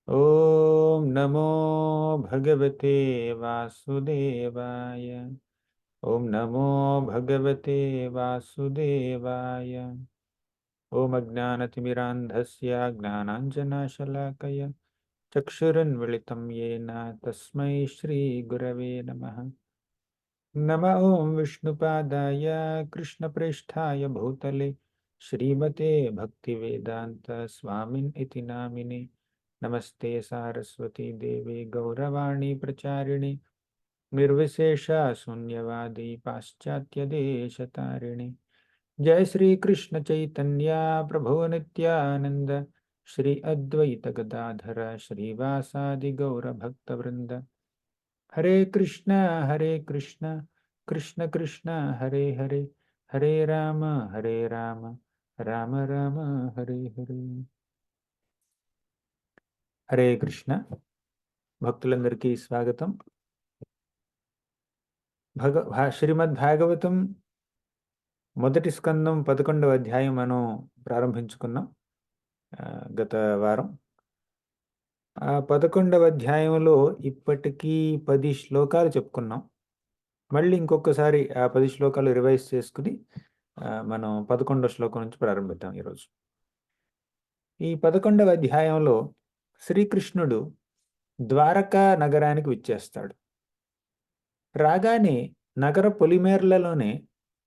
ॐ नमो भगवते वासुदेवाय। ॐ नमो भगवते वासुदेवाय। ॐ अज्ञानतिमिरान्धस्य ज्ञानाञ्जनशलाकया चक्षुरुन्मिलितं येन तस्मै श्रीगुरवे नमः। नमः ॐ विष्णुपादाय कृष्णप्रेष्ठाय भूतले श्रीमते भक्तिवेदान्त स्वामिन् इति नामिने। नमस्ते सारस्वती देवे गौरवाणी प्रचारिणे निर्विशेष शून्यवादी पाश्चात्य देशतारिणे। जय श्री कृष्ण चैतन्य प्रभु नित्यानंद श्री अद्वैत गदाधर श्रीवासादि गौर भक्तवृंद। हरे कृष्ण कृष्ण कृष्ण हरे हरे, हरे राम राम राम हरे हरे। హరే కృష్ణ. భక్తులందరికీ స్వాగతం. శ్రీమద్ భాగవతం మొదటి స్కందం 11వ అధ్యాయం మనం ప్రారంభించుకున్నాం గత వారం. ఆ 11వ అధ్యాయంలో ఇప్పటికీ 10 శ్లోకాలు చెప్పుకున్నాం. మళ్ళీ ఇంకొకసారి ఆ 10 శ్లోకాలు రివైజ్ చేసుకుని మనం 11వ శ్లోకం నుంచి ప్రారంభిద్దాం ఈరోజు. ఈ 11వ అధ్యాయంలో శ్రీకృష్ణుడు ద్వారకా నగరానికి విచ్చేస్తాడు. రాగానే నగర పొలిమేర్లలోనే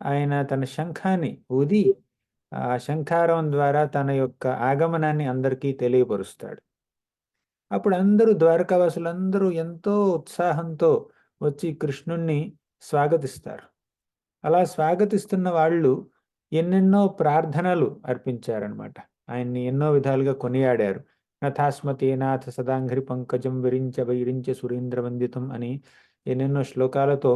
ఆయన తన శంఖాన్ని ఊది ఆ శంఖారం ద్వారా తన యొక్క ఆగమనాన్ని అందరికీ తెలియపరుస్తాడు. అప్పుడు అందరూ ద్వారకావాసులందరూ ఎంతో ఉత్సాహంతో వచ్చి కృష్ణుణ్ణి స్వాగతిస్తారు. అలా స్వాగతిస్తున్న వాళ్ళు ఎన్నెన్నో ప్రార్థనలు అర్పించారనమాట. ఆయన్ని ఎన్నో విధాలుగా కొనియాడారు. నథాస్మతే నాథ సదాంఘ్రి పంకజం విరించ వైరించ సురేంద్ర వందితం అని ఎన్నెన్నో శ్లోకాలతో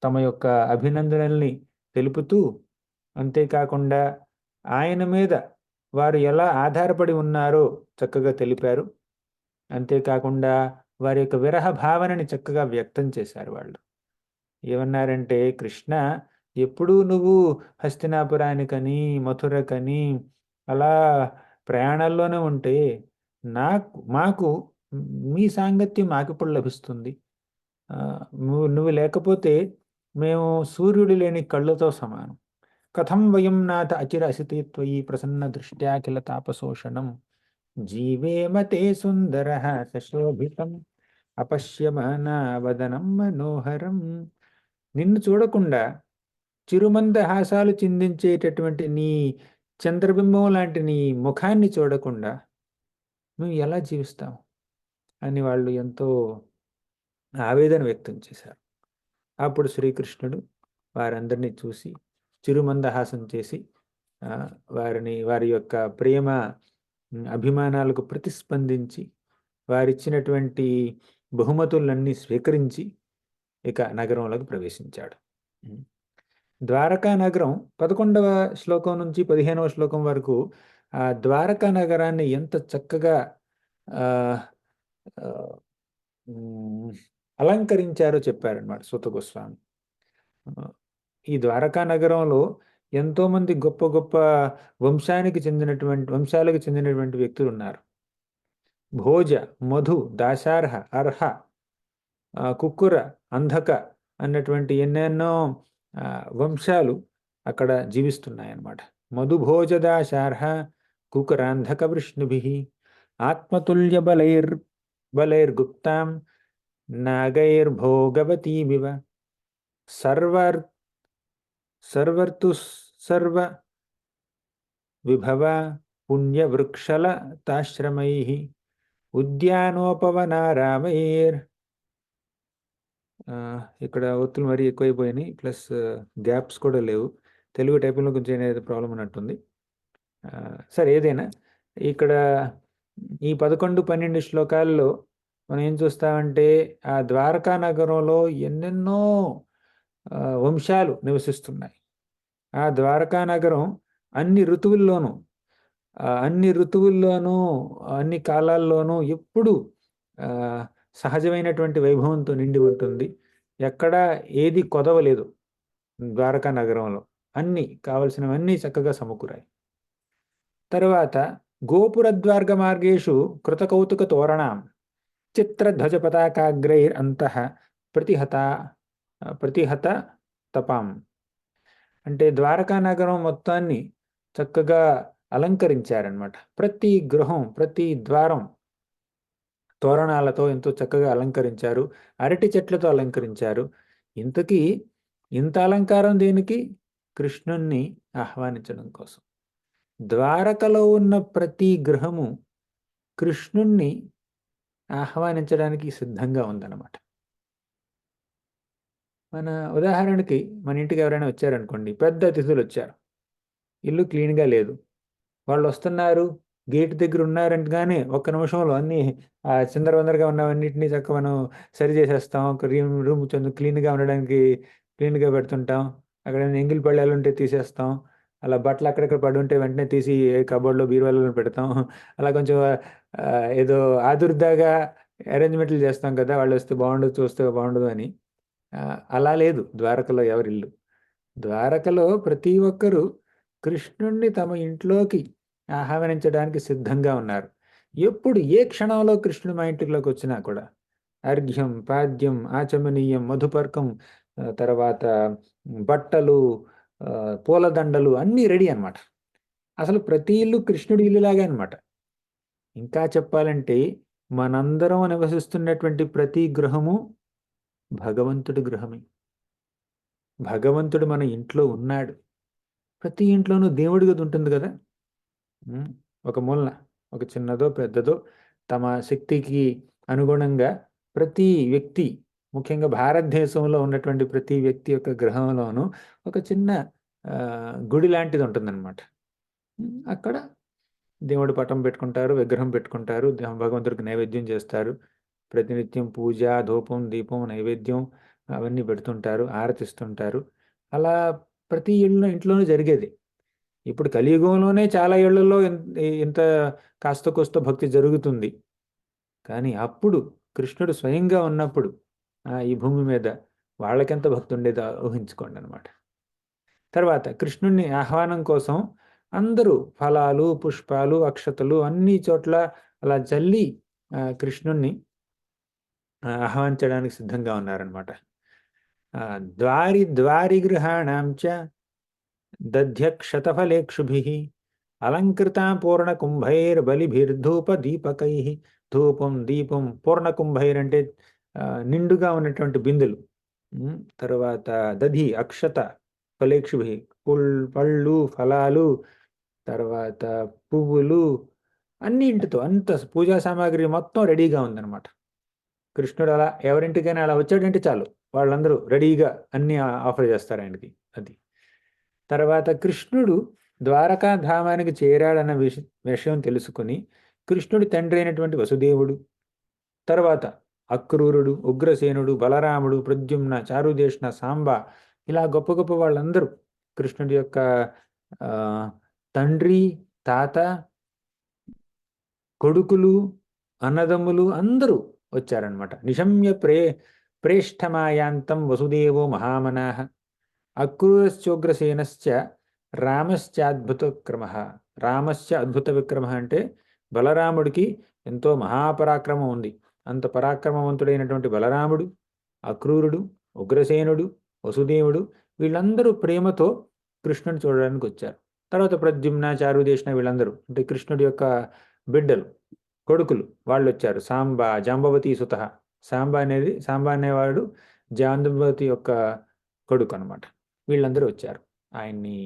తమ యొక్క అభినందనల్ని తెలుపుతూ, అంతేకాకుండా ఆయన మీద వారు ఎలా ఆధారపడి ఉన్నారో చక్కగా తెలిపారు. అంతేకాకుండా వారి యొక్క విరహ భావనని చక్కగా వ్యక్తం చేశారు. వాళ్ళు ఏమన్నారంటే, కృష్ణ, ఎప్పుడూ నువ్వు హస్తినాపురానికని మథురకని అలా ప్రయాణాల్లోనే ఉంటే మాకు మీ సాంగత్యం మాకిప్పుడు లభిస్తుంది. నువ్వు లేకపోతే మేము సూర్యుడు లేని కళ్ళతో సమానం. కథం వయం నాథ అచిర అసితే త్వయి ప్రసన్న దృష్ట్యా కిల తాపశోషణం జీవేమతే సుందర సశోభితం అపశ్యమానావదనం మనోహరం. నిన్ను చూడకుండా చిరుమందహాసాలు చిందించేటటువంటి నీ చంద్రబింబం లాంటి నీ ముఖాన్ని చూడకుండా మేము ఎలా జీవిస్తాం అని వాళ్ళు ఎంతో ఆవేదన వ్యక్తం చేశారు. అప్పుడు శ్రీకృష్ణుడు వారందరినీ చూసి చిరుమందహాసం చేసి వారి యొక్క ప్రేమ అభిమానాలకు ప్రతిస్పందించి వారిచ్చినటువంటి బహుమతులన్నీ స్వీకరించి ఇక నగరంలోకి ప్రవేశించాడు. ద్వారకా నగరం 11వ శ్లోకం నుంచి 15వ శ్లోకం వరకు ఆ ద్వారకా నగరాన్ని ఎంత చక్కగా అలంకరించారో చెప్పారనమాట సూత గోస్వామి. ఈ ద్వారకా నగరంలో ఎంతోమంది గొప్ప గొప్ప వంశాలకు చెందినటువంటి వ్యక్తులు ఉన్నారు. భోజ, మధు, దాశార్హ, అర్హ, కుక్కుర, అంధక అన్నటువంటి ఎన్నెన్నో వంశాలు అక్కడ జీవిస్తున్నాయన్నమాట. మధుభోజ దాశార్హ కుకురాంధక వృష్ణుభి ఆత్మతుల్య బలైర్గుప్తాం నాగైర్భోగవతీమివ సర్వర్తు సర్వ విభవ పుణ్యవృక్షల తాశ్రమై ఉద్యానోపవనారామైర్. ఇక్కడ ఒత్తులు మరీ ఎక్కువైపోయినాయి, ప్లస్ గ్యాప్స్ కూడా లేవు. తెలుగు టైపింగ్లో కొంచెం అనేది ప్రాబ్లం ఉన్నట్టుంది. సరే, ఏదైనా ఇక్కడ ఈ 11-12 శ్లోకాల్లో మనం ఏం చూస్తామంటే, ఆ ద్వారకా నగరంలో ఎన్నెన్నో వంశాలు నివసిస్తున్నాయి. ఆ ద్వారకా నగరం అన్ని ఋతువుల్లోనూ అన్ని కాలాల్లోనూ ఎప్పుడు సహజమైనటువంటి వైభవంతో నిండి ఉంటుంది. ఎక్కడా ఏది కొదవలేదు. ద్వారకా నగరంలో అన్నీ కావలసినవన్నీ చక్కగా సమకూరాయి. తర్వాత గోపురద్వార్గమార్గేషు కృతకౌతుకతోరణాం చిత్రధ్వజపతాకాగ్రైరంతః ప్రతిహత ప్రతిహత తపాం. అంటే ద్వారకా నగరం మొత్తాన్ని చక్కగా అలంకరించారనమాట. ప్రతి గృహం, ప్రతి ద్వారం తోరణాలతో ఎంతో చక్కగా అలంకరించారు. అరటి చెట్లతో అలంకరించారు. ఇంతకీ ఇంత అలంకారం దేనికి? కృష్ణుణ్ణి ఆహ్వానించడం కోసం. ద్వారకలో ఉన్న ప్రతి గృహము కృష్ణుణ్ణి ఆహ్వానించడానికి సిద్ధంగా ఉందన్నమాట. మన ఉదాహరణకి మన ఇంటికి ఎవరైనా వచ్చారనుకోండి, పెద్ద అతిథులు వచ్చారు, ఇల్లు క్లీన్గా లేదు, వాళ్ళు వస్తున్నారు, గేట్ దగ్గర ఉన్నారంటగానే ఒక్క నిమిషంలో అన్ని చిందరవందరగా ఉన్నవన్నింటినీ చక్కగా మనం సరి చేసేస్తాం. ఒక రూమ్ క్లీన్గా ఉండడానికి క్లీన్గా పెడుతుంటాం. అక్కడ ఎంగిల్ పళ్ళాలు ఉంటే తీసేస్తాం. అలా బట్టలు అక్కడక్కడ పడి ఉంటే వెంటనే తీసి కబోర్డ్లో బీరువాలలో పెడతాం. అలా కొంచెం ఏదో ఆదుర్దాగా అరేంజ్మెంట్లు చేస్తాం కదా, వాళ్ళు వస్తే బాగుండదు, చూస్తే బాగుండదు అని. అలా లేదు ద్వారకలో ఎవరిల్లు. ద్వారకలో ప్రతి ఒక్కరూ కృష్ణుణ్ణి తమ ఇంట్లోకి ఆహ్వానించడానికి సిద్ధంగా ఉన్నారు. ఎప్పుడు ఏ క్షణంలో కృష్ణుడు మా ఇంటిలోకి వచ్చినా కూడా అర్ఘ్యం, పాద్యం, ఆచమనీయం, మధుపర్కం, తర్వాత బట్టలు, పూలదండలు అన్నీ రెడీ అనమాట. అసలు ప్రతి ఇల్లు కృష్ణుడి ఇల్లులాగే అనమాట. ఇంకా చెప్పాలంటే మనందరం నివసిస్తున్నటువంటి ప్రతి గృహము భగవంతుడి గృహమే. భగవంతుడు మన ఇంట్లో ఉన్నాడు. ప్రతి ఇంట్లోనూ దేవుడి గది ఉంటుంది కదా. ఒక మూలన ఒక చిన్నదో పెద్దదో తమ శక్తికి అనుగుణంగా ప్రతి వ్యక్తి, ముఖ్యంగా భారతదేశంలో ఉన్నటువంటి ప్రతి వ్యక్తి యొక్క గృహంలోనూ ఒక చిన్న గుడి లాంటిది ఉంటుందన్నమాట. అక్కడ దేవుడి పటం పెట్టుకుంటారు, విగ్రహం పెట్టుకుంటారు, భగవంతుడికి నైవేద్యం చేస్తారు. ప్రతినిత్యం పూజ, ధూపం, దీపం, నైవేద్యం అవన్నీ పెడుతుంటారు, ఆరతిస్తుంటారు. అలా ప్రతి ఇంట్లోనూ జరిగేది. ఇప్పుడు కలియుగంలోనే చాలా ఇళ్లలో ఇంత కాస్త కోస్త భక్తి జరుగుతుంది. కానీ అప్పుడు కృష్ణుడు స్వయంగా ఉన్నప్పుడు ఈ భూమి మీద వాళ్ళకెంత భక్తి ఉండేదో ఊహించుకోండి అనమాట. తర్వాత కృష్ణుడిని ఆహ్వానం కోసం అందరూ ఫలాలు, పుష్పాలు, అక్షతలు అన్ని చోట్ల అలా చల్లి కృష్ణుణ్ణి ఆహ్వానించడానికి సిద్ధంగా ఉన్నారనమాట. ద్వారి గృహాణం చ దధ్యక్షతఫలేక్షుభిః అలంకృతా పూర్ణకుంభైర్బలిభిర్ధూపదీపకైః. ధూపం, దీపం, పూర్ణకుంభైర్ అంటే నిండుగా ఉన్నటువంటి బిందులు. తర్వాత దధి అక్షత ఫలేక్షుభిః పళ్ళు, ఫలాలు, తర్వాత పువ్వులు అన్నింటితో అంత పూజా సామాగ్రి మొత్తం రెడీగా ఉందన్నమాట. కృష్ణుడు అలా ఎవరింటికైనా అలా వచ్చాడంటే చాలు, వాళ్ళందరూ రెడీగా అన్నీ ఆఫర్ చేస్తారు ఆయనకి. అది. తర్వాత కృష్ణుడు ద్వారకా ధామానికి చేరాడన్న విషయం తెలుసుకుని కృష్ణుడి తండ్రి అయినటువంటి వసుదేవుడు, తర్వాత అక్రూరుడు, ఉగ్రసేనుడు, బలరాముడు, ప్రద్యుమ్న, చారుదేష్ణ, సాంబ ఇలా గొప్ప గొప్ప వాళ్ళందరూ కృష్ణుడి యొక్క తండ్రి, తాత, కొడుకులు, అన్నదమ్ములు అందరూ వచ్చారనమాట. నిశమ్య ప్రేష్ఠమాయాంతం వసుదేవో మహామనాః అక్రూరశ్చోగ్రసేనశ్చ రామశ్చాద్భుత విక్రమ. రామశ్చ అద్భుత విక్రమ అంటే బలరాముడికి ఎంతో మహాపరాక్రమం ఉంది. అంత పరాక్రమవంతుడైనటువంటి బలరాముడు, అక్రూరుడు, ఉగ్రసేనుడు, వసుదేవుడు వీళ్ళందరూ ప్రేమతో కృష్ణుని చూడడానికి వచ్చారు. తర్వాత ప్రద్యుమ్న, చారుదేష్ణ వీళ్ళందరూ అంటే కృష్ణుడి యొక్క బిడ్డలు, కొడుకులు వాళ్ళు వచ్చారు. సాంబ, జాంబవతి సుత. సాంబ అనేవాడు జాంబవతి యొక్క కొడుకు అనమాట. వీళ్ళందరూ వచ్చారు ఆయన్ని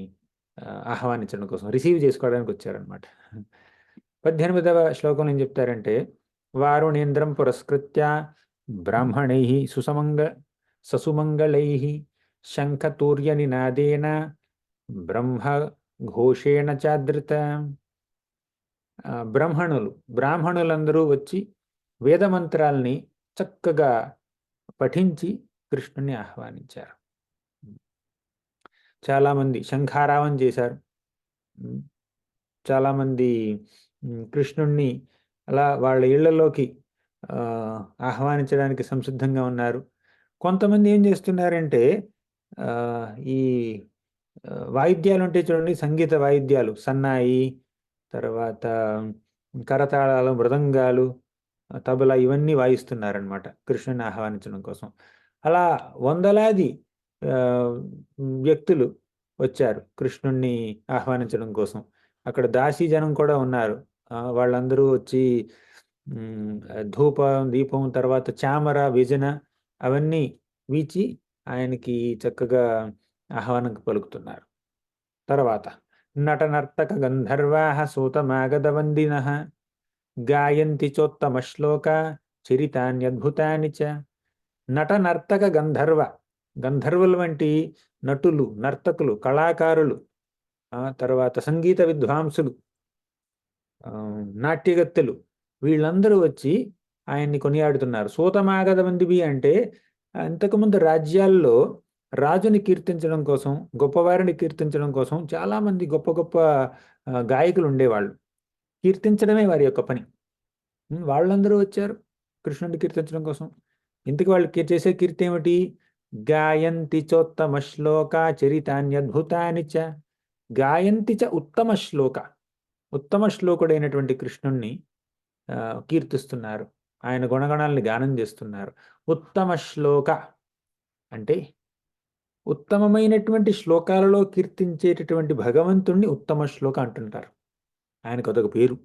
ఆహ్వానించడం కోసం, రిసీవ్ చేసుకోవడానికి వచ్చారనమాట. 18వ శ్లోకంలో ఏం చెప్తారంటే వారుణేంద్రం పురస్కృత్య బ్రాహ్మణై ససుమంగళై శంఖతూర్య నినాదేన బ్రహ్మ ఘోషేణ చాదృత. బ్రాహ్మణులందరూ వచ్చి వేదమంత్రాల్ని చక్కగా పఠించి కృష్ణుని ఆహ్వానించారు. చాలామంది శంఖారావం చేశారు. చాలామంది కృష్ణుణ్ణి అలా వాళ్ళ ఇళ్లలోకి ఆహ్వానించడానికి సంసిద్ధంగా ఉన్నారు. కొంతమంది ఏం చేస్తున్నారంటే ఈ వాయిద్యాలు ఉంటాయి చూడండి, సంగీత వాయిద్యాలు, సన్నాయి, తర్వాత కరతాళాలు, మృదంగాలు, తబలా ఇవన్నీ వాయిస్తున్నారనమాట కృష్ణుని ఆహ్వానించడం కోసం. అలా వందలాది ఆ, వ్యక్తులు వచ్చారు కృష్ణుణ్ణి ఆహ్వానించడం కోసం. అక్కడ దాసీ జనం కూడా ఉన్నారు. వాళ్ళందరూ వచ్చి ఉమ్, ధూపం, దీపం, తర్వాత చామర, విజన అవన్నీ వీచి ఆయనకి చక్కగా ఆహ్వానం పలుకుతున్నారు. తర్వాత నట నర్తక గంధర్వాః సూతమాగధవందినః గాయంతి చోత్తమ శ్లోక చరితాన్యద్భుతాని చ. నట నర్తక గంధర్వ, గంధర్వుల వంటి నటులు, నర్తకులు, కళాకారులు, తర్వాత సంగీత విద్వాంసులు, నాట్యగత్తెలు, వీళ్ళందరూ వచ్చి ఆయన్ని కొనియాడుతున్నారు. సూతమాగధవందివి అంటే ఇంతకుముందు రాజ్యాల్లో రాజుని కీర్తించడం కోసం, గొప్పవారిని కీర్తించడం కోసం చాలామంది గొప్ప గొప్ప గాయకులు ఉండేవాళ్ళు. కీర్తించడమే వారి యొక్క పని. వాళ్ళందరూ వచ్చారు కృష్ణుడిని కీర్తించడం కోసం. ఇంతకు వాళ్ళు చేసే కీర్తి ఏమిటి? గాయంతి చోత్తమ శ్లోక చరితాన్యద్భుతాని చ. గాయంతి చ ఉత్తమ శ్లోక, ఉత్తమ శ్లోకుడైనటువంటి కృష్ణుణ్ణి కీర్తిస్తున్నారు. ఆయన గుణగణాలని గానం చేస్తున్నారు. ఉత్తమ శ్లోక అంటే ఉత్తమమైనటువంటి శ్లోకాలలో కీర్తించేటటువంటి భగవంతుణ్ణి ఉత్తమ శ్లోక అంటుంటారు. ఆయనకు అదొక పేరు,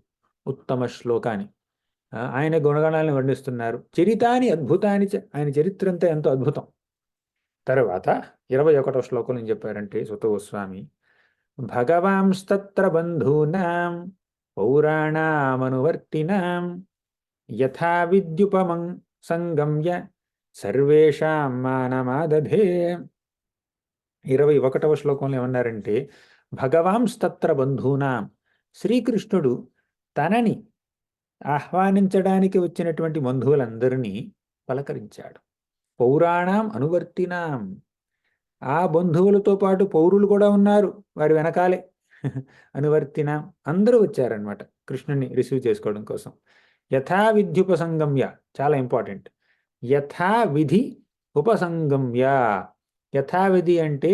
ఉత్తమ శ్లోక అని. ఆయన గుణగణాలను వర్ణిస్తున్నారు. చరితాని అద్భుతాని ఆయన చరిత్ర అంతా ఎంతో అద్భుతం. తర్వాత 21వ శ్లోకం ఏం చెప్పారంటే సుత గోస్వామి, భగవాంస్తత్ర బంధూనాం పౌరాణామనువర్తినాం యథా విద్యుపమం సంగమ్య సర్వేషాం మానమాదధే. 21వ శ్లోకంలో ఏమన్నారంటే, భగవాంస్తత్ర బంధూనాం, శ్రీకృష్ణుడు తనని ఆహ్వానించడానికి వచ్చినటువంటి బంధువులందరినీ పలకరించాడు. పౌరాణం అనువర్తినాం, ఆ బంధువులతో పాటు పౌరులు కూడా ఉన్నారు వారి వెనకాలే. అనువర్తినాం, అందరూ వచ్చారనమాట కృష్ణుని రిసీవ్ చేసుకోవడం కోసం. యథా విద్యుపసంగమ్య, చాలా ఇంపార్టెంట్. యథావిధి ఉపసంగమ్య. యథావిధి అంటే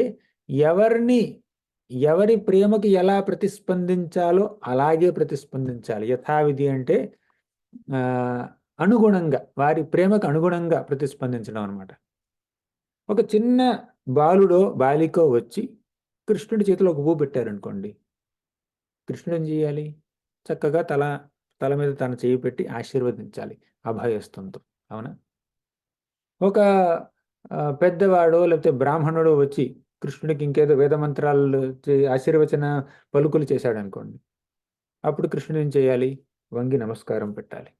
ఎవరి ప్రేమకి ఎలా ప్రతిస్పందించాలో అలాగే ప్రతిస్పందించాలి. యథావిధి అంటే అనుగుణంగా, వారి ప్రేమకు అనుగుణంగా ప్రతిస్పందించడం అనమాట. ఒక చిన్న బాలుడో బాలికో వచ్చి కృష్ణుడి చేతిలో ఒక పువ్వు పెట్టారనుకోండి, కృష్ణుడు ఏం చేయాలి? చక్కగా తల మీద తన చేయి పెట్టి ఆశీర్వదించాలి అభయస్తంతో. అవునా? ఒక పెద్దవాడో లేకపోతే బ్రాహ్మణుడో వచ్చి కృష్ణుడికి ఇంకేదో వేదమంత్రాలు ఆశీర్వచన పలుకులు చేశాడు అనుకోండి, అప్పుడు కృష్ణుడు ఏం చేయాలి? వంగి నమస్కారం పెట్టాలి.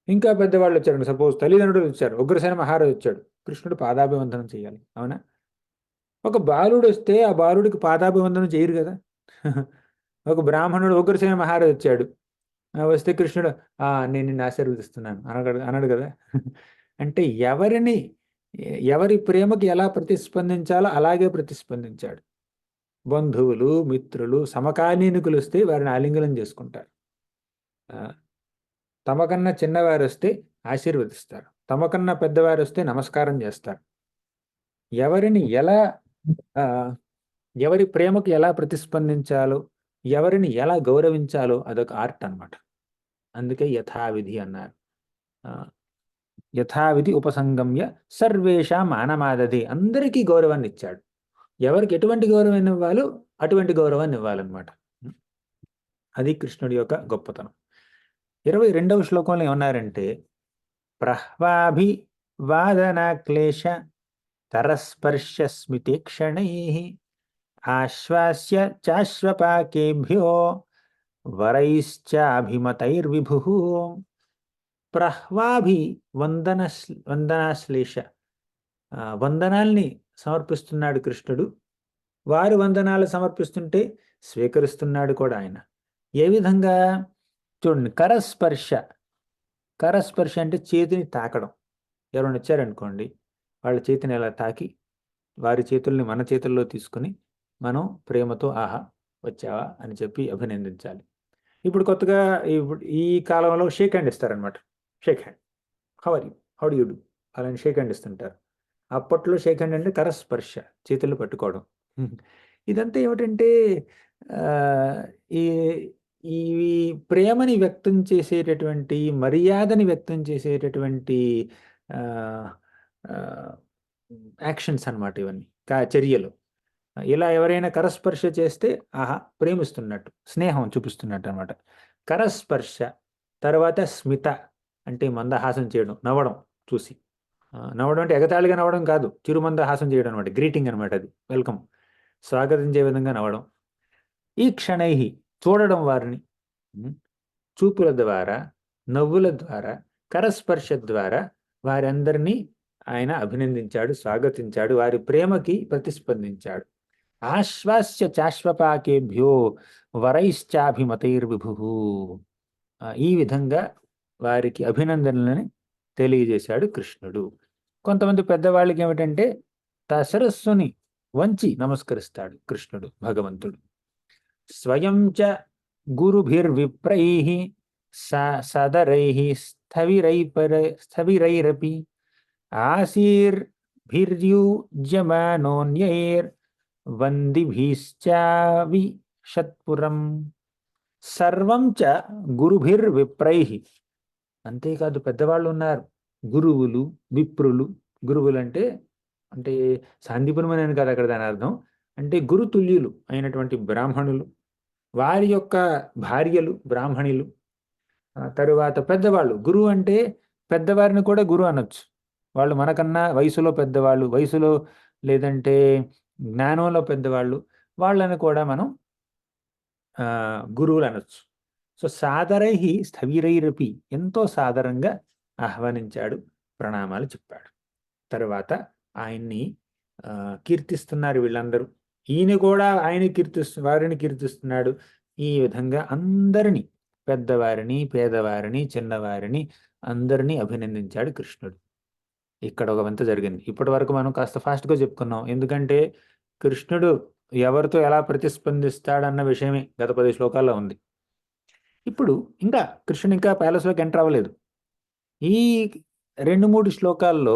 ఇంకా పెద్దవాళ్ళు వచ్చారు, సపోజ్ తల్లిదండ్రులు వచ్చారు, ఉగ్రసేన మహారాజు వచ్చాడు, కృష్ణుడు పాదాభివందనం చేయాలి. అవునా? ఒక బాలుడు వస్తే ఆ బాలుడికి పాదాభివందనం చేయరు కదా. ఒక బ్రాహ్మణుడు, ఉగ్రసేన మహారాజు వచ్చాడు, వస్తే కృష్ణుడు నేను నిన్ను ఆశీర్వదిస్తున్నాను అనడు కదా. అంటే ఎవరి ప్రేమకి ఎలా ప్రతిస్పందించాలో అలాగే ప్రతిస్పందించాడు. బంధువులు, మిత్రులు, సమకాలీనుకులు వస్తే వారిని ఆలింగనం చేసుకుంటారు. తమకన్నా చిన్నవారు వస్తే ఆశీర్వదిస్తారు, తమకన్నా పెద్దవారు వస్తే నమస్కారం చేస్తారు. ఎవరి ప్రేమకు ఎలా ప్రతిస్పందించాలో, ఎవరిని ఎలా గౌరవించాలో అదొక ఆర్ట్ అనమాట. అందుకే యథావిధి అన్నారు. యథావిధి ఉపసంగమ్య సర్వేషాం మానమాదధి, అందరికీ గౌరవాన్ని ఇచ్చాడు. ఎవరికి ఎటువంటి గౌరవాన్ని ఇవ్వాలో అటువంటి గౌరవాన్ని ఇవ్వాలన్నమాట. అది కృష్ణుడి యొక్క గొప్పతనం. 22వ శ్లోకంలో ఏమన్నారంటే, ప్రహ్వాభివాదనాక్లేశ తరస్పర్శ స్మితేక్షణై ఆశ్వాస్య చాశ్వపాకేభ్యో వరైశ్చాభిమతైర్విభు. ప్రహ్వాభి వందనాశ్లేష, వందనాల్ని సమర్పిస్తున్నాడు కృష్ణుడు. వారు వందనాలు సమర్పిస్తుంటే స్వీకరిస్తున్నాడు కూడా ఆయన. ఏ విధంగా చూడండి, కరస్పర్శ. కరస్పర్శ అంటే చేతిని తాకడం. ఎవరైనా వచ్చారనుకోండి, వాళ్ళ చేతిని ఎలా తాకి వారి చేతుల్ని మన చేతుల్లో తీసుకుని మనం ప్రేమతో ఆహా వచ్చావా అని చెప్పి అభినందించాలి. ఇప్పుడు కొత్తగా ఈ కాలంలో షేక్ హ్యాండ్ ఇస్తారనమాట. Shake hand, how do you do, అలాంటి షేక్ హ్యాండ్ ఇస్తుంటారు. అప్పట్లో షేక్ హ్యాండ్ అంటే కరస్పర్శ, చేతులు పట్టుకోవడం. ఇదంతా ఏమిటంటే ఈ ఈ ప్రేమని వ్యక్తం చేసేటటువంటి, మర్యాదని వ్యక్తం చేసేటటువంటి యాక్షన్స్ అన్నమాట ఇవన్నీ, చర్యలు. ఇలా ఎవరైనా కరస్పర్శ చేస్తే ఆహా ప్రేమిస్తున్నట్టు, స్నేహం చూపిస్తున్నట్టు అనమాట. కరస్పర్శ. తర్వాత స్మిత అంటే మందహాసం చేయడం, నవ్వడం చూసి. నవ్వడం అంటే ఎగతాళిగా నవ్వడం కాదు, చిరుమందహాసం చేయడం అనమాట, గ్రీటింగ్ అనమాట, అది వెల్కమ్, స్వాగతించే విధంగా నవ్వడం. ఈ క్షణై చూడడం వారిని, చూపుల ద్వారా, నవ్వుల ద్వారా, కరస్పర్శ ద్వారా వారందరినీ ఆయన అభినందించాడు, స్వాగతించాడు, వారి ప్రేమకి ప్రతిస్పందించాడు. ఆశ్వాస్య చాశ్వపాకేభ్యో వరైశ్చాభిమతైర్విభు. ఈ విధంగా వారికి అభినందనలని తెలియజేశాడు కృష్ణుడు. కొంతమంది పెద్దవాళ్ళకి ఏమిటంటే శిరస్సుని వంచి నమస్కరిస్తాడు కృష్ణుడు, భగవంతుడు. స్వయం చ గురుభిర్విప్రైః సదరైః స్థవిరైరపి ఆశీర్భిర్యుజ్యమానోన్యైర్ వందిభిశ్చావి షత్పురం. సర్వం చ గురుభిర్విప్రైః. అంతేకాదు పెద్దవాళ్ళు ఉన్నారు, గురువులు, విప్రులు. గురువులు అంటే అంటే సాందీపనమని అని కాదు అక్కడ దాని అర్థం. అంటే గురుతుల్యులు అయినటువంటి బ్రాహ్మణులు, వారి యొక్క భార్యలు బ్రాహ్మణులు. తరువాత పెద్దవాళ్ళు, గురువు అంటే పెద్దవారిని కూడా గురువు అనొచ్చు. వాళ్ళు మనకన్నా వయసులో పెద్దవాళ్ళు, వయసులో లేదంటే జ్ఞానంలో పెద్దవాళ్ళు, వాళ్ళని కూడా మనం గురువులు అనొచ్చు. సో సాదరై స్థవిరైరపి, ఎంతో సాదరంగా ఆహ్వానించాడు, ప్రణామాలు చెప్పాడు. తరువాత ఆయన్ని కీర్తిస్తున్నారు వీళ్ళందరూ. ఈయన కూడా వారిని కీర్తిస్తున్నాడు. ఈ విధంగా అందరినీ, పెద్దవారిని, పేదవారిని, చిన్నవారిని అందరినీ అభినందించాడు కృష్ణుడు. ఇక్కడ ఒక వింత జరిగింది. ఇప్పటి వరకు మనం కాస్త ఫాస్ట్గా చెప్పుకున్నాం, ఎందుకంటే కృష్ణుడు ఎవరితో ఎలా ప్రతిస్పందిస్తాడన్న విషయమే గత 10 శ్లోకాల్లో ఉంది. ఇప్పుడు ఇంకా కృష్ణుడు ఇంకా ప్యాలెస్లోకి ఎంటర్ అవ్వలేదు. ఈ 2-3 శ్లోకాల్లో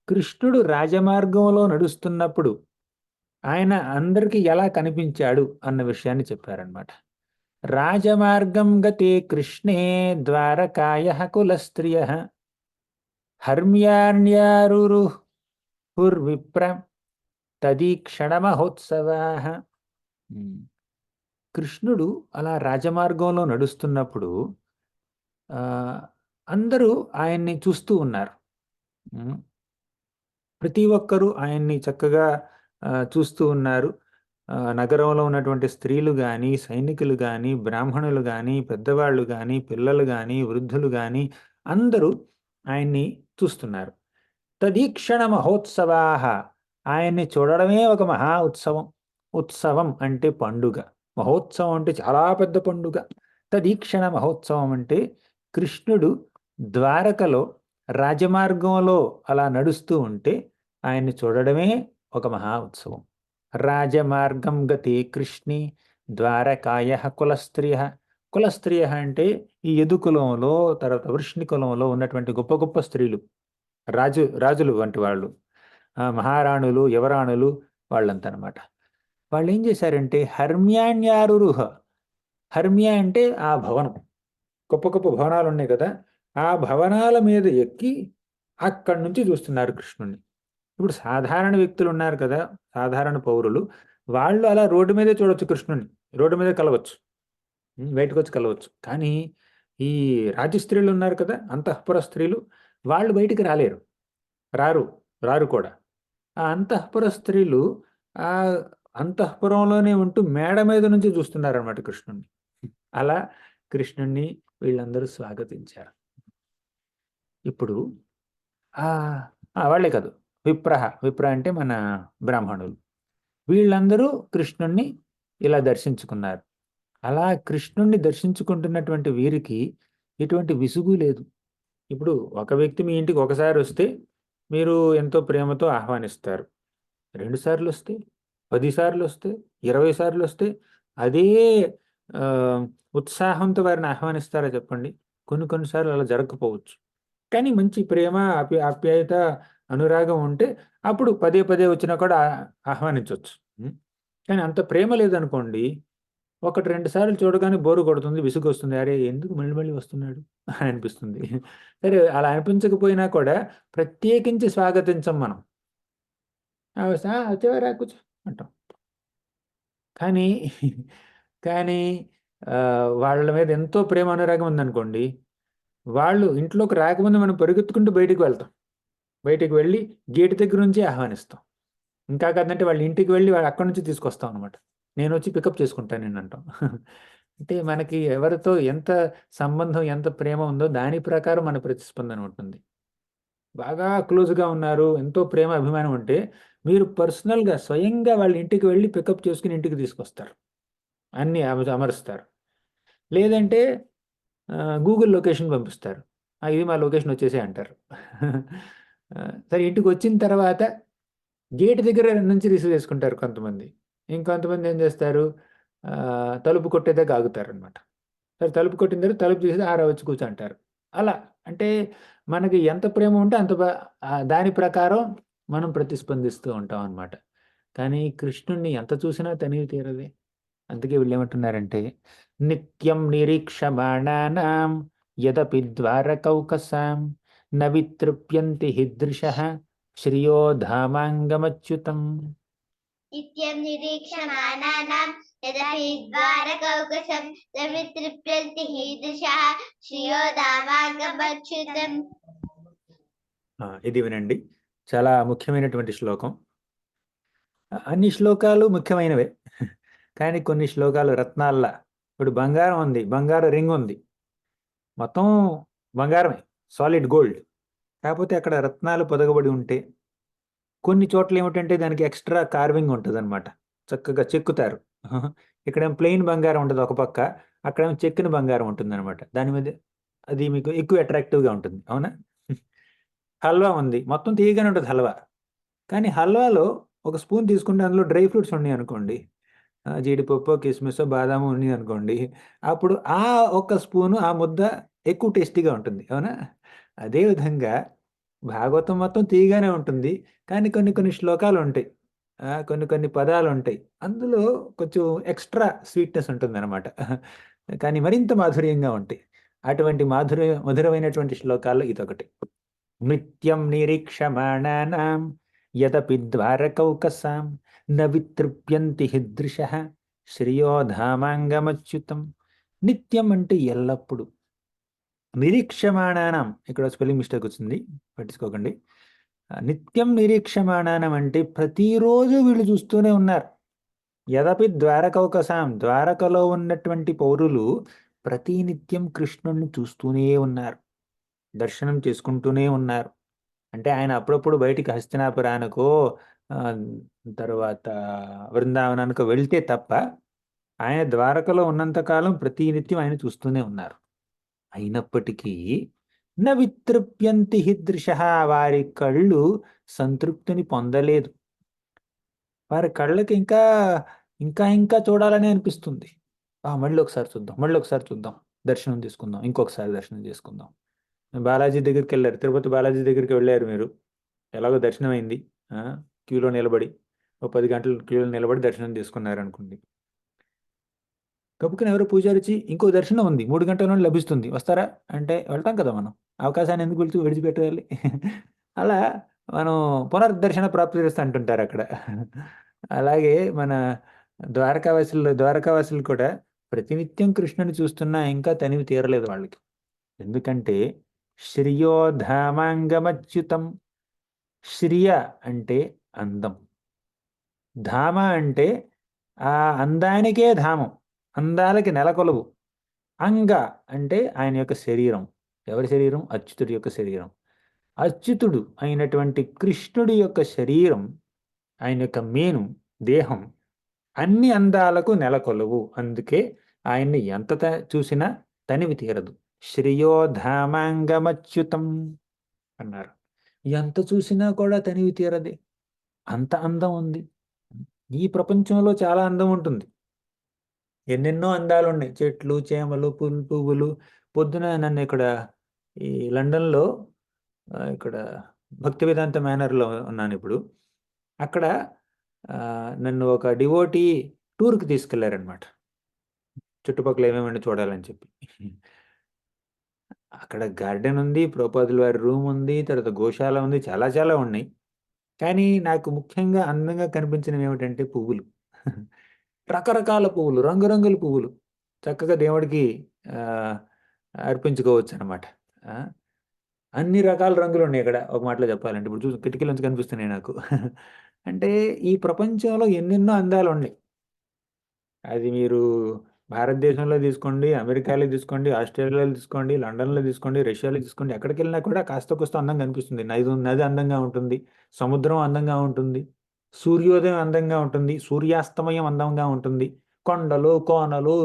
కృష్ణుడు రాజమార్గంలో నడుస్తున్నప్పుడు ఆయన అందరికీ ఎలా కనిపించాడు అన్న విషయాన్ని చెప్పారనమాట. రాజమార్గం గతే కృష్ణే ద్వారకాయః కులస్త్రియః హర్మ్యాన్యారురుహుర్విప్ర తదీక్షణ మహోత్సవాః. కృష్ణుడు అలా రాజమార్గంలో నడుస్తున్నప్పుడు అందరూ ఆయన్ని చూస్తూ ఉన్నారు. ప్రతి ఒక్కరూ ఆయన్ని చక్కగా చూస్తూ ఉన్నారు. నగరంలో ఉన్నటువంటి స్త్రీలు కానీ, సైనికులు కానీ, బ్రాహ్మణులు కానీ, పెద్దవాళ్ళు కానీ, పిల్లలు కానీ, వృద్ధులు కానీ అందరూ ఆయన్ని చూస్తున్నారు. తదీక్షణ మహోత్సవాః. ఆయన్ని చూడడమే ఒక మహా ఉత్సవం. ఉత్సవం అంటే పండుగ, మహోత్సవం అంటే చాలా పెద్ద పండుగ. తదీక్షణ మహోత్సవం అంటే కృష్ణుడు ద్వారకలో రాజమార్గంలో అలా నడుస్తూ ఉంటే ఆయన్ని చూడడమే ఒక మహా ఉత్సవం. రాజమార్గం గతే కృష్ణి ద్వారకాయః కులస్త్రియః. కులస్త్రియః అంటే ఈ యదుకులంలో, తర్వాత వృష్ణికులంలో ఉన్నటువంటి గొప్ప గొప్ప స్త్రీలు, రాజులు వంటి వాళ్ళు, మహారాణులు, యువరాణులు, వాళ్ళంతా అనమాట. వాళ్ళు ఏం చేశారంటే హర్మ్యాన్యారురుహ. హర్మ్య అంటే ఆ భవనం, గొప్ప గొప్ప భవనాలు ఉన్నాయి కదా, ఆ భవనాల మీద ఎక్కి అక్కడి నుంచి చూస్తున్నారు కృష్ణుడిని. ఇప్పుడు సాధారణ వ్యక్తులు ఉన్నారు కదా, సాధారణ పౌరులు, వాళ్ళు అలా రోడ్డు మీదే చూడొచ్చు కృష్ణుడిని, రోడ్డు మీదే కలవచ్చు, బయటకు వచ్చి కలవచ్చు. కానీ ఈ రాజస్త్రీలు ఉన్నారు కదా, అంతఃపుర స్త్రీలు, వాళ్ళు బయటికి రాలేరు, రారు కూడా. ఆ అంతఃపుర స్త్రీలు ఆ అంతఃపురంలోనే ఉంటూ మేడ మీద నుంచి చూస్తున్నారన్నమాట కృష్ణుడిని. అలా కృష్ణుడిని వీళ్ళందరూ స్వాగతించారు. ఇప్పుడు వాళ్ళే కాదు, విప్ర అంటే మన బ్రాహ్మణులు, వీళ్ళందరూ కృష్ణుణ్ణి ఇలా దర్శించుకున్నారు. అలా కృష్ణుణ్ణి దర్శించుకుంటున్నటువంటి వీరికి ఎటువంటి విసుగు లేదు. ఇప్పుడు ఒక వ్యక్తి మీ ఇంటికి ఒకసారి వస్తే మీరు ఎంతో ప్రేమతో ఆహ్వానిస్తారు. 2 సార్లు వస్తే, 10 సార్లు వస్తే, 20 సార్లు వస్తే అదే ఉత్సాహంతో వారిని ఆహ్వానిస్తారా చెప్పండి? కొన్నిసార్లు అలా జరగకపోవచ్చు. కానీ మంచి ప్రేమ, ఆప్యాయత, అనురాగం ఉంటే అప్పుడు పదే పదే వచ్చినా కూడా ఆహ్వానించవచ్చు. కానీ అంత ప్రేమ లేదనుకోండి, ఒకటి 2 సార్లు చూడగానే బోర్ కొడుతుంది, విసుగొస్తుంది. అరే! ఎందుకు మళ్ళీ మళ్ళీ వస్తున్నాడు అని అనిపిస్తుంది. సరే అలా అనిపించకపోయినా కూడా ప్రత్యేకించి స్వాగతించం మనం. వచ్చావారా కూర్చో అంటాం. కానీ కానీ వాళ్ళ మీద ఎంతో ప్రేమ అనురాగం ఉందనుకోండి, వాళ్ళు ఇంట్లోకి రాకముందు మనం పరిగెత్తుకుంటూ బయటికి వెళ్తాం. బయటికి వెళ్ళి గేట్ దగ్గర నుంచే ఆహ్వానిస్తాం. ఇంకా కాదంటే వాళ్ళ ఇంటికి వెళ్ళి వాళ్ళు అక్కడి నుంచి తీసుకొస్తాం అనమాట. నేనొచ్చి పికప్ చేసుకుంటాను నిన్నంటాం. అంటే మనకి ఎవరితో ఎంత సంబంధం, ఎంత ప్రేమ ఉందో దాని ప్రకారం మన ప్రతిస్పందన ఉంటుంది. బాగా క్లోజ్‌గా ఉన్నారు, ఎంతో ప్రేమ, అభిమానం ఉంటే మీరు పర్సనల్‌గా స్వయంగా వాళ్ళ ఇంటికి వెళ్ళి పికప్ చేసుకొని ఇంటికి తీసుకొస్తారు. అన్నీ అమరుస్తారు. లేదంటే గూగుల్ లొకేషన్ పంపిస్తారు. ఇది మా లొకేషన్ వచ్చేసేయి అంటారు. సరే ఇంటికొచ్చిన తర్వాత గేట్ దగ్గర నుంచి రిసీవ్ చేసుకుంటారు కొంతమంది. ఇంకొంతమంది ఏం చేస్తారు, తలుపు కొట్టేదాకా ఆగుతారనమాట. సరే తలుపు కొట్టిన తర్వాత తలుపు తీసేసి "రా వచ్చి కూర్చో" అంటారు. అలా అంటే మనకి ఎంత ప్రేమ ఉంటే అంత దాని ప్రకారం మనం ప్రతిస్పందిస్తూ ఉంటాం అనమాట. కానీ కృష్ణుడిని ఎంత చూసినా తనివి తీరదే. అందుకే వీళ్ళేమంటున్నారంటే, నిత్యం నిరీక్షమాణానాం యదపి ద్వారకౌకసాం న వితృప్యంతి హిదృశః శ్రియో ధామాంగమచ్యుతం. నిత్యం నిరీక్షమాణానాం యదపి ద్వారకౌకసం న వితృప్యంతి హిదృశః శ్రియో ధామాంగమచ్యుతం. ఇది వినండి, చాలా ముఖ్యమైనటువంటి శ్లోకం. అన్ని శ్లోకాలు ముఖ్యమైనవే. కానీ కొన్ని శ్లోకాలు రత్నాల్లా. ఇప్పుడు బంగారం ఉంది, బంగారు రింగ్ ఉంది. మొత్తం బంగారమే, సాలిడ్ గోల్డ్. కాకపోతే అక్కడ రత్నాలు పొదగబడి ఉంటే, కొన్ని చోట్ల ఏమిటంటే దానికి ఎక్స్ట్రా కార్వింగ్ ఉంటదనమాట. చక్కగా చెక్కుతారు. ఇక్కడేమో ప్లెయిన్ బంగారం ఉంటది ఒక పక్క, అక్కడేమో చెక్కిన బంగారం ఉంటుందనమాట. దాని మీద అది మీకు ఎక్కువ అట్రాక్టివ్‌గా ఉంటుంది. అవునా? హల్వా ఉంది, మొత్తం తీయగానే ఉంటది హల్వా. కానీ హల్వాలో ఒక స్పూన్ తీసుకుంటే అందులో డ్రై ఫ్రూట్స్ ఉన్నాయనుకోండి, జీడిపప్పో, కిస్మిసో, బాదామో ఉన్నాయనుకోండి, అప్పుడు ఆ ఒక్క స్పూను, ఆ ముద్ద ఎక్కువ టేస్టీగా ఉంటుంది. అవునా? అదే విధంగా భాగవతం మొత్తం తీయగానే ఉంటుంది. కానీ కొన్ని కొన్ని శ్లోకాలుంటాయి. కొన్ని కొన్ని పదాలుంటాయి. అందులో కొంచెం ఎక్స్‌ట్రా స్వీట్‌నెస్ ఉంటుందనమాట. కానీ మరింత మాధుర్యంగా ఉంటాయి. అటువంటి మధురమైనటువంటి శ్లోకాల్లో ఇదొకటి. నిత్యం నిరీక్షమాణానాం యదపి ద్వారకౌకసాం న వితృప్యంతి హిదృశః శ్రియో ధామాంగమచ్యుతం. నిత్యం అంటే ఎల్లప్పుడు. నిరీక్షమాణానాం, ఇక్కడ స్పెల్లింగ్ మిస్టేక్ వచ్చింది, పట్టించుకోకండి. నిత్యం నిరీక్షమాణానం అంటే ప్రతిరోజు వీళ్ళు చూస్తూనే ఉన్నారు. యదపి ద్వారకౌకసాం, ద్వారకలో ఉన్నటువంటి పౌరులు ప్రతినిత్యం కృష్ణుడిని చూస్తూనే ఉన్నారు, దర్శనం చేసుకుంటూనే ఉన్నారు. అంటే ఆయన అప్పుడప్పుడు బయటికి హస్తినాపురానికో, తర్వాత వృందావనానికో వెళ్తే తప్ప ఆయన ద్వారకలో ఉన్నంత కాలం ప్రతినిత్యం ఆయన చూస్తూనే ఉన్నారు. అయినప్పటికీ న వితృప్యంతి హిదృశః, వారి కళ్ళు సంతృప్తిని పొందలేదు. వారి కళ్ళకి ఇంకా, ఇంకా ఇంకా చూడాలనే అనిపిస్తుంది. మళ్ళీ ఒకసారి చూద్దాం, మళ్ళీ ఒకసారి చూద్దాం, దర్శనం తీసుకుందాం, ఇంకొకసారి దర్శనం చేసుకుందాం. బాలాజీ దగ్గరికెళ్లారు, తిరుపతి బాలాజీ దగ్గరికి వెళ్లారు మీరు. ఎలాగో దర్శనం అయింది. ఆ! క్యూలో నిలబడి, ఓ 10 గంటలు క్యూలో నిలబడి దర్శనం తీసుకున్నారనుకోండి. గబుక్కున ఎవరో పూజారొచ్చి ఇంకో దర్శనం ఉంది, 3 గంటల్లోనే లభిస్తుంది, వస్తారా? అంటే వెళ్తాం కదా మనం. అవకాశాన్ని ఎందుకు విడిచిపెట్టాలి? అలా మనం పునర్దర్శన ప్రాప్తిరస్తు అంటుంటారక్కడ. అలాగే మన ద్వారకావాసులు కూడా ప్రతినిత్యం కృష్ణుని చూస్తున్నా ఇంకా తనివి తీరలేదు వాళ్ళకి. ఎందుకంటే శ్రియోధామాంగమచ్యుతం. శ్రియ అంటే అందం. ధామ అంటే ఆ అందానికే ధామం, అందాలకి నెలకొలువు. అంగ అంటే ఆయన యొక్క శరీరం. ఎవరి శరీరం? అచ్యుతుడి యొక్క శరీరం. అచ్యుతుడు అయినటువంటి కృష్ణుడి యొక్క శరీరం, ఆయన యొక్క మేను, దేహం అన్ని అందాలకు నెలకొలువు. అందుకే ఆయన్ని ఎంత చూసినా తనివి తీరదు. శ్రేయోధామాంగమచ్యుతం అన్నారు. ఎంత చూసినా కూడా తనివి తీరదే, అంత అందం ఉంది. ఈ ప్రపంచంలో చాలా అందం ఉంటుంది. ఎన్నెన్నో అందాలున్నాయి. చెట్లు, చేమలు, పువ్వులు. పొద్దున నన్ను ఇక్కడ ఈ లండన్‌లో, ఇక్కడ భక్తి వేదాంత మేనర్‌లో ఉన్నానిప్పుడు. అక్కడ నన్ను ఒక డివోటీ టూర్‌కి తీసుకెళ్లారనమాట. చుట్టుపక్కల ఏమేమి చూడాలని చెప్పి. అక్కడ గార్డెన్ ఉంది, ప్రభుపాదుల వారి రూమ్ ఉంది, తర్వాత గోశాల ఉంది, చాలా చాలా ఉన్నాయి. కానీ నాకు ముఖ్యంగా అందంగా కనిపించినవి ఏమిటంటే పువ్వులు. రకరకాల పువ్వులు, రంగురంగుల పువ్వులు. చక్కగా దేవుడికి అర్పించుకోవచ్చనమాట. అన్ని రకాల రంగులున్నాయి ఇక్కడ ఒక మాటలో చెప్పాలంటే. ఇప్పుడు కిటికీల నుంచి కనిపిస్తున్నాయి నాకు. అంటే ఈ ప్రపంచంలో ఎన్నెన్నో అందాలున్నాయి. అది మీరు భారతదేశంలో తీసుకోండి, అమెరికాలో తీసుకోండి, ఆస్ట్రేలియాలో తీసుకోండి, లండన్‌లో తీసుకోండి, రష్యాలో తీసుకోండి. ఎక్కడికెళ్ళినా కూడా కాస్తో కూస్తో అందం కనిపిస్తుంది. నది అందంగా ఉంటుంది. సముద్రం అందంగా ఉంటుంది. సూర్యోదయం అందంగా ఉంటుంది. సూర్యాస్తమయం అందంగా ఉంటుంది. కొండలు, కోనలు,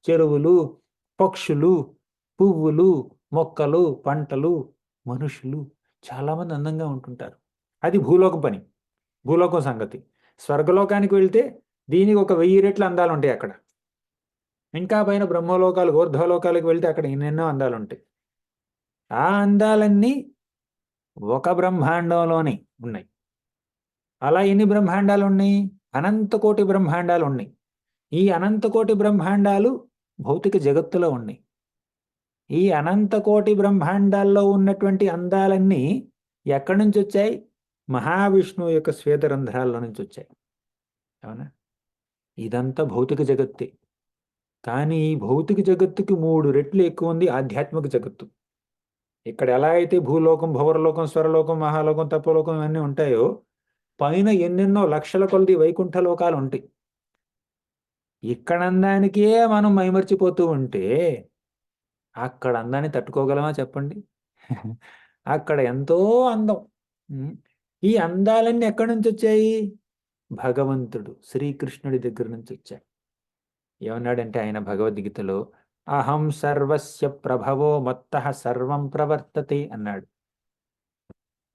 చెరువులు, పక్షులు, పువ్వులు, మొక్కలు, పంటలు, మనుషులు చాలామంది అందంగా ఉంటుంటారు. అది భూలోకం పని. భూలోకం సంగతి. స్వర్గలోకానికి వెళ్తే దీనికి ఒక 1000 రెట్లు అందాలుంటాయి అక్కడ. ఇంకా పైన బ్రహ్మలోకాలు, ఊర్ధ్వలోకాలకు వెళ్తే అక్కడ ఎన్నెన్నో అందాలుంటాయి. ఆ అందాలన్నీ ఒక బ్రహ్మాండంలోనే ఉన్నాయి. అలా ఎన్ని బ్రహ్మాండాలున్నాయి? అనంతకోటి బ్రహ్మాండాలున్నాయి. ఈ అనంతకోటి బ్రహ్మాండాలు భౌతిక జగత్తులో ఉన్నాయి. ఈ అనంతకోటి బ్రహ్మాండాల్లో ఉన్నటువంటి అందాలన్నీ ఎక్కడి నుంచొచ్చాయి? మహావిష్ణువు యొక్క శ్వేతరంధ్రాల్లో నుంచొచ్చాయి. అవునా? ఇదంతా భౌతిక జగత్తే. కానీ ఈ భౌతిక జగత్తుకి 3 రెట్లు ఎక్కువుంది ఆధ్యాత్మిక జగత్తు. ఇక్కడ ఎలా అయితే భూలోకం, భౌరలోకం, స్వరలోకం, మహాలోకం, తపోలోకం ఇవన్నీ ఉంటాయో, పైన ఎన్నెన్నో లక్షల కొలది వైకుంఠ లోకాలుంటాయి. ఇక్కడ అందానికే మనం మైమరిచిపోతూ ఉంటే, అక్కడ అందాన్ని తట్టుకోగలమా చెప్పండి? అక్కడ ఎంతో అందం. ఈ అందాలన్నీ ఎక్కడి నుంచొచ్చాయి? భగవంతుడు, శ్రీకృష్ణుడి దగ్గర నుంచొచ్చాయి. ఏమన్నాడంటే ఆయన భగవద్గీతలో, అహం సర్వస్య ప్రభవో మత్తః సర్వం ప్రవర్తతే అన్నాడు.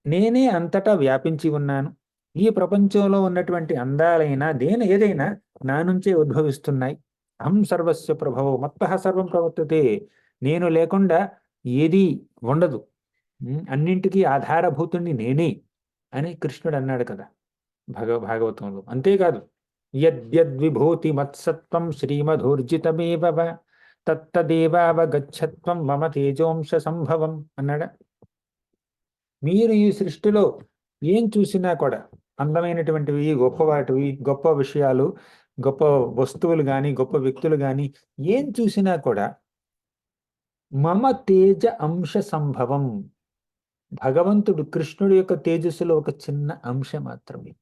నేనే అంతటా వ్యాపించి ఉన్నాను. ఈ ప్రపంచంలో ఉన్నటువంటి అందాలైనా ఏదైనా నా నుంచే ఉద్భవిస్తున్నాయి. అహం సర్వస్య ప్రభవో మత్తః సర్వం ప్రవర్తతే. నేను లేకుండా ఏదీ ఉండదు. అన్నింటికీ ఆధారభూతుణ్ణి నేనే అని కృష్ణుడు అన్నాడు కదా భాగవతంలో. అంతేకాదు, యద్యద్విభూతి మత్సత్వం శ్రీమధూర్జితమేవ తత్తదేవావగచ్చత్వం మమ తేజోంశ సంభవం అన్నాడా? మీరు ఈ సృష్టిలో ఏం చూసినా కూడా అందమైనటువంటివి, గొప్పవాటివి, గొప్ప విషయాలు, గొప్ప వస్తువులు కానీ, గొప్ప వ్యక్తులు కానీ ఏం చూసినా కూడా మమ తేజ అంశ సంభవం, భగవంతుడు కృష్ణుడి యొక్క తేజస్సులో ఒక చిన్న అంశ మాత్రమే.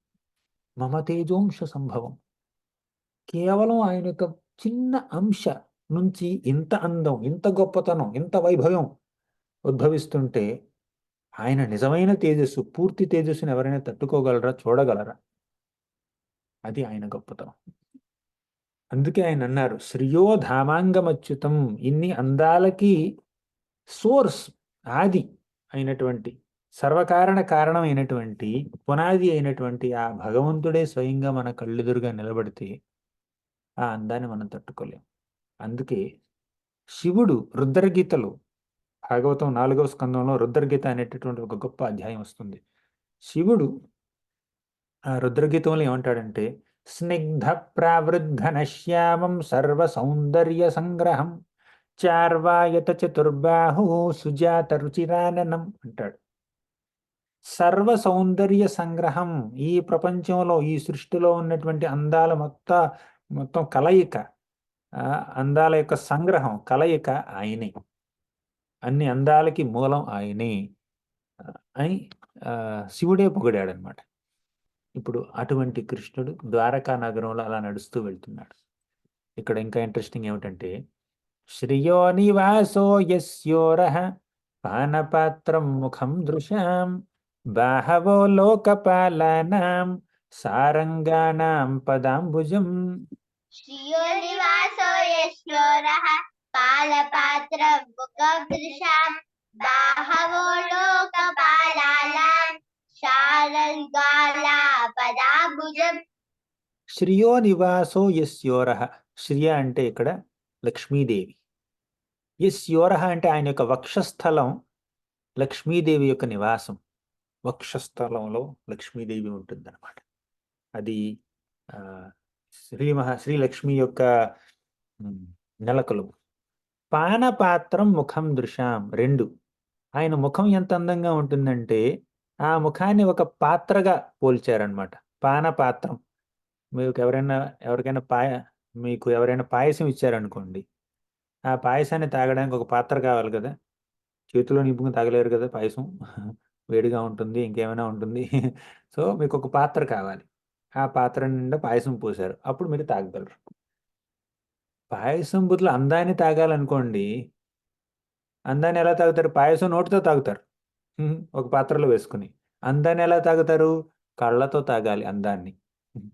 మమ తేజోంశ సంభవం, కేవలం ఆయన యొక్క చిన్న అంశ నుంచి ఇంత అందం, ఇంత గొప్పతనం, ఇంత వైభవం ఉద్భవిస్తుంటే ఆయన నిజమైన తేజస్సు, పూర్తి తేజస్సుని ఎవరైనా తట్టుకోగలరా? చూడగలరా? అది ఆయన గొప్పతనం. అందుకే ఆయన అన్నారు, శ్రియో ధామాంగమచ్యుతం. ఇన్ని అందాలకి సోర్స్, ఆది అయినటువంటి, సర్వకారణ కారణమైనటువంటి, పునాది అయినటువంటి ఆ భగవంతుడే స్వయంగా మన కళ్ళెదురుగా నిలబడితే ఆ అందాన్ని మనం తట్టుకోలేం. అందుకే శివుడు రుద్రగీతలో, భాగవతం 4వ స్కందంలో రుద్రగీత అనేటటువంటి ఒక గొప్ప అధ్యాయం వస్తుంది. శివుడు ఆ రుద్రగీతంలో ఏమంటాడంటే, స్నిగ్ధ ప్రావృద్ధనశ్యామం సర్వ సౌందర్య సంగ్రహం చార్వాయత చతుర్బాహు సుజాత రుచిరాననం అంటాడు. సర్వ సౌందర్య సంగ్రహం, ఈ ప్రపంచంలో, ఈ సృష్టిలో ఉన్నటువంటి అందాల మొత్తం కలయిక, అందాల యొక్క సంగ్రహం, కలయిక ఆయనే. అన్ని అందాలకి మూలం ఆయనే అని శివుడే పొగిడాడనమాట. ఇప్పుడు అటువంటి కృష్ణుడు ద్వారకా నగరంలో అలా నడుస్తూ వెళ్తున్నాడు. ఇక్కడ ఇంకా ఇంట్రెస్టింగ్ ఏమిటంటే, శ్రియో నివాసో యస్యోరః పానపాత్రం ముఖం దృశాం బాహవో లోకపాలానాం సారంగానాం పదాంబుజం. శ్రియో నివాసో యస్యోరః పాలపాత్రం ముఖం దృశాం బాహవో లోకపాలానాం సారంగాలా పదాంబుజం. శ్రియో నివాసో యస్యోరః. శ్రియ అంటే ఇక్కడ లక్ష్మీదేవి. యస్యోరః అంటే ఆయన యొక్క వక్షస్థలం లక్ష్మీదేవి యొక్క నివాసం. వక్షస్థలంలో లక్ష్మీదేవి ఉంటుందన్నమాట. అది శ్రీ లక్ష్మి యొక్క నెలకలు. పానపాత్రం ముఖం దృశాం 2. ఆయన ముఖం ఎంత అందంగా ఉంటుందంటే, ఆ ముఖాన్ని ఒక పాత్రగా పోల్చారనమాట. పానపాత్రం. మీకెవరైనా ఎవరికైనా మీకు ఎవరైనా పాయసం ఇచ్చారనుకోండి. ఆ పాయసాన్ని తాగడానికి ఒక పాత్ర కావాలి కదా! చేతిలో నింపుకొని తాగలేరు కదా పాయసం. వేడిగా ఉంటుంది. ఇంకేమైనా ఉంటుంది. సో, మీకొక పాత్ర కావాలి. ఆ పాత్ర నిండా పాయసం పోశారు. అప్పుడు మీరు తాగగలరు. పాయసం బదులు అందాన్ని తాగాలనుకోండి, అందాన్ని ఎలా తాగుతారు? పాయసం నోటితో తాగుతారు. ఒక పాత్రలో వేసుకొని. అందాన్ని ఎలా తాగుతారు? కళ్ళతో తాగాలి అందాన్ని. హ్మ్.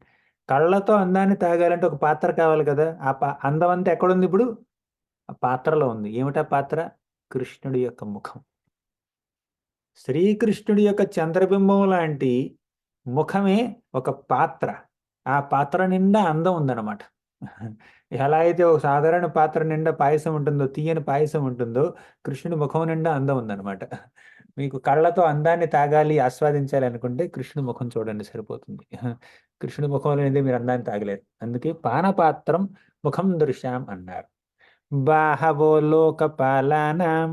కళ్ళతో అందాన్ని తాగాలంటే ఒక పాత్ర కావాలి కదా! ఆ అందం అంతా ఎక్కడుంది ఇప్పుడు? ఆ పాత్రలో ఉంది. ఏమిటా పాత్ర? కృష్ణుడి యొక్క ముఖం. శ్రీకృష్ణుడి యొక్క చంద్రబింబం లాంటి ముఖమే ఒక పాత్ర. ఆ పాత్ర నిండా అందం ఉందన్నమాట. ఎలా అయితే ఒక సాధారణ పాత్ర నిండా పాయసం ఉంటుందో, తీయని పాయసం ఉంటుందో, కృష్ణుడి ముఖం నిండా అందం ఉందన్నమాట. మీకు కళ్ళతో అందాన్ని తాగాలి, ఆస్వాదించాలి అనుకుంటే కృష్ణుడి ముఖం చూడండి సరిపోతుంది. కృష్ణుడి ముఖం లేనిదే మీరు అందాన్ని తాగలేరు. అందుకే పానపాత్రం ముఖం దృశ్యాం అన్నారు. బాహవో లోకపాలానాం,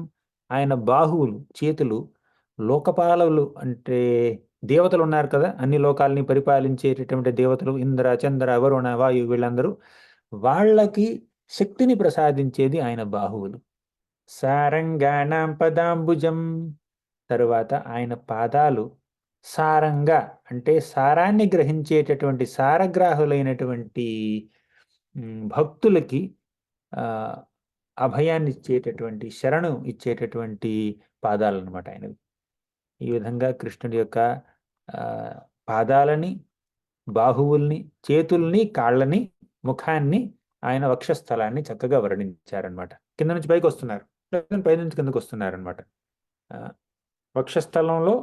ఆయన బాహువులు, చేతులు లోకపాలవులు అంటే దేవతలు ఉన్నారు కదా! అన్ని లోకాల్ని పరిపాలించేటటువంటి దేవతలు ఇంద్ర, చంద్ర, వరుణ, వాయు వీళ్ళందరూ. వాళ్ళకి శక్తిని ప్రసాదించేది ఆయన బాహువులు. సారంగాణాం పదాంబుజం. తరువాత ఆయన పాదాలు సారంగా అంటే సారాన్ని గ్రహించేటటువంటి సారగ్రాహులైనటువంటి భక్తులకి అభయాన్ని ఇచ్చేటటువంటి శరణు ఇచ్చేటటువంటి పాదాలన్నమాట ఆయనవి. ఈ విధంగా కృష్ణుడి యొక్క పాదాలని, బాహువుల్ని, చేతుల్ని, కాళ్ళని, ముఖాన్ని, ఆయన వక్షస్థలాన్ని చక్కగా వర్ణించారనమాట. కింద నుంచి పైకి వస్తున్నారు, పై నుంచి కిందకు వస్తున్నారనమాట. వక్షస్థలంలో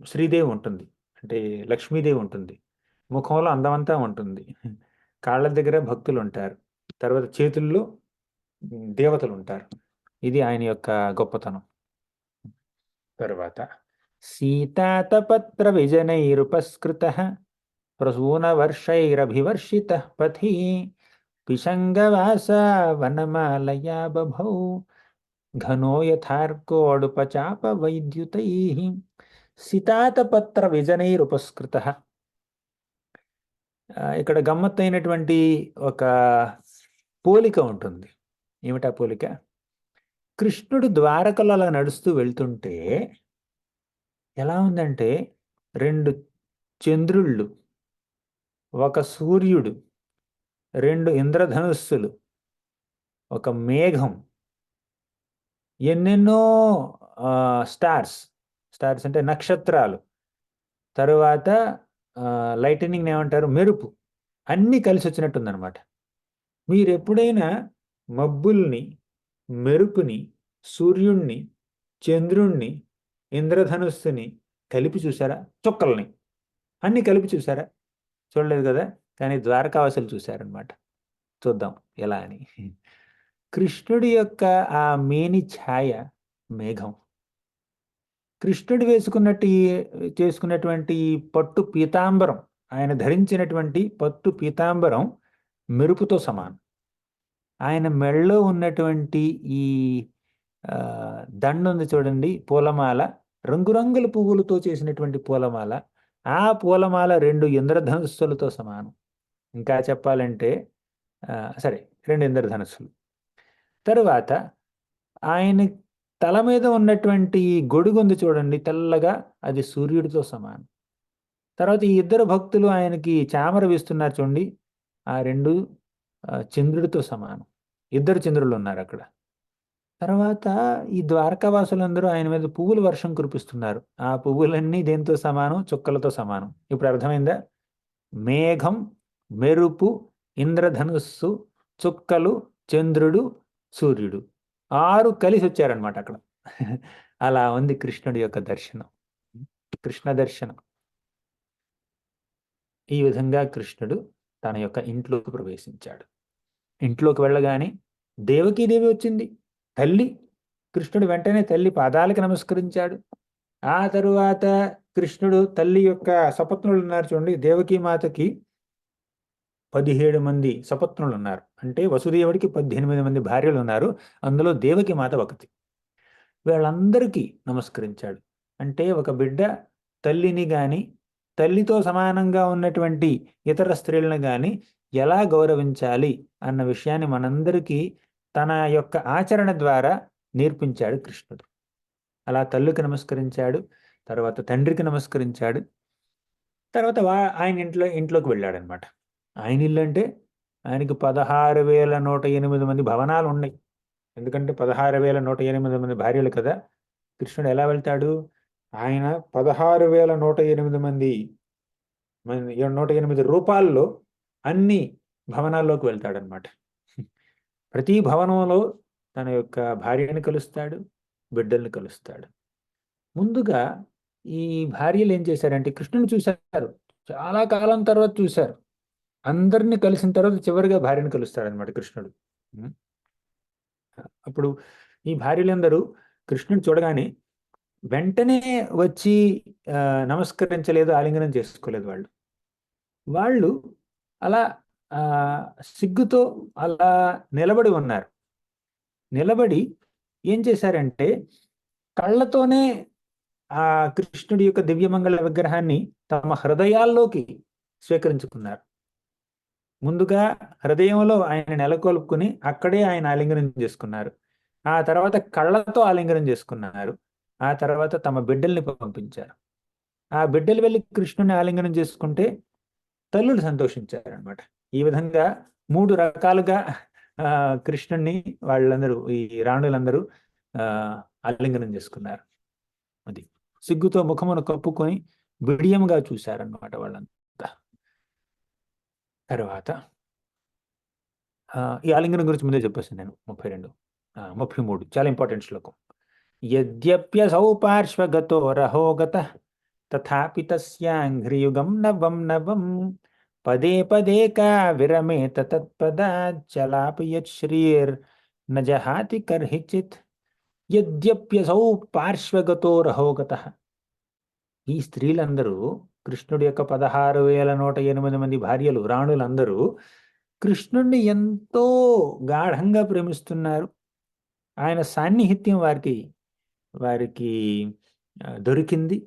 శ్రీదేవి ఉంటుంది, అంటే లక్ష్మీదేవి ఉంటుంది. ముఖంలో అందమంతా ఉంటుంది. కాళ్ళ దగ్గర భక్తులు ఉంటారు. తర్వాత చేతుల్లో దేవతలు ఉంటారు. ఇది ఆయన యొక్క గొప్పతనం. తర్వాత సీతాతపత్ర విజనైరుపస్కృత ప్రసూనవర్షైరభివర్షిత పథి పిశంగవాస వనమాలయా బభౌ ఘనో యథార్కోడుపచాప వైద్యుతై సీతాతపత్ర విజనైరుపస్కృత. ఇక్కడ గమ్మత్తైనటువంటి ఒక పోలిక ఉంటుంది. ఏమిటా పోలిక? కృష్ణుడు ద్వారకలో అలా నడుస్తూ వెళ్తుంటే ఎలా ఉందంటే 2 చంద్రుళ్ళు, 1 సూర్యుడు, 2 ఇంద్రధనుస్సులు, ఒక మేఘం, ఎన్నెన్నో స్టార్స్ అంటే నక్షత్రాలు, తరువాత లైటనింగ్ ఏమంటారు, మెరుపు, అన్నీ కలిసి వచ్చినట్టుందనమాట. మీరు ఎప్పుడైనా మబ్బుల్ని, మెరుపుని, సూర్యుణ్ణి, చంద్రుణ్ణి, ఇంద్రధనుస్సుని కలిపి చూసారా? చుక్కల్ని అన్ని కలిపి చూసారా? చూడలేదు కదా. కానీ ద్వారకావాసులు చూశారనమాట. చూద్దాం ఎలా అని. కృష్ణుడి యొక్క ఆ మేని ఛాయ మేఘం, కృష్ణుడు చేసుకున్నటువంటి పట్టు పీతాంబరం, ఆయన ధరించినటువంటి పట్టు పీతాంబరం మెరుపుతో సమానం. ఆయన మెడలో ఉన్నటువంటి ఈ దండ ఉంది చూడండి, పూలమాల, రంగురంగుల పువ్వులతో చేసినటువంటి పూలమాల. ఆ పూలమాల 2 ఇంద్రధనుస్సులతో సమానం. ఇంకా చెప్పాలంటే సరే 2 ఇంద్రధనుస్సులు. తరువాత ఆయన తల మీద ఉన్నటువంటి గొడుగు ఉంది చూడండి తెల్లగా, అది సూర్యుడితో సమానం. తర్వాత ఈ 2 భక్తులు ఆయనకి చామర వీస్తున్నారు చూడండి, ఆ 2 చంద్రుడితో సమానం. 2 చంద్రులు ఉన్నారు అక్కడ. తర్వాత ఈ ద్వారకావాసులందరూ ఆయన మీద పువ్వుల వర్షం కురిపిస్తున్నారు. ఆ పువ్వులన్నీ దేంతో సమానం? చుక్కలతో సమానం. ఇప్పుడు అర్థమైందా? మేఘం, మెరుపు, ఇంద్రధనుస్సు, చుక్కలు, చంద్రుడు, సూర్యుడు 6 కలిసి వచ్చారనమాట అక్కడ. అలా ఉంది కృష్ణుడి యొక్క దర్శనం, కృష్ణ దర్శనం. ఈ విధంగా కృష్ణుడు తన యొక్క ఇంట్లోకి ప్రవేశించాడు. ఇంట్లోకి వెళ్ళగానే దేవకీదేవి వచ్చింది, తల్లి. కృష్ణుడు వెంటనే తల్లి పాదాలకు నమస్కరించాడు. ఆ తరువాత కృష్ణుడు తల్లి యొక్క సపత్నులు ఉన్నారు చూడండి, దేవకీ మాతకి 17 మంది సపత్నులు ఉన్నారు. అంటే వసుదేవుడికి 18 మంది భార్యలు ఉన్నారు. అందులో దేవకి మాత ఒకటి. వీళ్ళందరికీ నమస్కరించాడు. అంటే ఒక బిడ్డ తల్లిని గాని, తల్లితో సమానంగా ఉన్నటువంటి ఇతర స్త్రీలను గాని ఎలా గౌరవించాలి అన్న విషయాన్ని మనందరికీ తన యొక్క ఆచరణ ద్వారా నేర్పించాడు కృష్ణుడు. అలా తల్లికి నమస్కరించాడు, తర్వాత తండ్రికి నమస్కరించాడు, తర్వాత ఆయన ఇంట్లోకి వెళ్ళాడనమాట. ఆయన ఇల్లు అంటే ఆయనకి 16,108 మంది భవనాలు ఉన్నాయి. ఎందుకంటే 16,108 మంది భార్యలు కదా. కృష్ణుడు ఎలా వెళ్తాడు? ఆయన 16,108 మంది 108 రూపాల్లో అన్ని భవనాల్లోకి వెళ్తాడనమాట. ప్రతి భవనంలో తన యొక్క భార్యని కలుస్తాడు, బిడ్డల్ని కలుస్తాడు. ముందుగా ఈ భార్యలు ఏం చేశారంటే కృష్ణుని చూశారు, చాలా కాలం తర్వాత చూశారు. అందరినీ కలిసిన తర్వాత చివరిగా భార్యను కలుస్తాడనమాట కృష్ణుడు. అప్పుడు ఈ భార్యలందరూ కృష్ణుని చూడగానే వెంటనే వచ్చి నమస్కరించలేదు, ఆలింగనం చేసుకోలేదు. వాళ్ళు అలా సిగ్గుతో అలా నిలబడి ఉన్నారు. నిలబడి ఏం చేశారంటే కళ్ళతోనే ఆ కృష్ణుడి యొక్క దివ్యమంగళ విగ్రహాన్ని తమ హృదయాల్లోకి స్వీకరించుకున్నారు. ముందుగా హృదయంలో ఆయన నెలకొల్పుకుని అక్కడే ఆయన ఆలింగనం చేసుకున్నారు. ఆ తర్వాత కళ్ళతో ఆలింగనం చేసుకున్నారు. ఆ తర్వాత తమ బిడ్డల్ని పంపించారు. ఆ బిడ్డలు వెళ్ళి కృష్ణుని ఆలింగనం చేసుకుంటే తల్లులు సంతోషించారనమాట. ఈ విధంగా 3 రకాలుగా కృష్ణుణ్ణి వాళ్ళందరూ, ఈ రాణులందరూ ఆలింగనం చేసుకున్నారు. అది సిగ్గుతో ముఖమును కప్పుకొని బిడియంగా చూశారన్నమాట వాళ్ళంతా. తర్వాత ఈ ఆలింగనం గురించి ముందే చెప్పేసాను నేను. 33 చాలా ఇంపార్టెంట్ శ్లోకం. యద్యప్యసౌ పార్శ్వగతో రహోగతః తథాపి తస్యాంఘ్రియుగం నవం నవం పదే పదే కా విరమేత తత్పదాత్ చలాపి యశ్రీర్న జహాతి కర్హిచిత్. యద్యప్యసౌ పార్శ్వగతో రహోగతః. ఈ స్త్రీలందరూ కృష్ణుడి యొక్క 16,108 మంది భార్యలు, రాణులందరూ కృష్ణుడిని ఎంతో గాఢంగా ప్రేమిస్తున్నారు. ఆయన సాన్నిహిత్యం వారికి దొరికింది.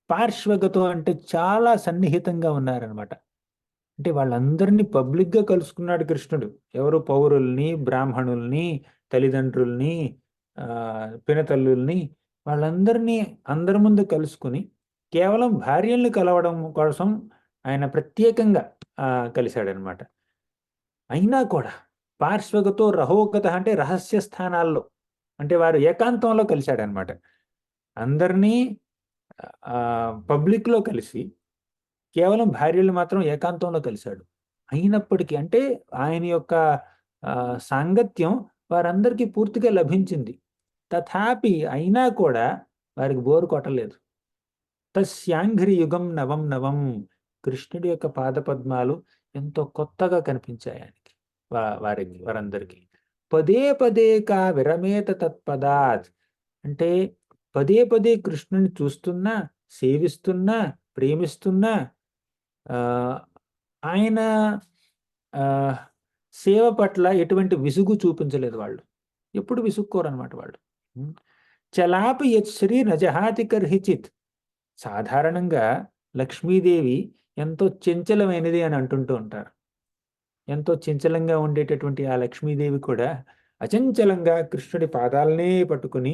పార్శ్వగతో అంటే చాలా సన్నిహితంగా ఉన్నారనమాట. అంటే వాళ్ళందరినీ పబ్లిక్గా కలుసుకున్నాడు కృష్ణుడు. ఎవరు? పౌరుల్ని, బ్రాహ్మణుల్ని, తల్లిదండ్రుల్ని, పినతల్లుల్ని, వాళ్ళందరినీ అందరి ముందు కలుసుకుని కేవలం భార్యల్ని కలవడం కోసం ఆయన ప్రత్యేకంగా కలిశాడనమాట. అయినా కూడా పార్శ్వగతో రహోగత అంటే రహస్య స్థానాల్లో, అంటే వారు ఏకాంతంలో కలిశాడనమాట. అందరినీ పబ్లిక్లో కలిసి కేవలం భార్యలు మాత్రం ఏకాంతంలో కలిశాడు. అయినప్పటికీ అంటే ఆయన యొక్క సాంగత్యం వారందరికీ పూర్తిగా లభించింది. తథాపి అయినా కూడా వారికి బోరు కొట్టలేదు. తస్యాంఘ్రి యుగం నవం నవం. కృష్ణుడి యొక్క పాదపద్మాలు ఎంతో కొత్తగా కనిపించాయి ఆయనకి, వారందరికీ. పదే పదే కా విరమేత తత్పదాత్. అంటే పదే పదే కృష్ణుని చూస్తున్నా, సేవిస్తున్నా, ప్రేమిస్తున్నా ఆయన సేవ పట్ల ఎటువంటి విసుగు చూపించలేదు వాళ్ళు. ఎప్పుడు విసుక్కోరనమాట వాళ్ళు. చలాపి యశ్రీ నజహాతి కర్హిచిత్. సాధారణంగా లక్ష్మీదేవి ఎంతో చంచలమైనది అని అంటుంటూ ఉంటారు. ఎంతో చంచలంగా ఉండేటటువంటి ఆ లక్ష్మీదేవి కూడా అచంచలంగా కృష్ణుడి పాదాలనే పట్టుకుని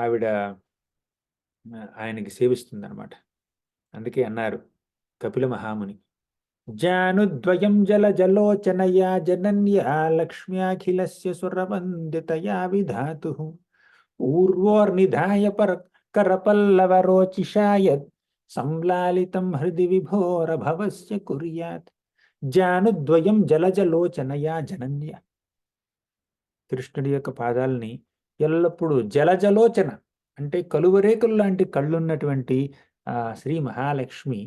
ఆవిడ ఆయనకి సేవిస్తుందన్నమాట. అందుకే అన్నారు కపిల మహాముని, జానుద్వయం జల జలోచనయా జనన్యా లక్ష్మ్యాఖిలస్య సురవందితయా విధాతు ఊర్వోర్నిధాయ కరపల్లవరోచిషాయత్ సంలాలితం హృది విభోరభవస్య కుర్యాత్. జానుద్వయం జలజలోచనయా జనన్య. కృష్ణుడి యొక్క పాదాలని ఎల్లప్పుడూ జలజలోచన అంటే కలువరేకులు లాంటి కళ్ళున్నటువంటి శ్రీ మహాలక్ష్మి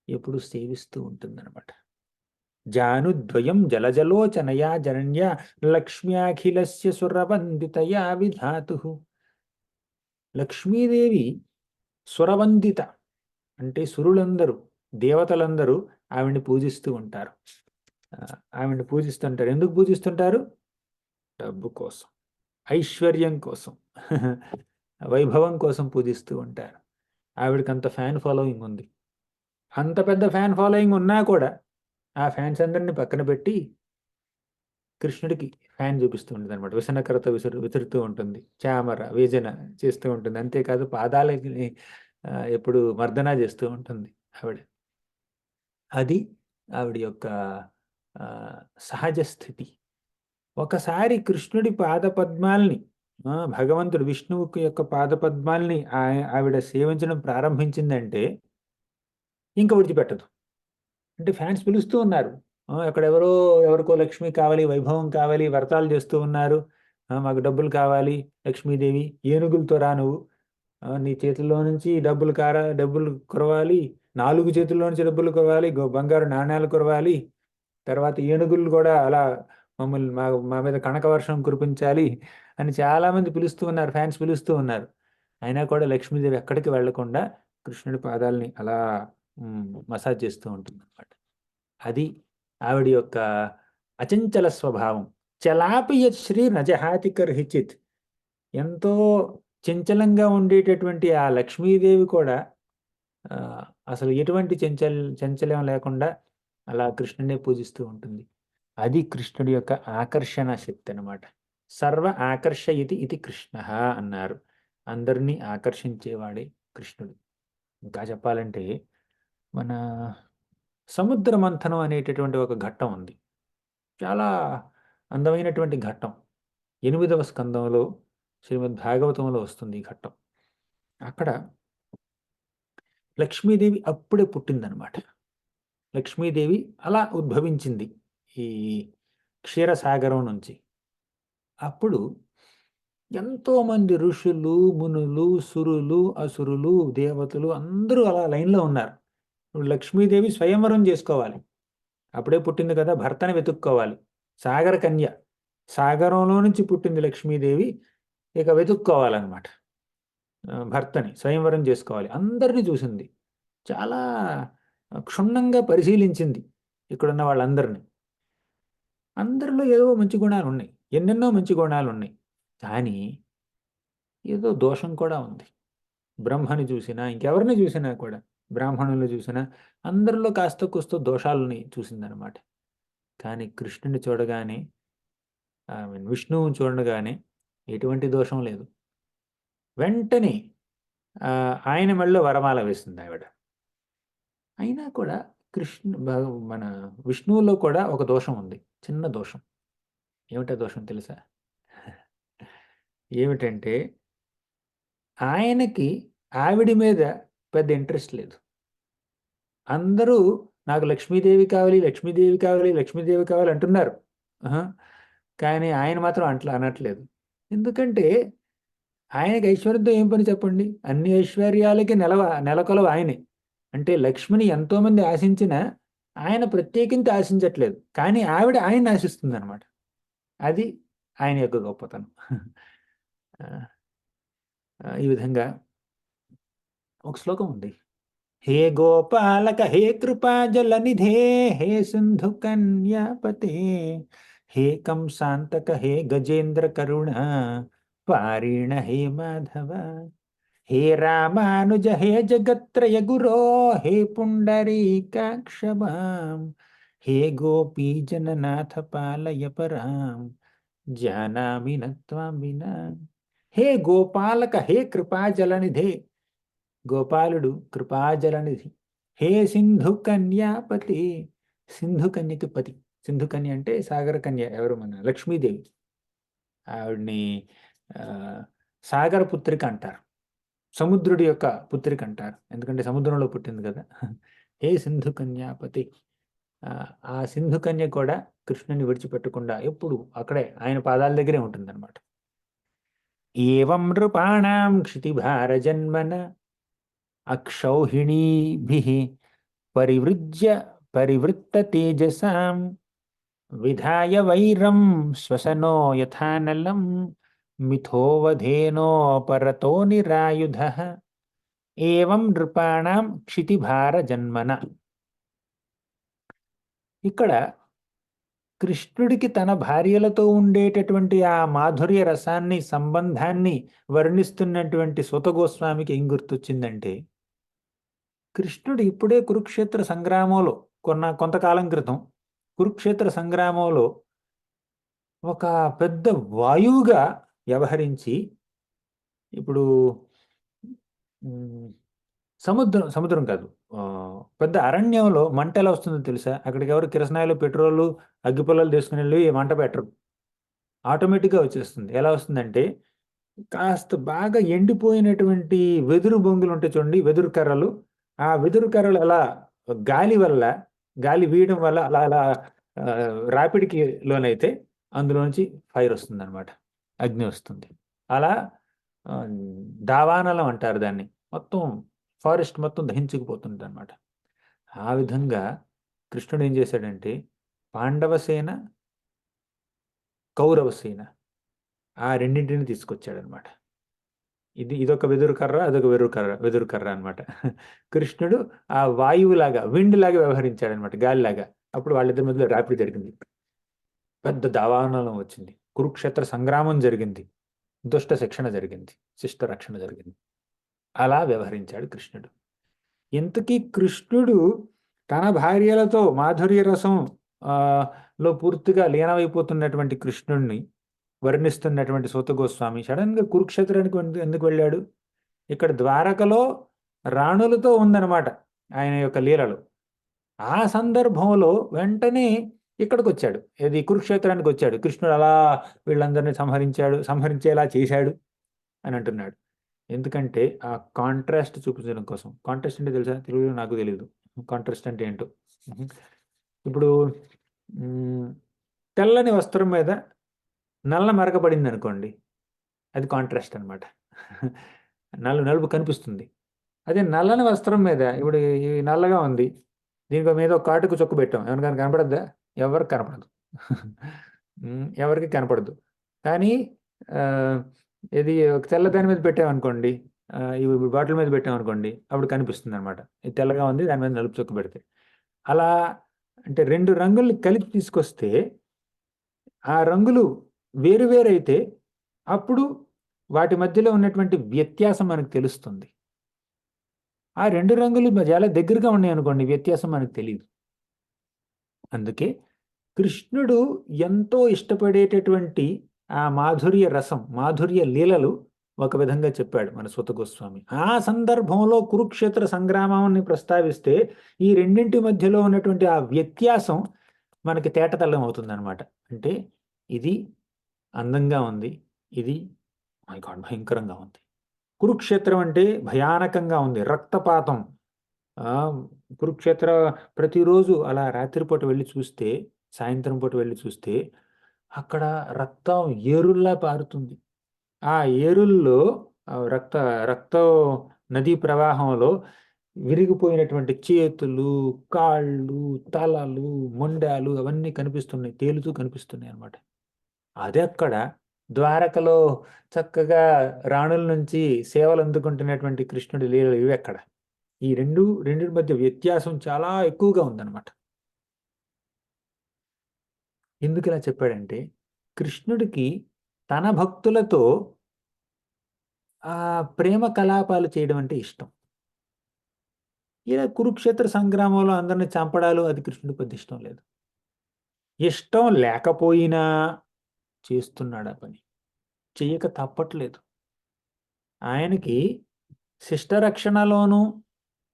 ఎప్పుడు సేవిస్తూ ఉంటుందన్నమాట. జానుద్వయం జలజలోచనయా జనన్య లక్ష్మ్యాఖిలస్య సురవందితయా విధాతు. లక్ష్మీదేవి సురవందిత అంటే సురులందరూ, దేవతలందరూ ఆవిడ్ని పూజిస్తూ ఉంటారు. ఆవిడ్ని పూజిస్తుంటారు. ఎందుకు పూజిస్తుంటారు? డబ్బు కోసం, ఐశ్వర్యం కోసం, వైభవం కోసం పూజిస్తూ ఉంటారు. ఆవిడకి అంత ఫ్యాన్ ఫాలోయింగ్ ఉంది. అంత పెద్ద ఫ్యాన్ ఫాలోయింగ్ ఉన్నా కూడా ఆ ఫ్యాన్స్ అందరిని పక్కన పెట్టి కృష్ణుడికి ఫ్యాన్ చూపిస్తూ ఉంటుంది అనమాట. విసనకరతో విసురుతూ ఉంటుంది, చామర వేజన చేస్తూ ఉంటుంది. అంతేకాదు పాదాలకి ఎప్పుడు మర్దన చేస్తూ ఉంటుంది ఆవిడ. అది ఆవిడ యొక్క సహజ స్థితి. ఒకసారి కృష్ణుడి పాదపద్మాల్ని భగవంతుడు విష్ణువుకి యొక్క పాదపద్మాల్ని ఆవిడ సేవించడం ప్రారంభించిందంటే ఇంకా విడిచిపెట్టదు. అంటే ఫ్యాన్స్ పిలుస్తూ ఉన్నారు. ఎక్కడెవరో ఎవరికో లక్ష్మి కావాలి, వైభవం కావాలి, వ్రతాలు చేస్తూ ఉన్నారు. మాకు డబ్బులు కావాలి లక్ష్మీదేవి, ఏనుగులతో రా నువ్వు, నీ చేతుల్లో నుంచి డబ్బులు కురవాలి, 4 చేతుల్లో నుంచి డబ్బులు కురవాలి, బంగారు నాణ్యాలు కురవాలి, తర్వాత ఏనుగులు కూడా అలా మమ్మల్ని మా మీద కనక వర్షం కురిపించాలి అని చాలామంది పిలుస్తూ ఉన్నారు, ఫ్యాన్స్ పిలుస్తూ ఉన్నారు. అయినా కూడా లక్ష్మీదేవి ఎక్కడికి వెళ్లకుండా కృష్ణుడి పాదాలని అలా మసాజ్ చేస్తూ ఉంటుంది అనమాట. అది ఆవిడ యొక్క అచంచల స్వభావం. చలాపి యత్ శ్రీ నజహాతి కర్హిచిత్. ఎంతో చంచలంగా ఉండేటటువంటి ఆ లక్ష్మీదేవి కూడా అసలు ఎటువంటి చంచలం లేకుండా అలా కృష్ణుడినే పూజిస్తూ ఉంటుంది. అది కృష్ణుడి యొక్క ఆకర్షణ శక్తి అనమాట. సర్వ ఆకర్షయతి ఇది కృష్ణ అన్నారు. అందరినీ ఆకర్షించేవాడే కృష్ణుడు. ఇంకా చెప్పాలంటే మన సముద్ర మంథనం అనేటటువంటి ఒక ఘట్టం ఉంది. చాలా అందమైనటువంటి ఘట్టం. 8వ స్కందంలో శ్రీమద్ భాగవతంలో వస్తుంది ఈ ఘట్టం. అక్కడ లక్ష్మీదేవి అప్పుడే పుట్టిందనమాట. లక్ష్మీదేవి అలా ఉద్భవించింది ఈ క్షీరసాగరం నుంచి. అప్పుడు ఎంతోమంది ఋషులు, మునులు, సురులు, అసురులు, దేవతలు అందరూ అలా లైన్లో ఉన్నారు. లక్ష్మీదేవి స్వయంవరం చేసుకోవాలి. అప్పుడే పుట్టింది కదా, భర్తని వెతుక్కోవాలి. సాగర కన్య, సాగరంలో నుంచి పుట్టింది లక్ష్మీదేవి. ఇక వెతుక్కోవాలన్నమాట భర్తని, స్వయంవరం చేసుకోవాలి. అందరినీ చూసింది, చాలా క్షుణ్ణంగా పరిశీలించింది ఇక్కడున్న వాళ్ళందరినీ. అందరిలో ఏదో మంచి గుణాలు ఉన్నాయి, ఎన్నెన్నో మంచి గుణాలు ఉన్నాయి. కానీ ఏదో దోషం కూడా ఉంది. బ్రహ్మని చూసినా, ఇంకెవరిని చూసినా కూడా, బ్రాహ్మణులు చూసినా అందరిలో కాస్త కూస్తో దోషాలని చూసిందనమాట. కానీ కృష్ణుని చూడగానే, విష్ణువుని చూడగానే ఎటువంటి దోషం లేదు. వెంటనే ఆయన మెడలో వరమాల వేస్తుంది ఆవిడ. అయినా కూడా మన విష్ణువులో కూడా ఒక దోషం ఉంది, చిన్న దోషం. ఏమిటా దోషం తెలుసా? ఏమిటంటే ఆయనకి ఆవిడ మీద పెద్ద ఇంట్రెస్ట్ లేదు. అందరూ నాకు లక్ష్మీదేవి కావాలి, లక్ష్మీదేవి కావాలి, లక్ష్మీదేవి కావాలి అంటున్నారు. కానీ ఆయన మాత్రం అట్లా అనట్లేదు. ఎందుకంటే ఆయనకి ఐశ్వర్యంతో ఏం పని చెప్పండి? అన్ని ఐశ్వర్యాలకి నెలకొలవ ఆయనే. అంటే లక్ష్మిని ఎంతోమంది ఆశించినా ఆయన ప్రత్యేకించి ఆశించట్లేదు. కానీ ఆవిడ ఆయన్ని ఆశిస్తుంది అనమాట. అది ఆయన యొక్క గొప్పతనం. ఈ విధంగా ఒక శ్లోకం ఉంది. హే గోపాలక హే కృపాజలనిధే హే సింధు కన్యాపతే హే కంసాంతక హే గజేంద్ర కరుణ పారీణ హే మాధవ హే రామానుజ హే జగత్రయ గురో హే పుండరీకాక్షమాం హే గోపీ జననాథ పాలయ పరాం జానామి నత్వాం వినా. హే గోపాలక హే కృపాజలనిధే, గోపాలుడు కృపాజలనిధి. హే సింధు కన్యాపతి, సింధు కన్యకి పతి. సింధు కన్య అంటే సాగర కన్య, ఎవరు? మన లక్ష్మీదేవి. ఆవిడ్ని సాగర పుత్రిక అంటారు, సముద్రుడి యొక్క పుత్రిక అంటారు, ఎందుకంటే సముద్రంలో పుట్టింది కదా. హే సింధు కన్యాపతి. ఆ సింధు కన్య కూడా కృష్ణుని విడిచిపెట్టకుండా ఎప్పుడు అక్కడే ఆయన పాదాల దగ్గరే ఉంటుందన్నమాట. ఏవం నృపాణాం క్షితిభార జన్మన అక్షౌహిణీభిః పరివృత్త తేజసాం విధాయ వైరం శ్వసనో యథానలం మిథోవధేనో పరతో నిరాయుధః. ఏవం నృపాణాం క్షితిభార జన్మన. ఇక్కడ కృష్ణుడికి తన భార్యలతో ఉండేటటువంటి ఆ మాధుర్య రసాన్ని, సంబంధాన్ని వర్ణిస్తున్నటువంటి సూత గోస్వామికి ఏం గుర్తొచ్చిందంటే, కృష్ణుడు ఇప్పుడే కురుక్షేత్ర సంగ్రామంలో కొంతకాలం క్రితం కురుక్షేత్ర సంగ్రామంలో ఒక పెద్ద వాయువుగా వ్యవహరించి, ఇప్పుడు సముద్రం కాదు, పెద్ద అరణ్యంలో మంట ఎలా వస్తుందో తెలుసా? అక్కడికి ఎవరు కిరసనాయిలు, పెట్రోలు, అగ్గిపుల్లలు తీసుకుని వెళ్ళి మంట పెట్టరు. ఆటోమేటిక్గా వచ్చేస్తుంది. ఎలా వస్తుందంటే, కాస్త బాగా ఎండిపోయినటువంటి వెదురు బొంగులు ఉంటాయి చూడండి, వెదురు కర్రలు. ఆ వెదురు కర్రలు అలా గాలి వీయడం వల్ల అలా అలా రాపిడికి లోనైతే అందులోంచి ఫైర్ వస్తుంది అనమాట, అగ్ని వస్తుంది. అలా దావానలం అంటారు దాన్ని. మొత్తం ఫారెస్ట్ మొత్తం దహించుకుపోతుంది అనమాట. ఆ విధంగా కృష్ణుడు ఏం చేశాడంటే, పాండవసేన, కౌరవసేన ఆ రెండింటిని తీసుకొచ్చాడనమాట. ఇదొక వెదురు కర్ర, అదొక వెదురు కర్ర అనమాట. కృష్ణుడు ఆ వాయువులాగా, విండ్ లాగా వ్యవహరించాడనమాట, గాలిలాగా. అప్పుడు వాళ్ళిద్దరి మధ్యలో రాపిడి జరిగింది, పెద్ద దావానలం వచ్చింది, కురుక్షేత్ర సంగ్రామం జరిగింది, దుష్ట శిక్షణ జరిగింది, శిష్ట రక్షణ జరిగింది. అలా వ్యవహరించాడు కృష్ణుడు. ఇంతకీ కృష్ణుడు తన భార్యలతో మాధుర్య రసం లో పూర్తిగా లీనమైపోతున్నటువంటి కృష్ణుడిని వర్ణిస్తున్నటువంటి సూత గోస్వామి సడన్గా కురుక్షేత్రానికి ఎందుకు వెళ్ళాడు? ఇక్కడ ద్వారకలో రాణులతో ఉందన్నమాట ఆయన యొక్క లీలలు. ఆ సందర్భంలో వెంటనే ఇక్కడికి వచ్చాడు, ఇది కురుక్షేత్రానికి వచ్చాడు. కృష్ణుడు అలా వీళ్ళందరినీ సంహరించేలా చేశాడు అని అంటున్నాడు. ఎందుకంటే ఆ కాంట్రాస్ట్ చూపించడం కోసం. కాంట్రాస్ట్ అంటే తెలుసా? తెలుగులో నాకు తెలియదు కాంట్రాస్ట్ అంటే ఏంటో. ఇప్పుడు తెల్లని వస్త్రం మీద నల్ల మరక పడింది అనుకోండి, అది కాంట్రాస్ట్ అనమాట. నలుపు కనిపిస్తుంది. అదే నల్లని వస్త్రం మీద ఇప్పుడు ఈ నల్లగా ఉంది, దీని మీద ఒక కాటుకు చొక్కు పెట్టాం, ఎవరికైనా కనపడద్దా? ఎవరికి కనపడదు. ఎవరికి కనపడదు. కానీ ఇది ఒక తెల్లదాని మీద పెట్టామనుకోండి, ఈ బాటిల్ మీద పెట్టామనుకోండి, అప్పుడు కనిపిస్తుంది అనమాట. ఇది తెల్లగా ఉంది, దాని మీద నలుపు చొక్కు పెడితే. అలా అంటే రెండు రంగుల్ని కలిపి తీసుకొస్తే ఆ రంగులు వేరువేరైతే అప్పుడు వాటి మధ్యలో ఉన్నటువంటి వ్యత్యాసం మనకు తెలుస్తుంది. ఆ రెండు రంగులు చాలా దగ్గరగా ఉన్నాయి అనుకోండి, వ్యత్యాసం మనకు తెలియదు. అందుకే కృష్ణుడు ఎంతో ఇష్టపడేటటువంటి ఆ మాధుర్య రసం, మాధుర్య లీలలు ఒక విధంగా చెప్పాడు మన సూత గోస్వామి. ఆ సందర్భంలో కురుక్షేత్ర సంగ్రామాన్ని ప్రస్తావిస్తే ఈ రెండింటి మధ్యలో ఉన్నటువంటి ఆ వ్యత్యాసం మనకి తేటతెల్లం అవుతుంది అనమాట. అంటే ఇది అందంగా ఉంది, ఇది మై గాడ్ భయంకరంగా ఉంది. కురుక్షేత్రం అంటే భయానకంగా ఉంది, రక్తపాతం. కురుక్షేత్ర ప్రతిరోజు అలా రాత్రిపూట వెళ్ళి చూస్తే, సాయంత్రం పూట వెళ్ళి చూస్తే అక్కడ రక్తం ఏరుల్లా పారుతుంది. ఆ ఏరుల్లో రక్త నదీ ప్రవాహంలో విరిగిపోయినటువంటి చేతులు, కాళ్ళు, తలలు, మొండాలు అవన్నీ కనిపిస్తున్నాయి, తేలుతూ కనిపిస్తున్నాయి అన్నమాట. అదే అక్కడ ద్వారకలో చక్కగా రాణుల నుంచి సేవలు అందుకుంటున్నటువంటి కృష్ణుడి లీలలు ఇవి ఎక్కడ? ఈ రెండింటి మధ్య వ్యత్యాసం చాలా ఎక్కువగా ఉందన్నమాట. ఎందుకు ఇలా చెప్పాడంటే, కృష్ణుడికి తన భక్తులతో ప్రేమ కలాపాలు చేయడం అంటే ఇష్టం. ఇలా కురుక్షేత్ర సంగ్రామంలో అందరిని చంపడాలు అది కృష్ణుడికి పెద్ద ఇష్టం లేదు. ఇష్టం లేకపోయినా చేస్తున్నాడు ఆ పని, చెయ్యక తప్పట్లేదు. ఆయనకి శిష్టరక్షణలోనూ,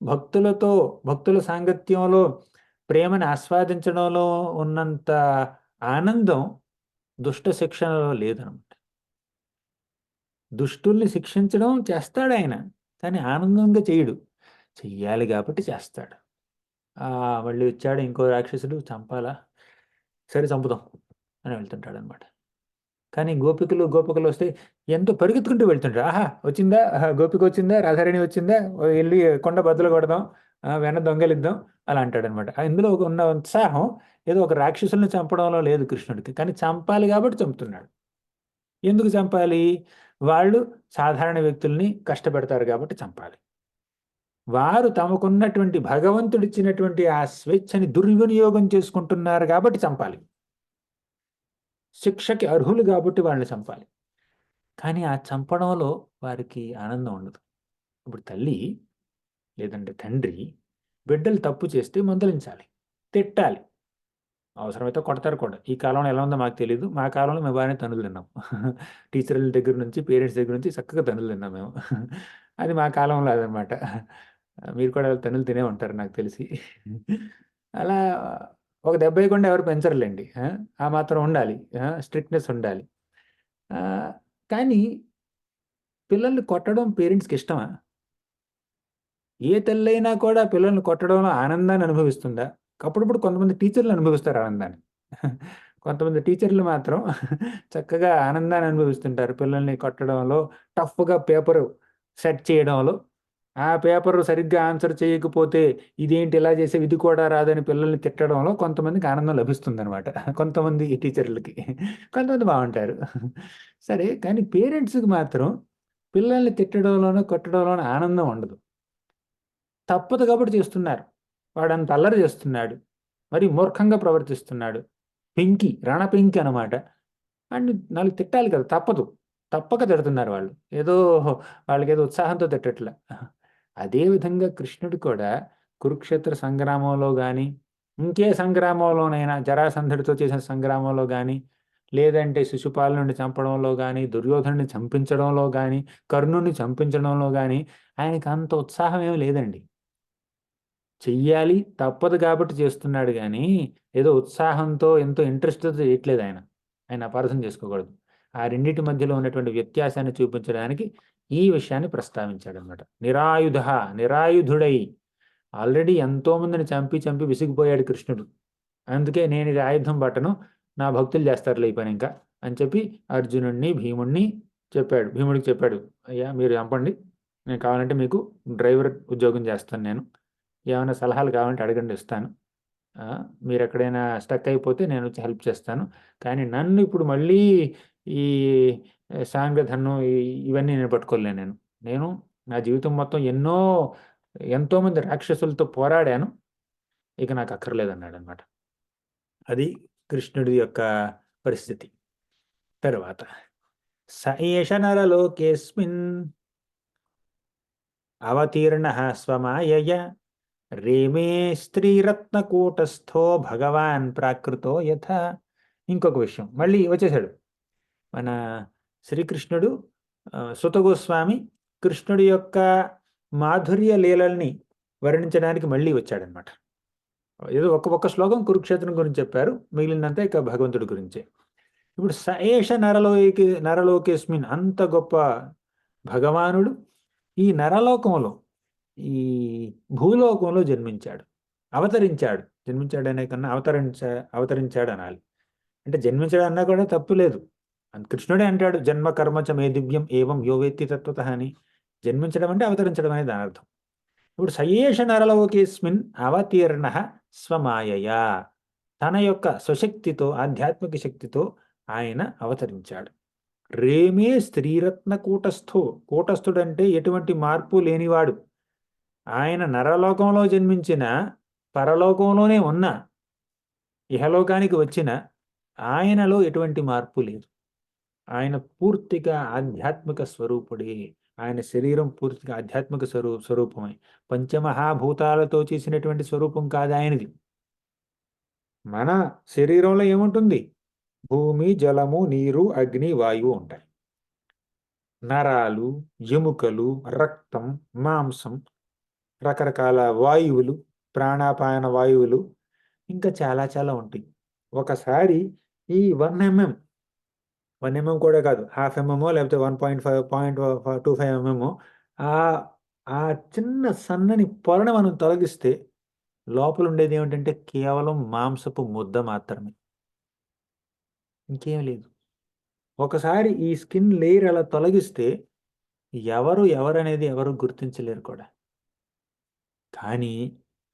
భక్తుల సాంగత్యంలో ప్రేమను ఆస్వాదించడంలో ఉన్నంత ఆనందం దుష్ట శిక్షణలో లేదనమాట. దుష్టుల్ని శిక్షించడం చేస్తాడు ఆయన, కానీ ఆనందంగా చేయడు. చెయ్యాలి కాబట్టి చేస్తాడు. మళ్ళీ వచ్చాడు ఇంకో రాక్షసుడు, చంపాలా, సరే చంపుదాం అని వెళ్తుంటాడు అనమాట. కానీ గోపికలు వస్తే ఎంతో పరిగెత్తుకుంటూ వెళ్తుంటారు. వచ్చిందా, గోపిక వచ్చిందా, రాధారాణి వచ్చిందా, వెళ్ళి కొండ బద్దలు కొడదాం, వెన్న దొంగలిద్దాం అలా అంటాడనమాట. ఇందులో ఉన్న ఉత్సాహం ఏదో ఒక రాక్షసుల్ని చంపడంలో లేదు కృష్ణుడికి, కానీ చంపాలి కాబట్టి చంపుతున్నాడు. ఎందుకు చంపాలి? వాళ్ళు సాధారణ వ్యక్తుల్ని కష్టపెడతారు కాబట్టి చంపాలి. వారు తమకున్నటువంటి భగవంతుడిచ్చినటువంటి ఆ స్వేచ్ఛని దుర్వినియోగం చేసుకుంటున్నారు కాబట్టి చంపాలి. శిక్షకి అర్హులు కాబట్టి వాళ్ళని చంపాలి. కానీ ఆ చంపడంలో వారికి ఆనందం ఉండదు. ఇప్పుడు తల్లి లేదంటే తండ్రి బిడ్డలు తప్పు చేస్తే మందలించాలి, తిట్టాలి, అవసరమైతే కొడతారు కూడా. ఈ కాలంలో ఎలా ఉందో మాకు తెలీదు. మా కాలంలో మేము బాగానే తన్నులు తిన్నాం. టీచర్ల దగ్గర నుంచి, పేరెంట్స్ దగ్గర నుంచి చక్కగా తన్నులు తిన్నాం మేము. అది మా కాలంలో అదనమాట. మీరు కూడా తన్నులు తినే ఉంటారు నాకు తెలిసి. అలా ఒక దెబ్బ వేయకుండా ఎవరు పెంచరులేండి. ఆ మాత్రం ఉండాలి. స్ట్రిక్ట్‌నెస్ ఉండాలి. కానీ పిల్లల్ని కొట్టడం పేరెంట్స్‌కి ఇష్టమా? ఏ తల్లైనా కూడా పిల్లల్ని కొట్టడంలో ఆనందాన్ని అనుభవిస్తుందా? అప్పుడప్పుడు కొంతమంది టీచర్లు అనుభవిస్తారు ఆనందాన్ని. కొంతమంది టీచర్లు మాత్రం చక్కగా ఆనందాన్ని అనుభవిస్తుంటారు పిల్లల్ని కొట్టడంలో, టఫ్‌గా పేపరు సెట్ చేయడంలో. ఆ పేపరు సరిగ్గా ఆన్సర్ చేయకపోతే, ఇదేంటి ఇలా చేసావు, ఇది కూడా రాదని పిల్లల్ని తిట్టడంలో కొంతమందికి ఆనందం లభిస్తుందనమాట. కొంతమంది టీచర్లకి. కొంతమంది బావుంటారు. సరే, కానీ పేరెంట్స్‌కి మాత్రం పిల్లల్ని తిట్టడంలోనో, కొట్టడంలోనో ఆనందం ఉండదు. తప్పదు కాబట్టి చేస్తున్నారు. వాడంత అల్లరి చేస్తున్నాడు. మరి మూర్ఖంగా ప్రవర్తిస్తున్నాడు. పెంకి, రణపెంకి అనమాట. ఆడిని 4 తిట్టాలి కదా! తప్పదు. తప్పక తిడుతున్నారు వాళ్ళు. ఏదో వాళ్ళకేదో ఉత్సాహంతో తిట్టట్ల. అదే విధంగా కృష్ణుడు కూడా కురుక్షేత్ర సంగ్రామంలో గాని, ఇంకే సంగ్రామంలోనైనా జరాసంధుడితో చేసిన సంగ్రామంలో గాని, లేదంటే శిశుపాలుని చంపడంలో గాని, దుర్యోధనుడిని చంపించడంలో గాని, కర్ణుడిని చంపించడంలో గాని ఆయనకంత ఉత్సాహం ఏమి లేదండి. చెయ్యాలి, తప్పదు కాబట్టి చేస్తున్నాడు గానీ, ఏదో ఉత్సాహంతో, ఎంతో ఇంట్రెస్ట్‌తో చేయట్లేదు ఆయన. ఆయన అపార్థం చేసుకోకూడదు. ఆ రెండిటి మధ్యలో ఉన్నటువంటి వ్యత్యాసాన్ని చూపించడానికి ఈ విషయాన్ని ప్రస్తావించాడనమాట. నిరాయుధుడై ఆల్రెడీ ఎంతోమందిని చంపి, చంపి విసిగిపోయాడు కృష్ణుడు. అందుకే నేనిది ఆయుధం పట్టను, నా భక్తులు చేస్తారులే ఈ పనింక అని చెప్పి అర్జునుడిని, భీముడిని చెప్పాడు. భీముడికి చెప్పాడు, "అయ్యా మీరు చంపండి. నేను కావాలంటే మీకు డ్రైవర్ ఉద్యోగం చేస్తాను నేను. ఏమైనా సలహాలు కావాలంటే అడగండి ఇస్తాను. మీరెక్కడైనా స్టక్ అయిపోతే నేనొచ్చి హెల్ప్ చేస్తాను. కానీ నన్ను ఇప్పుడు మళ్ళీ ఈ సాంగధన్నం ఇవన్నీ నేను పట్టుకోలేను నేను. నేను నా జీవితం మొత్తం ఎంతోమంది రాక్షసులతో పోరాడాను. ఇక నాకు అక్కర్లేదన్నాడనమాట. అది కృష్ణుడి యొక్క పరిస్థితి. తరువాత స ఏష నరలోకేస్మిన్ అవతీర్ణః స్వమాయయా రేమే స్త్రీరత్నకూటస్థో భగవాన్ ప్రాకృతో యథా. ఇంకొక విషయం మళ్ళీ వచ్చేసాడు మన శ్రీకృష్ణుడు. సుత గోస్వామి కృష్ణుడి యొక్క మాధుర్య లీలల్ని వర్ణించడానికి మళ్ళీ వచ్చాడనమాట. ఏదో ఒక్క శ్లోకం కురుక్షేత్రం గురించి చెప్పారు, మిగిలినంతా ఇక భగవంతుడి గురించే. ఇప్పుడు స ఏష నరలోకేస్మిన్, అంత గొప్ప భగవానుడు ఈ నరలోకంలో, ఈ భూలోకంలో జన్మించాడు, అవతరించాడు. జన్మించాడనే కన్నా అవతరించాడు అనాలి. అంటే జన్మించాడు అన్నా కూడా తప్పు లేదు. కృష్ణుడే అంటాడు, జన్మ కర్మచ మే దివ్యం ఏవం యో వేత్తి తత్వతః అని. జన్మించడం అంటే అవతరించడం అనేది దాని అర్థం. ఇప్పుడు సయేష నరలోకేస్మిన్ అవతీర్ణ స్వమాయయా, తన యొక్క స్వశక్తితో, ఆధ్యాత్మిక శక్తితో ఆయన అవతరించాడు. రేమే స్త్రీరత్న కూటస్థో, కూటస్థుడంటే ఎటువంటి మార్పు లేనివాడు. ఆయన నరలోకంలో జన్మించిన, పరలోకంలోనే ఉన్న, ఇహలోకానికి వచ్చిన ఆయనలో ఎటువంటి మార్పు లేదు. ఆయన పూర్తిగా ఆధ్యాత్మిక స్వరూపుడే. ఆయన శరీరం పూర్తిగా ఆధ్యాత్మిక స్వరూపమే. పంచమహాభూతాలతో చేసినటువంటి స్వరూపం కాదు ఆయనది. మన శరీరంలో ఏముంటుంది? భూమి, జలము, నీరు, అగ్ని, వాయువు ఉంటాయి. నరాలు, ఎముకలు, రక్తం, మాంసం, రకరకాల వాయువులు, ప్రాణాపాన వాయువులు, ఇంకా చాలా చాలా ఉంటాయి. ఒకసారి ఈ 1 mm కూడా కాదు, ½ mm లేకపోతే 1.25 mm ఆ చిన్న సన్నని పొరను మనం తొలగిస్తే లోపల ఉండేది ఏమిటంటే కేవలం మాంసపు ముద్ద మాత్రమే, ఇంకేం లేదు. ఒకసారి ఈ స్కిన్ లేయర్ అలా తొలగిస్తే ఎవరనేది ఎవరు గుర్తించలేరు కూడా. కానీ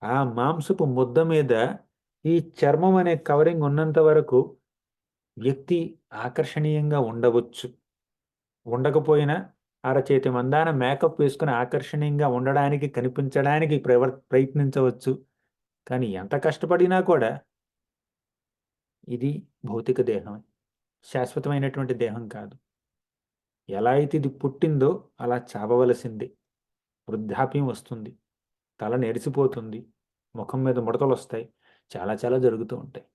ఆ మాంసపు ముద్ద మీద ఈ చర్మం అనే కవరింగ్ ఉన్నంత వరకు వ్యక్తి ఆకర్షణీయంగా ఉండవచ్చు. ఉండకపోయినా అరచేతి మందాన మేకప్ వేసుకుని ఆకర్షణీయంగా ఉండడానికి, కనిపించడానికి ప్రయత్నించవచ్చు. కానీ ఎంత కష్టపడినా కూడా ఇది భౌతిక దేహం, శాశ్వతమైనటువంటి దేహం కాదు. ఎలా అయితే ఇది పుట్టిందో అలా చావవలసింది. వృద్ధాప్యం వస్తుంది, తల నెరిసిపోతుంది, ముఖం మీద ముడతలు వస్తాయి, చాలా చాలా జరుగుతూ ఉంటాయి.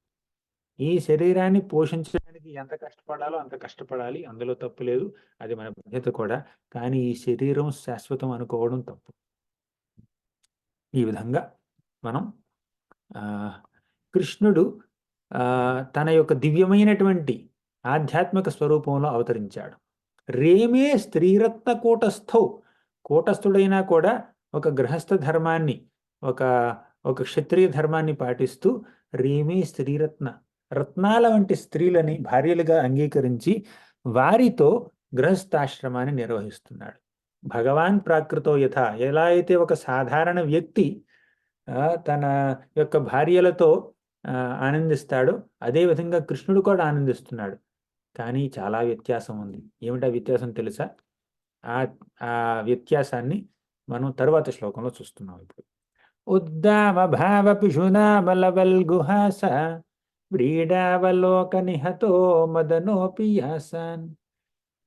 ఈ శరీరాన్ని పోషించడానికి ఎంత కష్టపడాలో అంత కష్టపడాలి, అందులో తప్పు లేదు, అది మన బాధ్యత కూడా. కానీ ఈ శరీరం శాశ్వతం అనుకోవడం తప్పు. ఈ విధంగా మనం కృష్ణుడు తన యొక్క దివ్యమైనటువంటి ఆధ్యాత్మిక స్వరూపంలో అవతరించాడు. రేమే స్త్రీరత్న కూటస్థౌ, కూటస్థుడైనా కూడా ఒక గృహస్థ ధర్మాన్ని, ఒక ఒక క్షత్రియ ధర్మాన్ని పాటిస్తూ రేమే స్త్రీరత్న, రత్నాల వంటి స్త్రీలని భార్యలుగా అంగీకరించి వారితో గృహస్థాశ్రమాన్ని నిర్వహిస్తున్నాడు. భగవాన్ ప్రాకృతో యథ, ఎలా అయితే ఒక సాధారణ వ్యక్తి తన యొక్క భార్యలతో ఆనందిస్తాడో అదేవిధంగా కృష్ణుడు కూడా ఆనందిస్తున్నాడు. కానీ చాలా వ్యత్యాసం ఉంది. ఏమిటా వ్యత్యాసం తెలుసా? ఆ వ్యత్యాసాన్ని మనం తరువాత శ్లోకంలో చూస్తున్నాం. ఇప్పుడు ఉద్దామ భావ పిశునా బలవల్గుహాస వ్రీడావలోక నిహతో మదనోపి యాసాన్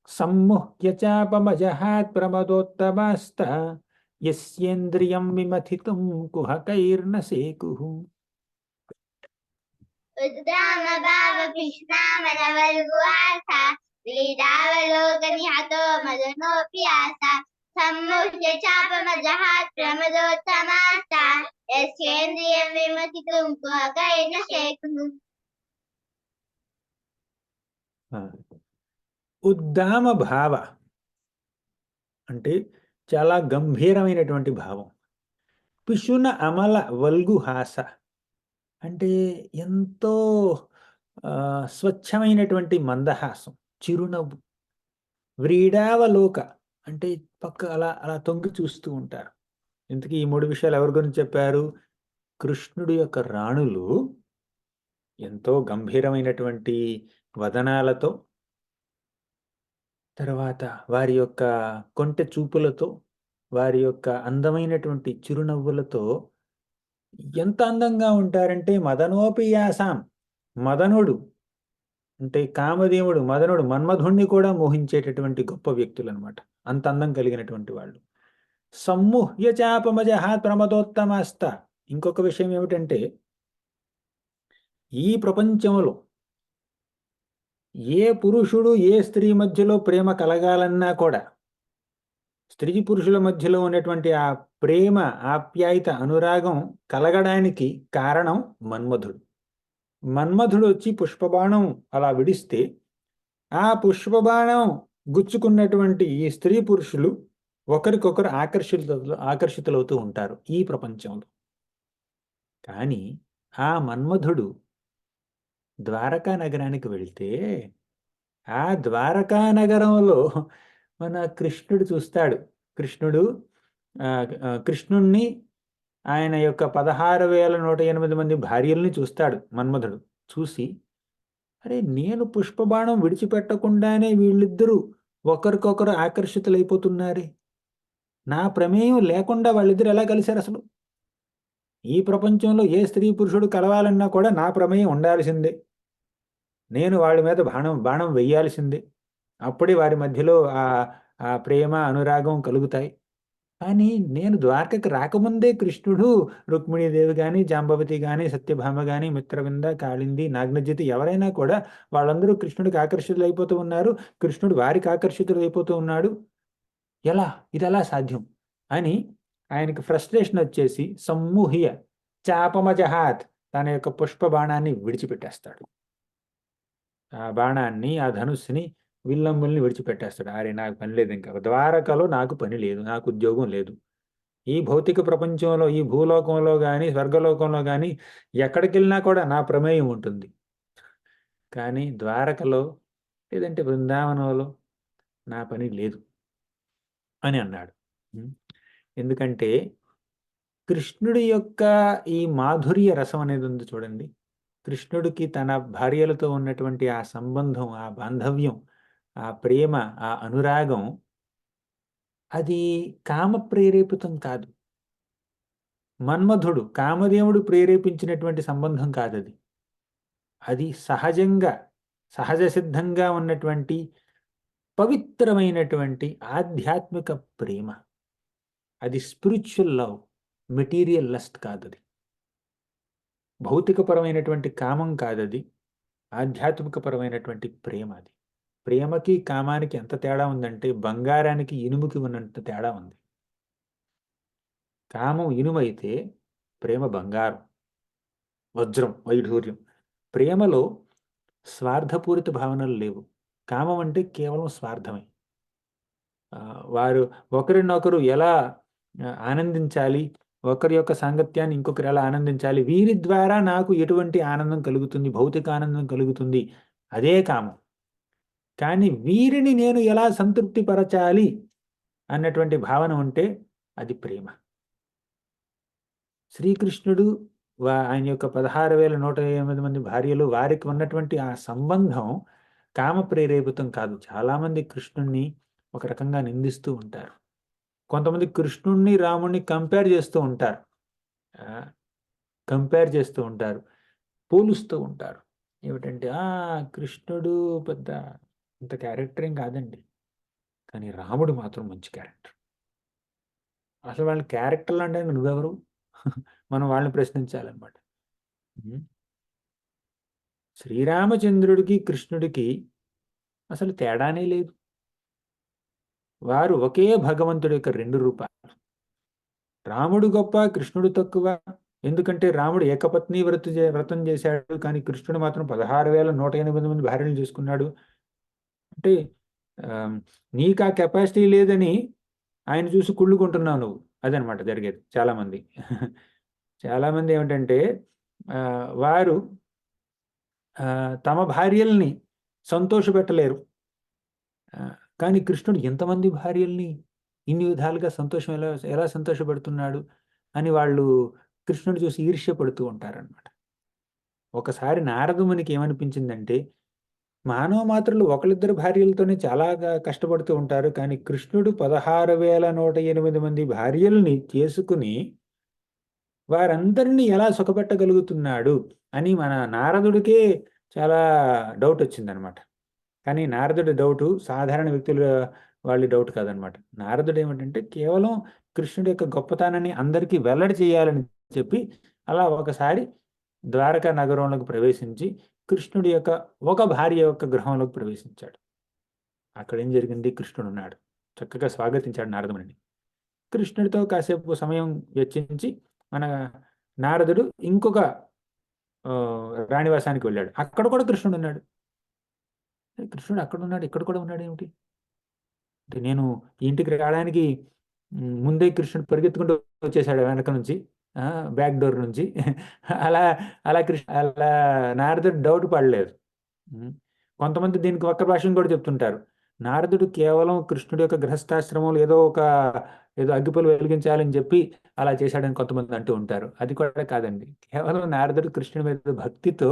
సమ్ముహ్య చాపమజహాత్ ప్రమదోత్తమాస్త యస్యేంద్రియం విమథితుం కుహకైర్న సేకుః. ఉద్దామ భావ పిశునామలవల్గుహాస వ్రీడావలోకనిహతో మదనోపి యాసా సమ్ముహ్య చాపమజహాత్ ప్రమదోత్తమాస్త యస్యేంద్రియం విమథితుం కుహకైర్న సేకుః. ఉద్దామ భావ అంటే చాలా గంభీరమైనటువంటి భావం. పిశున అమల వల్గుహాస అంటే ఎంతో స్వచ్ఛమైనటువంటి మందహాసం, చిరునవ్వు. వ్రీడావలోక అంటే పక్క అలా అలా తొంగి చూస్తూ ఉంటారు. ఇంతకీ ఈ 3 విషయాలు ఎవరి గురించి చెప్పారు? కృష్ణుడి యొక్క రాణులు ఎంతో గంభీరమైనటువంటి వదనాలతో, తర్వాత వారి యొక్క కొంటె చూపులతో, వారి యొక్క అందమైనటువంటి చిరునవ్వులతో ఎంత అందంగా ఉంటారంటే మదనోపియాసాం, మదనుడు అంటే కామదేవుడు, మదనుడు మన్మధుణ్ణి కూడా మోహించేటటువంటి గొప్ప వ్యక్తులు అనమాట. అంత అందం కలిగినటువంటి వాళ్ళు. సమ్ముహ్య చాపమజహాత్ ప్రమదోత్తమాస్త. ఇంకొక విషయం ఏమిటంటే ఈ ప్రపంచంలో ఏ పురుషుడు ఏ స్త్రీ మధ్యలో ప్రేమ కలగాలన్నా కూడా స్త్రీ పురుషుల మధ్యలో ఉన్నటువంటి ఆ ప్రేమ, ఆప్యాయత, అనురాగం కలగడానికి కారణం మన్మధుడు. మన్మధుడు వచ్చి పుష్పబాణం అలా విడిస్తే ఆ పుష్పబాణం గుచ్చుకున్నటువంటి ఈ స్త్రీ పురుషులు ఒకరికొకరు ఆకర్షితులవుతూ ఉంటారు ఈ ప్రపంచంలో. కానీ ఆ మన్మధుడు ద్వారకా నగరానికి వెళ్తే ఆ ద్వారకా నగరంలో మన కృష్ణుడు చూస్తాడు. కృష్ణుణ్ణి, ఆయన యొక్క 16,108 మంది భార్యల్ని చూస్తాడు మన్మధుడు. చూసి, అరే నేను పుష్పబాణం విడిచిపెట్టకుండానే వీళ్ళిద్దరూ ఒకరికొకరు ఆకర్షితులైపోతున్నారే, నా ప్రమేయం లేకుండా వాళ్ళిద్దరు ఎలా కలిశారు అసలు? ఈ ప్రపంచంలో ఏ స్త్రీ పురుషుడు కలవాలన్నా కూడా నా ప్రమేయం ఉండాల్సిందే, నేను వాళ్ళ మీద బాణం వెయ్యాల్సిందే, అప్పుడే వారి మధ్యలో ఆ ప్రేమ, అనురాగం కలుగుతాయి. కానీ నేను ద్వారకకి రాకముందే కృష్ణుడు, రుక్మిణీదేవి కానీ, జాంబవతి కానీ, సత్యభామ కానీ, మిత్రవింద, కాళింది, నాగ్నజితి ఎవరైనా కూడా వాళ్ళందరూ కృష్ణుడికి ఆకర్షితులైపోతూ ఉన్నారు, కృష్ణుడు వారికి ఆకర్షితులైపోతూ ఉన్నాడు. ఇది ఎలా సాధ్యం అని ఆయనకి ఫ్రస్ట్రేషన్ వచ్చేసి సమ్ముహ్య చాపమజహాత్, తన యొక్క పుష్ప బాణాన్ని విడిచిపెట్టేస్తాడు. ఆ బాణాన్ని, ఆ ధనుస్సుని, విల్లంబుల్ని విడిచిపెట్టేస్తాడు. అరే నాకు పని లేదు, ఇంకా ద్వారకలో నాకు పని లేదు, నాకు ఉద్యోగం లేదు. ఈ భౌతిక ప్రపంచంలో, ఈ భూలోకంలో కానీ, స్వర్గలోకంలో కానీ ఎక్కడికి వెళ్ళినా కూడా నా ప్రమేయం ఉంటుంది. కానీ ద్వారకలో లేదంటే బృందావనంలో నా పని లేదు అని అన్నాడు. ఎందుకంటే కృష్ణుడి యొక్క ఈ మాధుర్య రసం అనేది ఉంది చూడండి. కృష్ణుడికి తన భార్యలతో ఉన్నటువంటి ఆ సంబంధం, ఆ బాంధవ్యం, ఆ ప్రేమ, ఆ అనురాగం అది కామ ప్రేరేపితం కాదు. మన్మధుడు కామదేవుడు ప్రేరేపించినటువంటి సంబంధం కాదది. అది సహజంగా సహజ సిద్ధంగా ఉన్నటువంటి పవిత్రమైనటువంటి ఆధ్యాత్మిక ప్రేమ. అది స్పిరిచువల్ లవ్, మెటీరియల్ లస్ట్ కాదది. భౌతికపరమైనటువంటి కామం కాదది. ఆధ్యాత్మికపరమైనటువంటి ప్రేమ అది. ప్రేమకి కామానికి ఎంత తేడా ఉందంటే బంగారానికి ఇనుముకి ఉన్నంత తేడా ఉంది. కామం ఇనుమైతే ప్రేమ బంగారం, వజ్రం, వైఢూర్యం. ప్రేమలో స్వార్థపూరిత భావనలు లేవు. కామం అంటే కేవలం స్వార్థమే. వారు ఒకరినొకరు ఎలా ఆనందించాలి, ఒకరి యొక్క సాంగత్యాన్ని ఇంకొకరు ఎలా ఆనందించాలి, వీరి ద్వారా నాకు ఎటువంటి ఆనందం కలుగుతుంది, భౌతిక ఆనందం కలుగుతుంది, అదే కామం. కానీ వీరిని నేను ఎలా సంతృప్తి పరచాలి అన్నటువంటి భావన ఉంటే అది ప్రేమ. శ్రీకృష్ణుడు ఆయన యొక్క 16,108 మంది భార్యలు, వారికి ఉన్నటువంటి ఆ సంబంధం కామ ప్రేరేపితం కాదు. చాలామంది కృష్ణుణ్ణి ఒక రకంగా నిందిస్తూ ఉంటారు. కొంతమంది కృష్ణుణ్ణి రాముణ్ణి కంపేర్ చేస్తూ ఉంటారు, పోలుస్తూ ఉంటారు. ఏమిటంటే కృష్ణుడు పెద్ద అంత క్యారెక్టర్ ఏం కాదండి, కానీ రాముడు మాత్రం మంచి క్యారెక్టర్. అసలు వాళ్ళ క్యారెక్టర్లు అంటే నువ్వెవరు? మనం వాళ్ళని ప్రశ్నించాలన్నమాట. శ్రీరామచంద్రుడికి కృష్ణుడికి అసలు తేడానే లేదు. వారు ఒకే భగవంతుడి యొక్క 2 రూపాలు. రాముడు గొప్ప, కృష్ణుడు తక్కువ. ఎందుకంటే రాముడు ఏకపత్ని వ్రతం చేశాడు, కానీ కృష్ణుడు మాత్రం 16,108 మంది భార్యలు చేసుకున్నాడు. అంటే నీకు ఆ కెపాసిటీ లేదని ఆయన చూసి కుళ్ళుకుంటున్నావు నువ్వు. అదనమాట జరిగేది. చాలామంది ఏమిటంటే వారు తమ భార్యల్ని సంతోషపెట్టలేరు, కానీ కృష్ణుడు ఎంతమంది భార్యల్ని ఇన్ని విధాలుగా ఎలా సంతోషపెడుతున్నాడు అని వాళ్ళు కృష్ణుడు చూసి ఈర్ష్యపడుతూ ఉంటారనమాట. ఒకసారి నారదమునికి ఏమనిపించిందంటే, మానవ మాత్రలు ఒకళ్ళిద్దరు భార్యలతోనే చాలా కష్టపడుతూ ఉంటారు, కానీ కృష్ణుడు 16,108 మంది భార్యల్ని చేసుకుని వారందరినీ ఎలా సుఖపెట్టగలుగుతున్నాడు అని మన నారదుడికే చాలా డౌట్ వచ్చిందనమాట. కానీ నారదుడి డౌటు సాధారణ వ్యక్తుల వాళ్ళ డౌట్ కాదనమాట. నారదుడు ఏమిటంటే కేవలం కృష్ణుడి యొక్క గొప్పతనాన్ని అందరికీ వెల్లడి చేయాలని చెప్పి అలా ఒకసారి ద్వారకా నగరంలోకి ప్రవేశించి కృష్ణుడి యొక్క ఒక భార్య యొక్క గృహంలోకి ప్రవేశించాడు. అక్కడ ఏం జరిగింది? కృష్ణుడు ఉన్నాడు. చక్కగా స్వాగతించాడు నారదుడిని. కృష్ణుడితో కాసేపు సమయం వెచ్చించి మన నారదుడు ఇంకొక రాణివాసానికి వెళ్ళాడు. అక్కడ కూడా కృష్ణుడు ఉన్నాడు. కృష్ణుడు అక్కడ ఉన్నాడు, ఇక్కడ కూడా ఉన్నాడు ఏమిటి అంటే, నేను ఇంటికి రావడానికి ముందే కృష్ణుడు పరిగెత్తుకుంటూ వచ్చేసాడు వెనక నుంచి, బ్యాక్ డోర్ నుంచి. అలా అలా నారదుడు డౌట్ పడలేదు. కొంతమంది దీనికి ఒక్క భాషను కూడా చెప్తుంటారు. నారదుడు కేవలం కృష్ణుడి యొక్క గృహస్థాశ్రమంలో ఏదో అగ్గిపులు వెలిగించాలని చెప్పి అలా చేశాడని కొంతమంది అంటూ ఉంటారు. అది కూడా కాదండి. కేవలం నారదుడు కృష్ణుడి మీద భక్తితో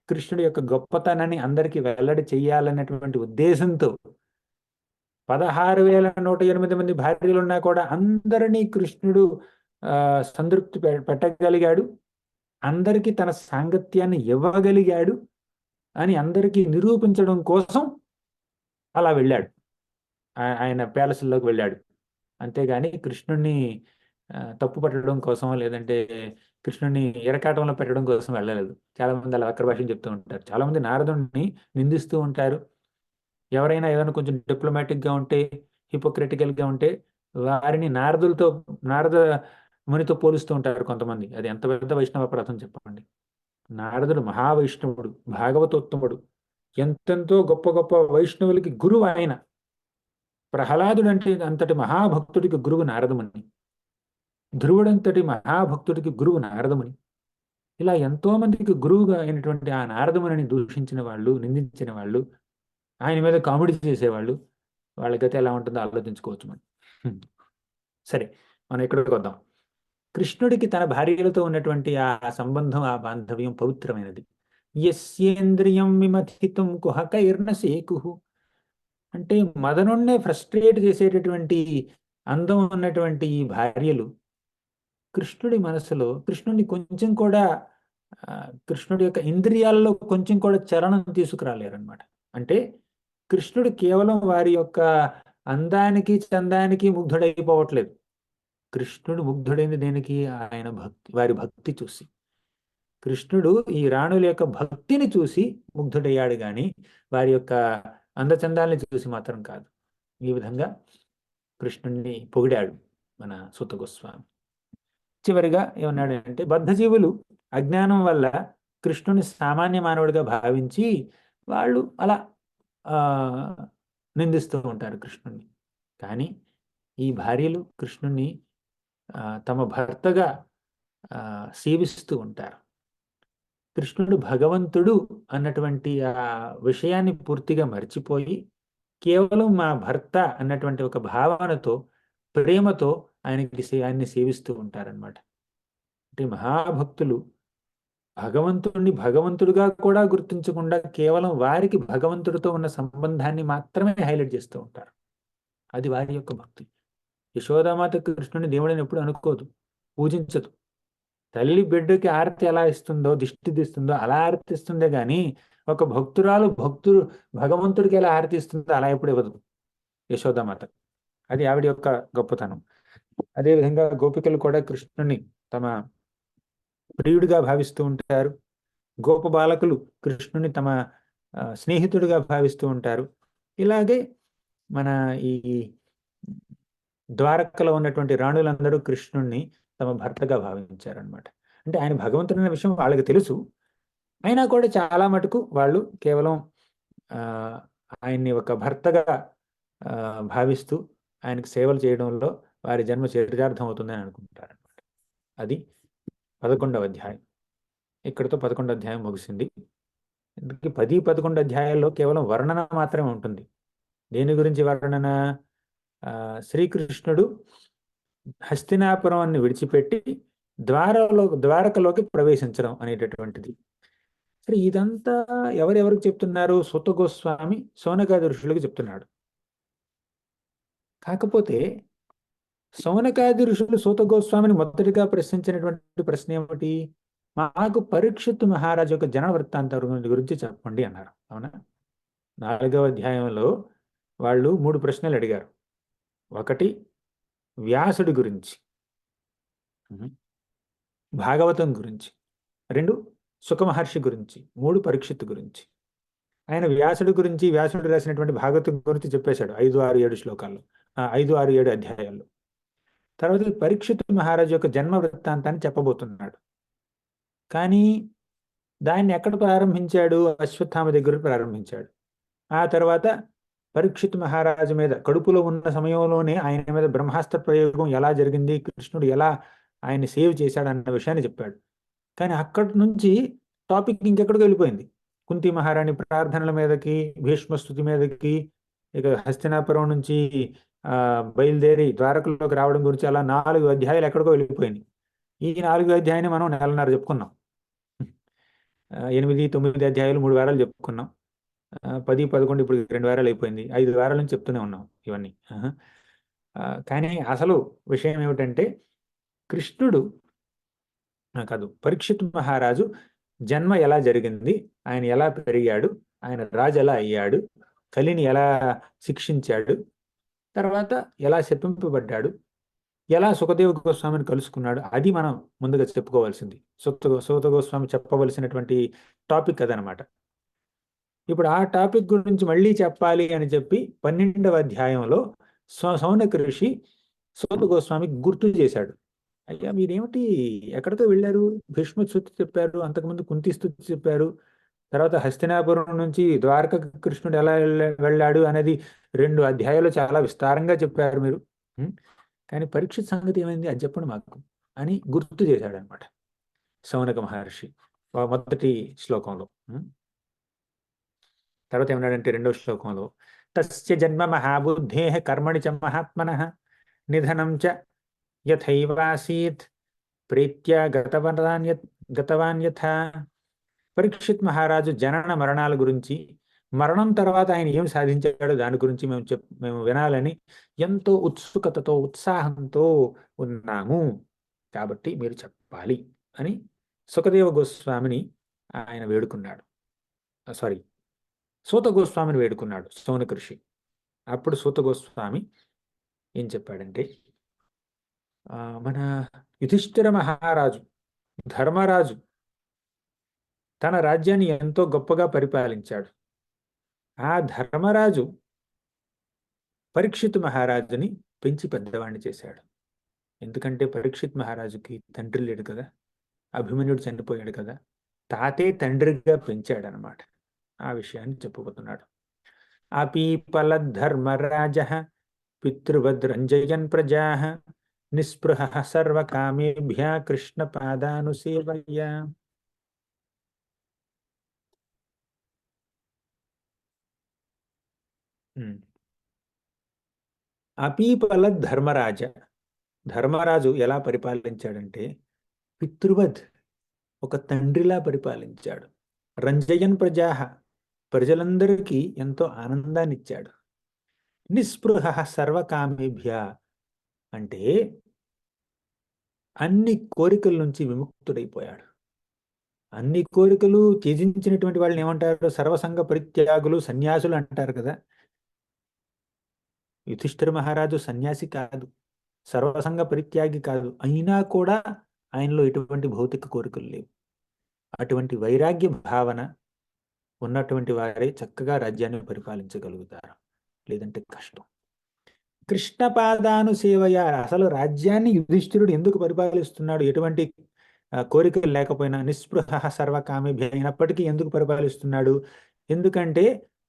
కృష్ణుడి యొక్క గొప్పతనాన్ని అందరికీ వెల్లడి చెయ్యాలన్నటువంటి ఉద్దేశంతో 16,108 మంది భార్యలు ఉన్నా కూడా అందరినీ కృష్ణుడు సంతృప్తి పెట్టగలిగాడు, అందరికీ తన సాంగత్యాన్ని ఇవ్వగలిగాడు అని అందరికీ నిరూపించడం కోసం అలా వెళ్ళాడు. ఆయన ప్యాలెస్లోకి వెళ్ళాడు. అంతేగాని కృష్ణుడిని తప్పు పట్టడం కోసం, లేదంటే కృష్ణుడిని ఎరకాటంలో పెట్టడం కోసం వెళ్ళలేదు. చాలామంది అలా వక్ర భాషను చెప్తూ ఉంటారు. చాలామంది నారదుడిని నిందిస్తూ ఉంటారు. ఎవరైనా ఏదైనా కొంచెం డిప్లొమాటిక్గా ఉంటే, హిపోక్రిటికల్గా ఉంటే వారిని నారద మునితో పోలుస్తూ ఉంటారు కొంతమంది. అది ఎంత పెద్ద వైష్ణవ అపరాధం చెప్పండి. నారదుడు మహావైష్ణవుడు, భాగవతోత్తముడు, ఎంతెంతో గొప్ప గొప్ప వైష్ణవులకి గురువు ఆయన. ప్రహ్లాదుడు అంటే అంతటి మహాభక్తుడికి గురువు నారదముని, ధ్రువుడంతటి మహాభక్తుడికి గురువు నారదముని. ఇలా ఎంతో మందికి గురువుగా అయినటువంటి ఆ నారదముని దూషించిన వాళ్ళు, నిందించిన వాళ్ళు, ఆయన మీద కామెడీ చేసేవాళ్ళు, వాళ్ళ గతి ఎలా ఉంటుందో ఆలోచించుకోవచ్చు మనం. సరే, మనం ఎక్కడికి వద్దాం. కృష్ణుడికి తన భార్యలతో ఉన్నటువంటి ఆ సంబంధం, ఆ బాంధవ్యం పవిత్రమైనది. యస్యేంద్రియం విమథితుం కుహకైర్న సేకుః అంటే మదనుణ్ణే ఫ్రస్ట్రేట్ చేసేటటువంటి అందం ఉన్నటువంటి ఈ భార్యలు కృష్ణుడి మనసులో కృష్ణుడిని కొంచెం కూడా కృష్ణుడి యొక్క ఇంద్రియాల్లో కొంచెం కూడా చలనం తీసుకురాలేరన్నమాట. అంటే కృష్ణుడు కేవలం వారి యొక్క అందానికి చందానికి ముగ్ధుడైపోవట్లేదు. కృష్ణుడు ముగ్ధుడైంది దేనికి? ఆయన భక్తి, వారి భక్తి చూసి. కృష్ణుడు ఈ రాణుల యొక్క భక్తిని చూసి ముగ్ధుడయ్యాడు కానీ వారి యొక్క అందచందాలని చూసి మాత్రం కాదు. ఈ విధంగా కృష్ణుడిని పొగిడాడు మన సూత గోస్వామి. చివరిగా ఏమన్నాడు అంటే, బద్ధజీవులు అజ్ఞానం వల్ల కృష్ణుని సామాన్య మానవుడిగా భావించి వాళ్ళు అలా నిందిస్తూ ఉంటారు కృష్ణుణ్ణి. కానీ ఈ భార్యలు కృష్ణుణ్ణి తమ భర్తగా సేవిస్తూ ఉంటారు. కృష్ణుడు భగవంతుడు అన్నటువంటి ఆ విషయాన్ని పూర్తిగా మర్చిపోయి కేవలం మా భర్త అన్నటువంటి ఒక భావనతో, ప్రేమతో ఆయన్ని సేవిస్తూ ఉంటారనమాట. అంటే మహాభక్తులు భగవంతుడిని భగవంతుడిగా కూడా గుర్తించకుండా కేవలం వారికి భగవంతుడితో ఉన్న సంబంధాన్ని మాత్రమే హైలైట్ చేస్తూ ఉంటారు. అది వారి యొక్క భక్తి. యశోదామాత కృష్ణుని దేవుడని ఎప్పుడు అనుకోదు, పూజించదు. తల్లి బిడ్డకి ఆరతి ఎలా ఇస్తుందో, దిష్టి తీస్తుందో అలా ఆరతి ఇస్తుందే గాని ఒక భక్తురాలు భగవంతుడికి ఎలా ఆరతి ఇస్తుందో అలా ఎప్పుడు ఇవ్వదు యశోదామాత. అది ఆవిడ యొక్క గొప్పతనం. అదేవిధంగా గోపికలు కూడా కృష్ణుని తమ ప్రియుడిగా భావిస్తూ ఉంటారు. గోప బాలకులు కృష్ణుని తమ స్నేహితుడిగా భావిస్తూ ఉంటారు. ఇలాగే మన ఈ ద్వారకలో ఉన్నటువంటి రాణులందరూ కృష్ణుణ్ణి తమ భర్తగా భావించారనమాట. అంటే ఆయన భగవంతుడు అనే విషయం వాళ్ళకి తెలుసు, అయినా కూడా చాలా మటుకు వాళ్ళు కేవలం ఆయన్ని ఒక భర్తగా భావిస్తూ ఆయనకు సేవలు చేయడంలో వారి జన్మ చరితార్థం అవుతుందని అనుకుంటారనమాట. అది 11వ అధ్యాయం. ఇక్కడితో 11వ అధ్యాయం ముగిసింది. 10, 11 అధ్యాయాల్లో కేవలం వర్ణన మాత్రమే ఉంటుంది. దేని గురించి వర్ణన? శ్రీకృష్ణుడు హస్తినాపురాన్ని విడిచిపెట్టి ద్వారకలోకి ప్రవేశించడం అనేటటువంటిది. సరే, ఇదంతా ఎవరెవరికి చెప్తున్నారు? సూత గోస్వామి శౌనకాది ఋషులకు చెప్తున్నాడు. కాకపోతే శౌనకాది ఋషులు సూత గోస్వామిని మొదటిగా ప్రశ్నించినటువంటి ప్రశ్న ఏమిటి? మాకు పరీక్షిత్తు మహారాజు యొక్క జన వృత్తాంతం గురించి చెప్పండి అన్నారు. అవునా? 4వ అధ్యాయంలో వాళ్ళు 3 ప్రశ్నలు అడిగారు. 1 వ్యాసుడి గురించి, భాగవతం గురించి, 2 సుఖమహర్షి గురించి, 3 పరీక్షిత్తు గురించి. ఆయన వ్యాసుడి గురించి, వ్యాసుడు రాసినటువంటి భాగవతం గురించి చెప్పేశాడు 5, 6, 7 శ్లోకాల్లో, 5, 6, 7 అధ్యాయాల్లో. తర్వాత పరీక్షిత్తు మహారాజు యొక్క జన్మ వృత్తాంతాన్ని చెప్పబోతున్నాడు. కానీ దాన్ని ఎక్కడ ప్రారంభించాడు? అశ్వత్థామ దగ్గర ప్రారంభించాడు. ఆ తర్వాత పరీక్షిత్ మహారాజు మీద కడుపులో ఉన్న సమయంలోనే ఆయన మీద బ్రహ్మాస్త్ర ప్రయోగం ఎలా జరిగింది, కృష్ణుడు ఎలా ఆయన్ని సేవ్ చేశాడు అన్న విషయాన్ని చెప్పాడు. కానీ అక్కడి నుంచి టాపిక్ ఇంకెక్కడికి వెళ్ళిపోయింది. కుంతి మహారాణి ప్రార్థనల మీదకి, భీష్మస్తుతి మీదకి, ఇక హస్తినాపురం నుంచి బయలుదేరి ద్వారకలోకి రావడం గురించి అలా 4 అధ్యాయాలు ఎక్కడికో వెళ్ళిపోయింది. ఈ 4 అధ్యాయాన్ని మనం 1.5 చెప్పుకున్నాం. 8, 9 అధ్యాయాలు 3 వారాలు చెప్పుకున్నాం. 10, 11 ఇప్పుడు 2 వారాలు అయిపోయింది. 5 వారాల నుంచి చెప్తూనే ఉన్నాం ఇవన్నీ. కానీ అసలు విషయం ఏమిటంటే, కృష్ణుడు కాదు, పరీక్షిత్ మహారాజు జన్మ ఎలా జరిగింది, ఆయన ఎలా పెరిగాడు, ఆయన రాజు ఎలా అయ్యాడు, కలిని ఎలా శిక్షించాడు, తర్వాత ఎలా శపింపబడ్డాడు, ఎలా సుఖదేవ గోస్వామిని కలుసుకున్నాడు, అది మనం ముందుగా చెప్పుకోవాల్సింది. సూత గోస్వామి చెప్పవలసినటువంటి టాపిక్ అదనమాట. ఇప్పుడు ఆ టాపిక్ గురించి మళ్ళీ చెప్పాలి అని చెప్పి 12వ అధ్యాయంలో శౌనక ఋషి సూత గోస్వామికి గుర్తు చేశాడు. అయ్యా, మీరేమిటి ఎక్కడితో వెళ్ళారు? భీష్మ స్తుతి చెప్పారు, అంతకుముందు కుంతి స్తుతి చెప్పారు, తర్వాత హస్తినాపురం నుంచి ద్వారక కృష్ణుడు ఎలా వెళ్ళాడు అనేది 2 అధ్యాయాలు చాలా విస్తారంగా చెప్పారు మీరు. కానీ పరీక్షిత్ సంగతి ఏమైంది, అది చెప్పండి మాకు అని గుర్తు చేశాడు అనమాట శౌనక మహర్షి మొదటి శ్లోకంలో. తర్వాత ఏమన్నాడంటే 2వ శ్లోకంలో, తస్య జన్మ మహాబుద్ధే కర్మణి చ మహాత్మనః నిధనం చ యథైవాసీత్ ప్రీత్యా గతవాన్ యథా. పరీక్షిత్ మహారాజు జనన మరణాల గురించి, మరణం తర్వాత ఆయన ఏం సాధించాడో దాని గురించి మేము వినాలని ఎంతో ఉత్సుకతతో ఉత్సాహంతో ఉన్నాము. కాబట్టి మీరు చెప్పాలి అని సుఖదేవ గోస్వామిని ఆయన వేడుకున్నాడు. సారీ, సూత గోస్వామిని వేడుకున్నాడు శౌనక ఋషి. అప్పుడు సూత గోస్వామి ఏం చెప్పాడంటే, మన యుధిష్ఠిర మహారాజు ధర్మరాజు తన రాజ్యాన్ని ఎంతో గొప్పగా పరిపాలించాడు. ఆ ధర్మరాజు పరీక్షిత్ మహారాజుని పెంచి పెద్దవాడిని చేశాడు. ఎందుకంటే పరీక్షిత్ మహారాజుకి తండ్రి లేడు కదా, అభిమన్యుడు చనిపోయాడు కదా, తాతే తండ్రిగా పెంచాడనమాట. ఆ విషయాన్ని చెప్పుకుతున్నాడు. అపీపల ధర్మరాజ పితృవద్రంజయన్ ప్రజా నిస్పృహ సర్వకామేభ్య కృష్ణ పాదానుసేవయ. అపీపల ధర్మరాజ, ధర్మరాజు ఎలా పరిపాలించాడంటే పితృవద్, ఒక తండ్రిలా పరిపాలించాడు. రంజయన్ ప్రజా, ప్రజలందరికీ ఎంతో ఆనందాన్ని ఇచ్చాడు. నిస్పృహ సర్వకామేభ్య అంటే అన్ని కోరికల నుంచి విముక్తుడైపోయాడు. అన్ని కోరికలు త్యజించినటువంటి వాళ్ళని ఏమంటారు? సర్వసంగ పరిత్యాగులు, సన్యాసులు అంటారు కదా. యుధిష్ఠిర మహారాజు సన్యాసి కాదు, సర్వసంగ పరిత్యాగి కాదు, అయినా కూడా ఆయనలో ఎటువంటి భౌతిక కోరికలు లేవు. అటువంటి వైరాగ్య భావన ఉన్నటువంటి వారే చక్కగా రాజ్యాన్ని పరిపాలించగలుగుతారు, లేదంటే కష్టం. కృష్ణ పాదాను సేవయ, అసలు రాజ్యాన్ని యుధిష్ఠిరుడు ఎందుకు పరిపాలిస్తున్నాడు? ఎటువంటి కోరికలు లేకపోయినా, నిస్పృహ సర్వకామేభ్య అయినప్పటికీ ఎందుకు పరిపాలిస్తున్నాడు? ఎందుకంటే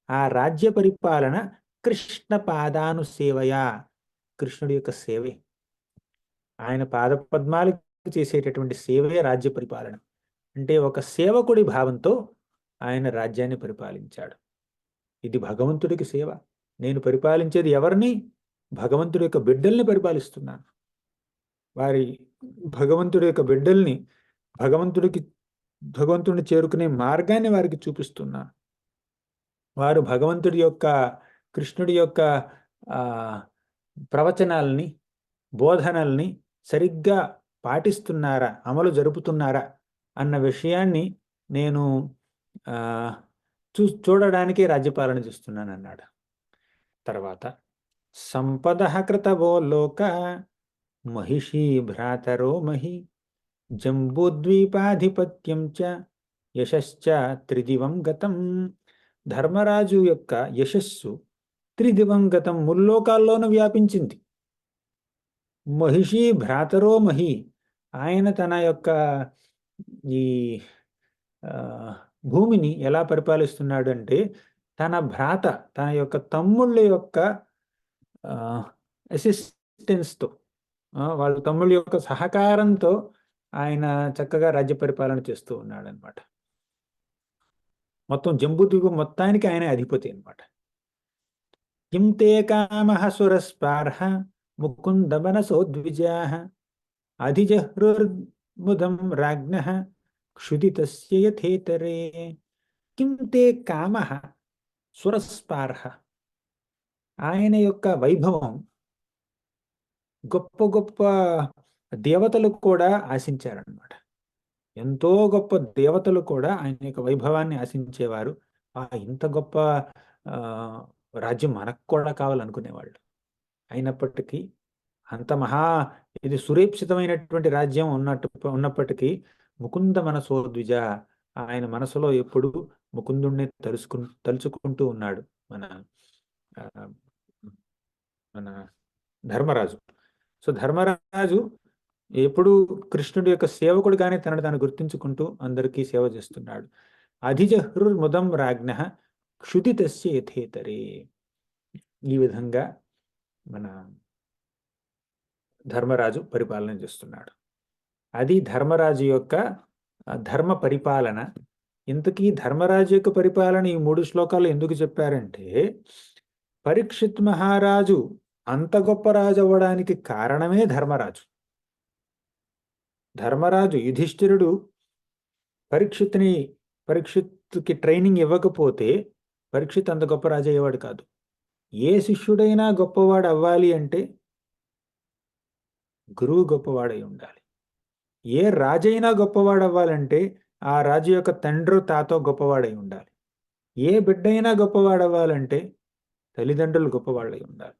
ఆ రాజ్య పరిపాలన కృష్ణ పాదాను సేవయ, కృష్ణుడి యొక్క సేవే, ఆయన పాదపద్మాలకు చేసేటటువంటి సేవే రాజ్య పరిపాలన. అంటే ఒక సేవకుడి భావంతో ఆయన రాజ్యాన్ని పరిపాలించాడు. ఇది భగవంతుడికి సేవ. నేను పరిపాలించేది ఎవరిని? భగవంతుడి యొక్క బిడ్డల్ని పరిపాలిస్తున్నాను. వారి భగవంతుడి యొక్క బిడ్డల్ని భగవంతుడిని చేరుకునే మార్గాన్ని వారికి చూపిస్తున్నాను. వారు భగవంతుడి యొక్క, కృష్ణుడి యొక్క ప్రవచనాలని, బోధనల్ని సరిగ్గా పాటిస్తున్నారా, అమలు జరుపుతున్నారా అన్న విషయాన్ని నేను చూడడానికి రాజ్యపాలన చేస్తున్నాను అన్నాడు. తర్వాత సంపద కృతవో లోక మహిషీ భ్రాతరో మహి జంబూద్వీపాధిపత్యం చ యశశ్చ త్రిదివం గతం. ధర్మరాజు యొక్క యశస్సు త్రిదివం గతం, ముల్లోకాల్లోనూ వ్యాపించింది. మహిషీ భ్రాతరో మహి, ఆయన తన యొక్క ఈ భూమిని ఎలా పరిపాలిస్తున్నాడు అంటే తన భ్రాత, తన యొక్క తమ్ముళ్ళ యొక్క అసిస్టెన్స్తో, వాళ్ళ తమ్ముళ్ళ యొక్క సహకారంతో ఆయన చక్కగా రాజ్య పరిపాలన చేస్తూ ఉన్నాడు అనమాట. మొత్తం జంబూద్వీపం మొత్తానికి ఆయన అధిపతి అనమాట. కింతే కామః సురస్పార్హ ముకుంద మనసోద్విజాః అధిజహృర్ముదం రాజ్ఞః క్షుదితస్య యథేతరే. కింతే కామః సురస్పార్హ, ఆయన యొక్క వైభవం గొప్ప గొప్ప దేవతలు కూడా ఆశించారనమాట. ఎంతో గొప్ప దేవతలు కూడా ఆయన యొక్క వైభవాన్ని ఆశించేవారు. ఇంత గొప్ప రాజ్యం మనకు కూడా కావాలనుకునేవాళ్ళు. అయినప్పటికీ అంత ఇది సురేప్సితమైనటువంటి రాజ్యం ఉన్నప్పటికీ ముకుంద మనసోద్విజ, ఆయన మనసులో ఎప్పుడు ముకుందుణ్ణి తలుచుకుంటూ ఉన్నాడు మన ధర్మరాజు. సో ధర్మరాజు ఎప్పుడు కృష్ణుడి యొక్క సేవకుడుగానే తనను తాను గుర్తించుకుంటూ అందరికీ సేవ చేస్తున్నాడు. అధిజహృర్ముదం రాజ్ఞః క్షుదితస్య యథేతరే. ఈ విధంగా మన ధర్మరాజు పరిపాలన చేస్తున్నాడు. అది ధర్మరాజు యొక్క ధర్మ పరిపాలన. ఇంతకీ ధర్మరాజు యొక్క పరిపాలన ఈ 3 శ్లోకాలు ఎందుకు చెప్పారంటే, పరీక్షిత్ మహారాజు అంత గొప్ప రాజు అవ్వడానికి కారణమే ధర్మరాజు. ధర్మరాజు యుధిష్ఠిరుడు పరీక్షిత్తుకి ట్రైనింగ్ ఇవ్వకపోతే పరీక్షిత్ అంత గొప్ప రాజు అయ్యేవాడు కాదు. ఏ శిష్యుడైనా గొప్పవాడు అవ్వాలి అంటే గురువు గొప్పవాడై ఉండాలి. ఏ రాజైనా గొప్పవాడు అవ్వాలంటే ఆ రాజు యొక్క తండ్రి తాతో గొప్పవాడై ఉండాలి. ఏ బిడ్డైనా గొప్పవాడు అవ్వాలంటే తల్లిదండ్రులు గొప్పవాళ్ళై ఉండాలి.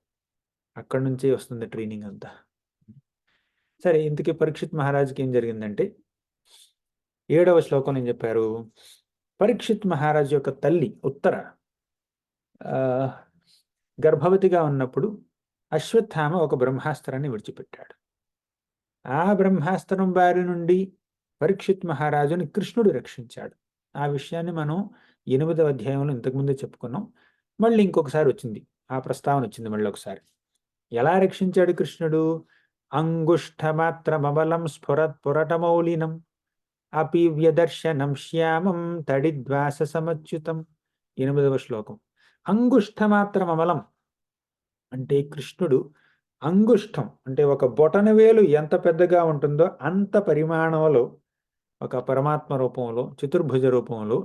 అక్కడి నుంచే వస్తుంది ట్రైనింగ్ అంతా. సరే, ఇంతకీ పరీక్షిత్ మహారాజుకి ఏం జరిగిందంటే 7వ శ్లోకంలో ఏం చెప్పారు? పరీక్షిత్ మహారాజు యొక్క తల్లి ఉత్తర గర్భవతిగా ఉన్నప్పుడు అశ్వత్థామ ఒక బ్రహ్మాస్త్రాన్ని విడిచిపెట్టాడు. ఆ బ్రహ్మాస్త్రం బారి నుండి పరీక్షిత్ మహారాజుని కృష్ణుడు రక్షించాడు. ఆ విషయాన్ని మనం 8వ అధ్యాయంలో ఇంతకుముందే చెప్పుకున్నాం. మళ్ళీ ఇంకొకసారి వచ్చింది, ఆ ప్రస్తావన వచ్చింది మళ్ళీ ఒకసారి. ఎలా రక్షించాడు కృష్ణుడు? అంగుష్ఠమాత్రమబలం స్ఫురత్ పురటమౌలినం అపి వ్యదర్శనం శ్యామం తడిద్వాస సమచ్యుతం. 8వ శ్లోకం. అంగుష్ఠమాత్రమమలం అంటే కృష్ణుడు అంగుష్టం అంటే ఒక బొటనవేలు ఎంత పెద్దగా ఉంటుందో అంత పరిమాణంలో ఒక పరమాత్మ రూపంలో, చతుర్భుజ రూపంలో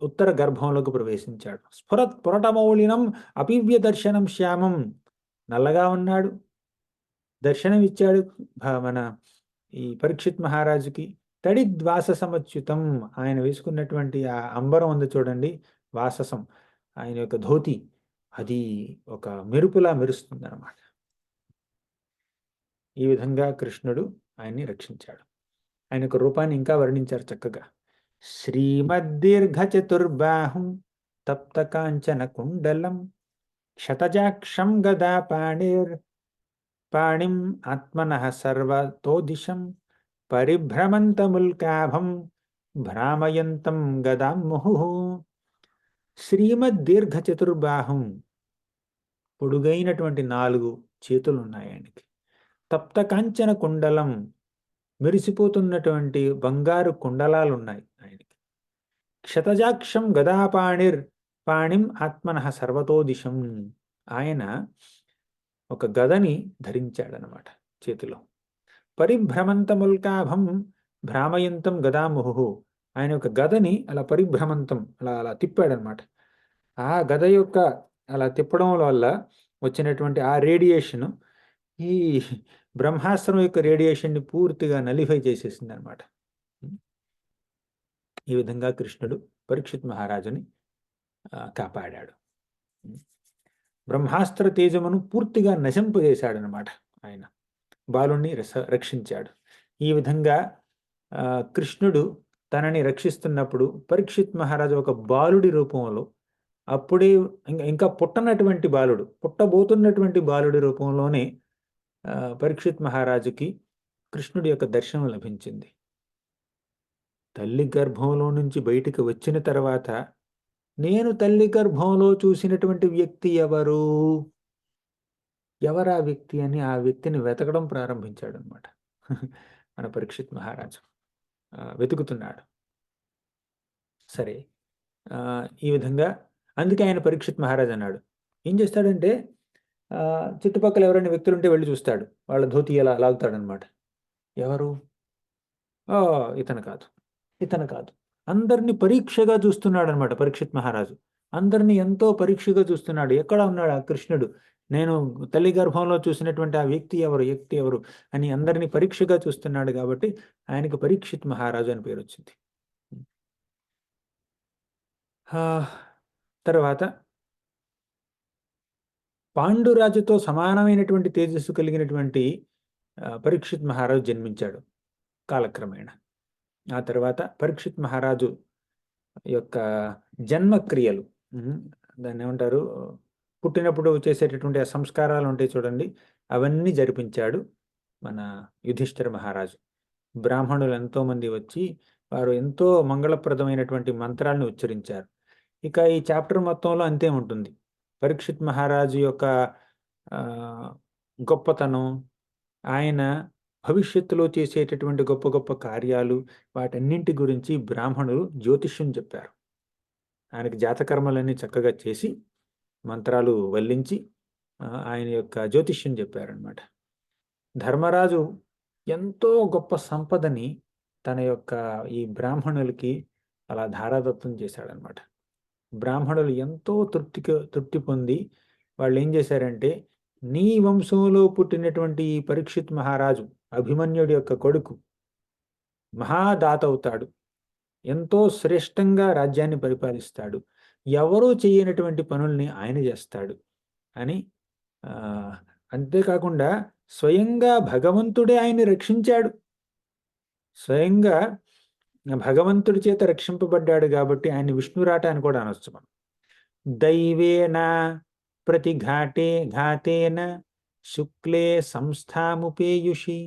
ఉత్తర గర్భంలోకి ప్రవేశించాడు. స్ఫురత్ పురటమౌలినం అపివ్య దర్శనం శ్యామం. నల్లగా ఉన్నాడు, దర్శనమిచ్చాడు మన ఈ పరీక్షిత్ మహారాజుకి. తడిద్వాస సమచ్యుతం, ఆయన వేసుకున్నటువంటి ఆ అంబరం ఉంది చూడండి, వాససం, ఆయన యొక్క ధోతి, అది ఒక మెరుపులా మెరుస్తుంది అన్నమాట. ఈ విధంగా కృష్ణుడు ఆయన్ని రక్షించాడు. ఆయన యొక్క రూపాన్ని ఇంకా వర్ణించారు చక్కగా. శ్రీమద్దీర్ఘ చతుర్బాహుం తప్త కాంచన కుండలం శతజాక్షం గదా పాణిం ఆత్మనః సర్వతో దిశం పరిభ్రమంతముల్కాభం భ్రామయంతం గదాం ముహుః. శ్రీమద్దీర్ఘ చతుర్బాహుం, పొడుగైనటువంటి 4 చేతులు ఉన్నాయి ఆయనకి. తప్త కాంచన కుండలం, మెరిసిపోతున్నటువంటి బంగారు కుండలాలు ఉన్నాయి ఆయనకి. క్షతజాక్షం పాణిం ఆత్మనః సర్వతో దిశం, ఆయన ఒక గదని ధరించాడనమాట చేతిలో. పరిభ్రమంతముల్కాభం భ్రామయంతం గదాముహు, ఆయన ఒక గదని అలా పరిభ్రమంతం అలా తిప్పాడనమాట. ఆ గద యొక్క అలా తిప్పడం వల్ల వచ్చినటువంటి ఆ రేడియేషన్ ఈ బ్రహ్మాస్త్రం యొక్క రేడియేషన్ని పూర్తిగా నలిఫై చేసేసింది అనమాట. ఈ విధంగా కృష్ణుడు పరీక్షిత్ మహారాజుని కాపాడాడు. బ్రహ్మాస్త్ర తేజమును పూర్తిగా నశింపజేశాడనమాట. ఆయన బాలుణ్ణి రక్షించాడు. ఈ విధంగా కృష్ణుడు తనని రక్షిస్తున్నప్పుడు పరీక్షిత్ మహారాజు ఒక బాలుడి రూపంలో, అప్పుడే ఇంకా పుట్టబోతున్నటువంటి బాలుడి రూపంలోనే పరీక్షిత్ మహారాజుకి కృష్ణుడి యొక్క దర్శనం లభించింది. తల్లి గర్భంలో నుంచి బయటికి వచ్చిన తర్వాత నేను తల్లి గర్భంలో చూసినటువంటి వ్యక్తి ఎవరా వ్యక్తి అని ఆ వ్యక్తిని వెతకడం ప్రారంభించాడు అనమాట. మన పరీక్షిత్ మహారాజు వెతుకుతున్నాడు. సరే, ఈ విధంగా అందుకే ఆయన పరీక్షిత్ మహారాజు అన్నాడు. ఏం చేస్తాడంటే చుట్టుపక్కల ఎవరైనా వ్యక్తులు ఉంటే వెళ్ళి చూస్తాడు, వాళ్ళ ధోతి ఎలా లాగుతాడనమాట. ఎవరు? ఇతను కాదు, అందరినీ పరీక్షగా చూస్తున్నాడు అనమాట పరీక్షిత్ మహారాజు. అందరినీ ఎంతో పరీక్షగా చూస్తున్నాడు. ఎక్కడ ఉన్నాడు ఆ కృష్ణుడు? నేను తల్లి గర్భంలో చూసినటువంటి ఆ వ్యక్తి ఎవరు అని అందరినీ పరీక్షగా చూస్తున్నాడు. కాబట్టి ఆయనకు పరీక్షిత్ మహారాజు అని పేరు వచ్చింది. తర్వాత పాండురాజుతో సమానమైనటువంటి తేజస్సు కలిగినటువంటి పరీక్షిత్ మహారాజు జన్మించాడు కాలక్రమేణా. ఆ తర్వాత పరీక్షిత్ మహారాజు యొక్క జన్మక్రియలు, దాన్ని ఏమంటారు, పుట్టినప్పుడు చేసేటటువంటి ఆ సంస్కారాలు ఉంటాయి చూడండి, అవన్నీ జరిపించాడు మన యుధిష్ఠిర మహారాజు. బ్రాహ్మణులు ఎంతోమంది వచ్చి వారు ఎంతో మంగళప్రదమైనటువంటి మంత్రాలను ఉచ్చరించారు. ఇక ఈ చాప్టర్ మొత్తంలో అంతే ఉంటుంది. పరీక్షిత్ మహారాజు యొక్క గొప్పతనం, ఆయన భవిష్యత్తులో చేసేటటువంటి గొప్ప గొప్ప కార్యాలు, వాటన్నింటి గురించి బ్రాహ్మణులు జ్యోతిష్యం చెప్పారు. ఆయనకి జాతకర్మలన్నీ చక్కగా చేసి మంత్రాలు వల్లించి ఆయన యొక్క జ్యోతిష్యం చెప్పారనమాట. ధర్మరాజు ఎంతో గొప్ప సంపదని తన యొక్క ఈ బ్రాహ్మణులకి అలా ధారాదత్తం చేశాడనమాట. బ్రాహ్మణులు ఎంతో తృప్తి పొంది వాళ్ళు ఏం చేశారంటే, నీ వంశంలో పుట్టినటువంటి ఈ పరీక్షిత్ మహారాజు అభిమన్యుడి యొక్క కొడుకు మహాదాత అవుతాడు, ఎంతో శ్రేష్టంగా రాజ్యాన్ని పరిపాలిస్తాడు, ఎవరూ చేయనటువంటి పనుల్ని ఆయన చేస్తాడు అని. అంతేకాకుండా స్వయంగా భగవంతుడే ఆయన్ని రక్షించాడు. స్వయంగా భగవంతుడి చేత రక్షింపబడ్డాడు కాబట్టి ఆయన విష్ణురాట అని కూడా అనొచ్చు మనం. దైవేన ఘాతేన శుక్లే సంస్థాముపేయుషి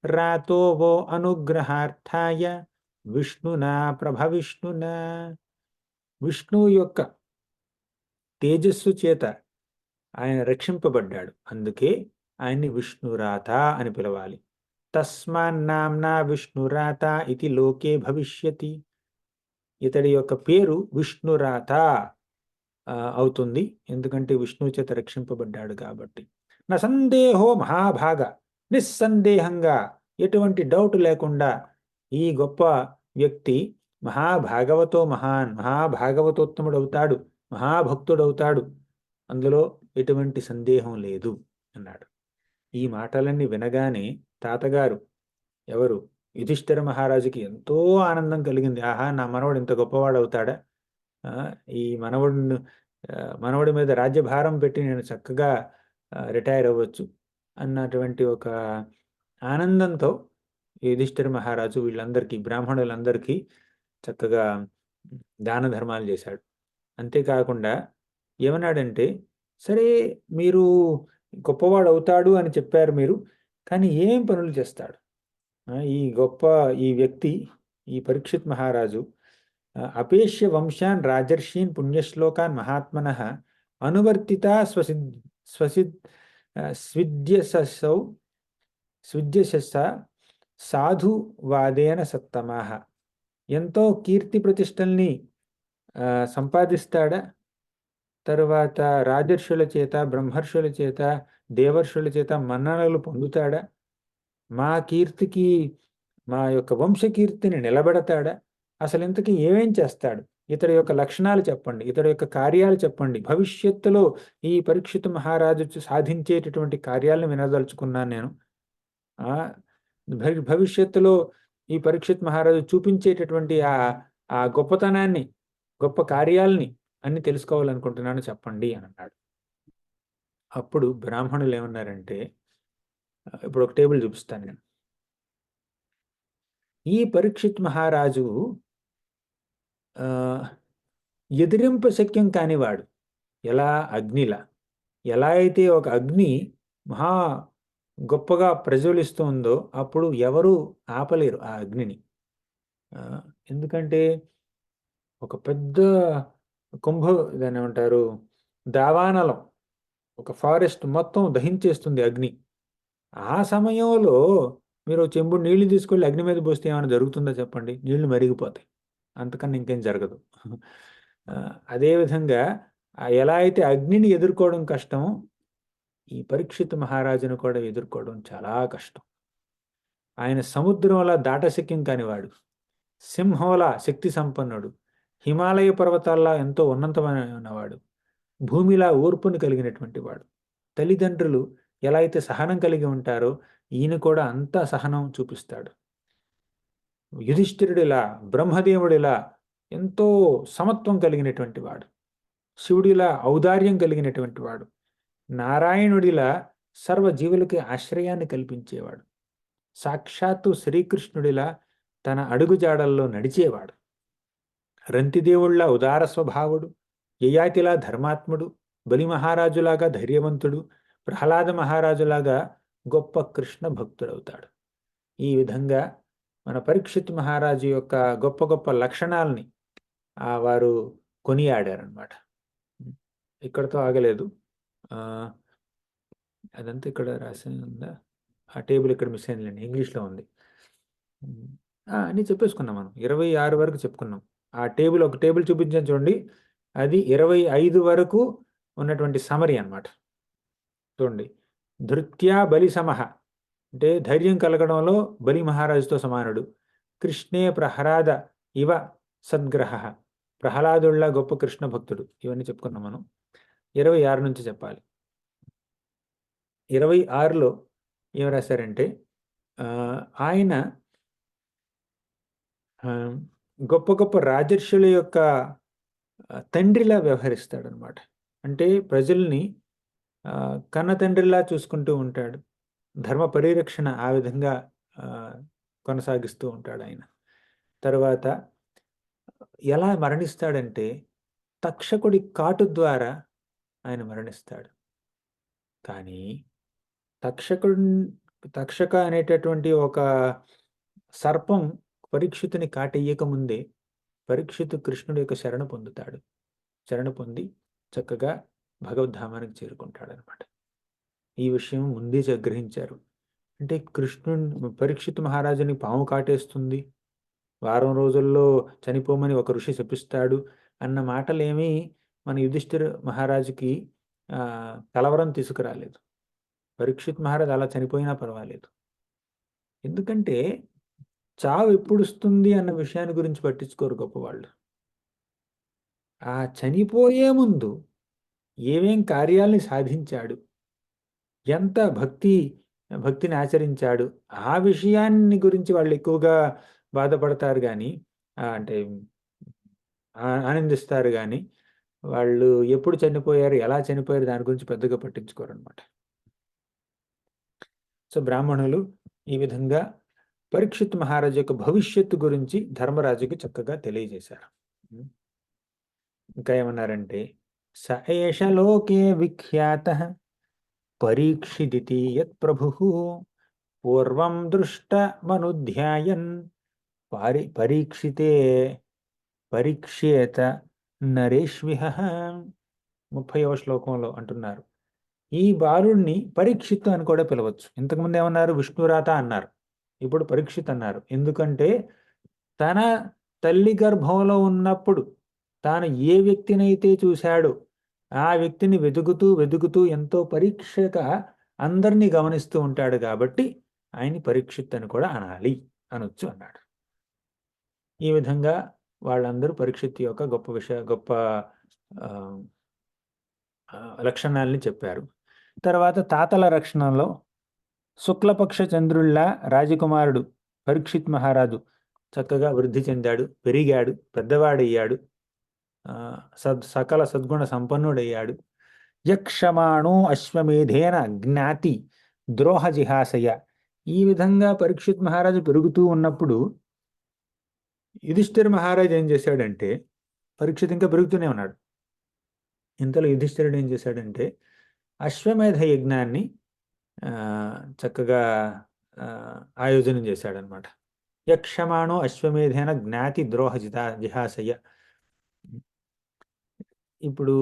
రాతో వో అనుగ్రహార్థాయ విష్ణునా ప్రభవిష్ణునా. విష్ణువు యొక్క తేజస్సు చేత ఆయన రక్షింపబడ్డాడు, అందుకే ఆయన్ని విష్ణురాత అని పిలవాలి. తస్మాన్నామ్నా విష్ణురాత ఇది లోకే భవిష్యతి. ఇతడి యొక్క పేరు విష్ణురాత అవుతుంది, ఎందుకంటే విష్ణువు చేత రక్షింపబడ్డాడు కాబట్టి. నా సందేహో మహాభాగ, నిస్సందేహంగా ఎటువంటి డౌట్ లేకుండా ఈ గొప్ప వ్యక్తి మహాభాగవతోత్తముడవుతాడు, మహాభక్తుడవుతాడు, అందులో ఎటువంటి సందేహం లేదు అన్నాడు. ఈ మాటలన్నీ వినగానే తాతగారు ఎవరు యుధిష్ఠిర మహారాజుకి ఎంతో ఆనందం కలిగింది. ఆహా, నా మనవడు ఇంత గొప్పవాడు అవుతాడా, ఈ మనవడి మీద రాజ్యభారం పెట్టి నేను చక్కగా రిటైర్ అవ్వచ్చు అన్నటువంటి ఒక ఆనందంతో యుధిష్ఠిర మహారాజు వీళ్ళందరికీ, బ్రాహ్మణులందరికీ చక్కగా దాన ధర్మాలు చేశాడు. అంతేకాకుండా ఏమన్నాడంటే, సరే మీరు గొప్పవాడు అవుతాడు అని చెప్పారు మీరు, కానీ ఏం పనులు చేస్తాడు ఈ వ్యక్తి, ఈ పరీక్షిత్ మహారాజు? అపేష్య వంశాన్ రాజర్షీన్ పుణ్యశ్లోకాన్ మహాత్మనః అనువర్తితా స్విద్యశస్స సాధువాదేన సత్తమాహ. ఎంతో కీర్తి ప్రతిష్టల్ని సంపాదిస్తాడా, తరువాత రాజర్షుల చేత, బ్రహ్మర్షుల చేత, దేవర్షుల చేత మన్ననలు పొందుతాడా, మా కీర్తికి, మా యొక్క వంశకీర్తిని నిలబెడతాడా, అసలు ఇంతకీ ఏమేం చేస్తాడు, ఇతడి యొక్క లక్షణాలు చెప్పండి, ఇతడి యొక్క కార్యాలు చెప్పండి. భవిష్యత్తులో ఈ పరీక్షిత్ మహారాజు సాధించేటటువంటి కార్యాలను వినదలుచుకున్నాను నేను. భవిష్యత్తులో ఈ పరీక్షిత్ మహారాజు చూపించేటటువంటి ఆ గొప్పతనాన్ని, గొప్ప కార్యాలని అన్ని తెలుసుకోవాలనుకుంటున్నాను, చెప్పండి అని అన్నాడు. అప్పుడు బ్రాహ్మణులు ఏమన్నారంటే, ఇప్పుడు ఒక టేబుల్ చూపిస్తాను నేను. ఈ పరీక్షిత్ మహారాజు ఎదిరింప శక్యం కానివాడు. ఎలా? అగ్నిలా. ఎలా అయితే ఒక అగ్ని మహా గొప్పగా ప్రజ్వలిస్తుందో అప్పుడు ఎవరు ఆపలేరు ఆ అగ్నిని. ఎందుకంటే ఒక పెద్ద దాన్ని ఏమంటారు, దావానలం, ఒక ఫారెస్ట్ మొత్తం దహించేస్తుంది అగ్ని. ఆ సమయంలో మీరు చెంబుడు నీళ్లు తీసుకెళ్ళి అగ్ని మీద పోస్తే ఏమైనా జరుగుతుందో చెప్పండి? నీళ్లు మరిగిపోతాయి, అంతకన్నా ఇంకేం జరగదు. అదేవిధంగా ఎలా అయితే అగ్నిని ఎదుర్కోవడం కష్టం, ఈ పరీక్షిత్ మహారాజును కూడా ఎదుర్కోవడం చాలా కష్టం. ఆయన సముద్రంలా దాటశక్యం కానివాడు, సింహంలా శక్తి సంపన్నుడు, హిమాలయ పర్వతాల్లా ఎంతో ఉన్నతమైనవాడు, భూమిలా ఓర్పును కలిగినటువంటి వాడు. తల్లిదండ్రులు ఎలా అయితే సహనం కలిగి ఉంటారో ఈయన కూడా అంత సహనం చూపిస్తాడు. యుధిష్ఠిరుడిలా, బ్రహ్మదేవుడిలా ఎంతో సమత్వం కలిగినటువంటి వాడు, శివుడిలా ఔదార్యం కలిగినటువంటి వాడు, నారాయణుడిలా సర్వజీవులకి ఆశ్రయాన్ని కల్పించేవాడు, సాక్షాత్తు శ్రీకృష్ణుడిలా తన అడుగుజాడల్లో నడిచేవాడు, రంతిదేవుళ్ల ఉదార స్వభావుడు, యయాతిలా ధర్మాత్ముడు, బలి మహారాజులాగా ధైర్యవంతుడు, ప్రహ్లాద మహారాజులాగా గొప్ప కృష్ణ భక్తుడవుతాడు. ఈ విధంగా మన పరీక్షిత్ మహారాజు యొక్క గొప్ప గొప్ప లక్షణాలని వారు కొనియాడారనమాట. ఇక్కడతో ఆగలేదు, అదంతా ఇక్కడ రాసి ఉందా? ఆ టేబుల్ ఇక్కడ మిస్ అయిందిలేండి, ఇంగ్లీష్లో ఉంది. అన్నీ చెప్పేసుకున్నాం మనం, 26 వరకు చెప్పుకున్నాం. ఆ టేబుల్, ఒక టేబుల్ చూపించాను చూడండి, అది 25 వరకు ఉన్నటువంటి సమరీ అన్నమాట. చూడండి, ధృత్యా బలి సమహ అంటే ధైర్యం కలగడంలో బలి మహారాజుతో సమానుడు, కృష్ణే ప్రహ్లాద ఇవ సద్గ్రహ, ప్రహ్లాదుల్లా గొప్ప కృష్ణ భక్తుడు. ఇవన్నీ చెప్పుకున్నాం మనం. 26 నుంచి చెప్పాలి. 26లో ఏం రాశారంటే ఆయన గొప్ప గొప్ప రాజర్షుల యొక్క తండ్రిలా వ్యవహరిస్తాడనమాట. అంటే ప్రజల్ని కన్న తండ్రిలా చూసుకుంటూ ఉంటాడు. ధర్మ పరిరక్షణ ఆ విధంగా కొనసాగిస్తూ ఉంటాడు ఆయన. తర్వాత ఎలా మరణిస్తాడంటే తక్షకుడి కాటు ద్వారా ఆయన మరణిస్తాడు. కానీ తక్షక అనేటటువంటి ఒక సర్పం పరీక్షితుని కాటెయ్యక ముందే పరీక్షితు కృష్ణుడి యొక్క శరణ పొందుతాడు. శరణ పొంది చక్కగా భగవద్ధామానికి చేరుకుంటాడనమాట. ఈ విషయం ముందే గ్రహించారు. అంటే పరీక్షితు మహారాజుని పాము కాటేస్తుంది, వారం రోజుల్లో చనిపోమని ఒక ఋషి శపిస్తాడు అన్న మాటలేమీ మన యుధిష్ఠిర మహారాజుకి కలవరం తీసుకురాలేదు. పరీక్షిత్ మహారాజు అలా చనిపోయినా పర్వాలేదు. ఎందుకంటే చావు ఎప్పుడు వస్తుంది అన్న విషయాన్ని గురించి పట్టించుకోరు గొప్పవాళ్ళు. ఆ చనిపోయే ముందు ఏమేం కార్యాల్ని సాధించాడు, ఎంత భక్తిని ఆచరించాడు, ఆ విషయాన్ని గురించి వాళ్ళు ఎక్కువగా బాధపడతారు కానీ అంటే ఆనందిస్తారు కానీ వాళ్ళు ఎప్పుడు చనిపోయారు, ఎలా చనిపోయారు దాని గురించి పెద్దగా పట్టించుకోరు అనమాట. సో బ్రాహ్మణులు ఈ విధంగా పరీక్షిత్ మహారాజు యొక్క భవిష్యత్తు గురించి ధర్మరాజుకి చక్కగా తెలియజేశారు. ఇంకా ఏమన్నారంటే స ఏష లోకే విఖ్యాత పరీక్షిదితి యత్ ప్రభుః పూర్వం దృష్టమనుధ్యాయన్ పరీక్షేత నరేష్విహ. 30వ శ్లోకంలో అంటున్నారు, ఈ బాలుణ్ణి పరీక్షిత్ అని కూడా పిలవచ్చు. ఇంతకుముందు ఏమన్నారు, విష్ణురాత అన్నారు, ఇప్పుడు పరీక్షిత్ అన్నారు. ఎందుకంటే తన తల్లి గర్భంలో ఉన్నప్పుడు తాను ఏ వ్యక్తినైతే చూశాడో ఆ వ్యక్తిని వెతుకుతూ ఎంతో పరీక్షగా అందరినీ గమనిస్తూ ఉంటాడు కాబట్టి ఆయన్ని పరీక్షిత్ అని కూడా అనొచ్చు అన్నాడు. ఈ విధంగా వాళ్ళందరూ పరీక్షిత్ యొక్క గొప్ప లక్షణాలని చెప్పారు. తర్వాత తాతల రక్షణలో శుక్లపక్ష చంద్రుళ్ళ రాజకుమారుడు పరీక్షిత్ మహారాజు చక్కగా వృద్ధి చెందాడు, పెరిగాడు, పెద్దవాడయ్యాడు, సకల సద్గుణ సంపన్నుడయ్యాడు. యక్షమాణో అశ్వమేధేన జ్ఞాతి ద్రోహ జిహాసయ. ఈ విధంగా పరీక్షిత్ మహారాజు పెరుగుతూ ఉన్నప్పుడు యుధిష్ఠిర మహారాజు ఏం చేశాడంటే, పరీక్షిత్ ఇంకా పెరుగుతూనే ఉన్నాడు, ఇంతలో యుధిష్ఠిరుడు ఏం చేశాడంటే అశ్వమేధ యజ్ఞాన్ని చక్కగా ఆయోజనం చేశాడనమాట. యక్షమాణో అశ్వమేధేన జ్ఞాతి ద్రోహ జిహాసయ. ఇప్పుడు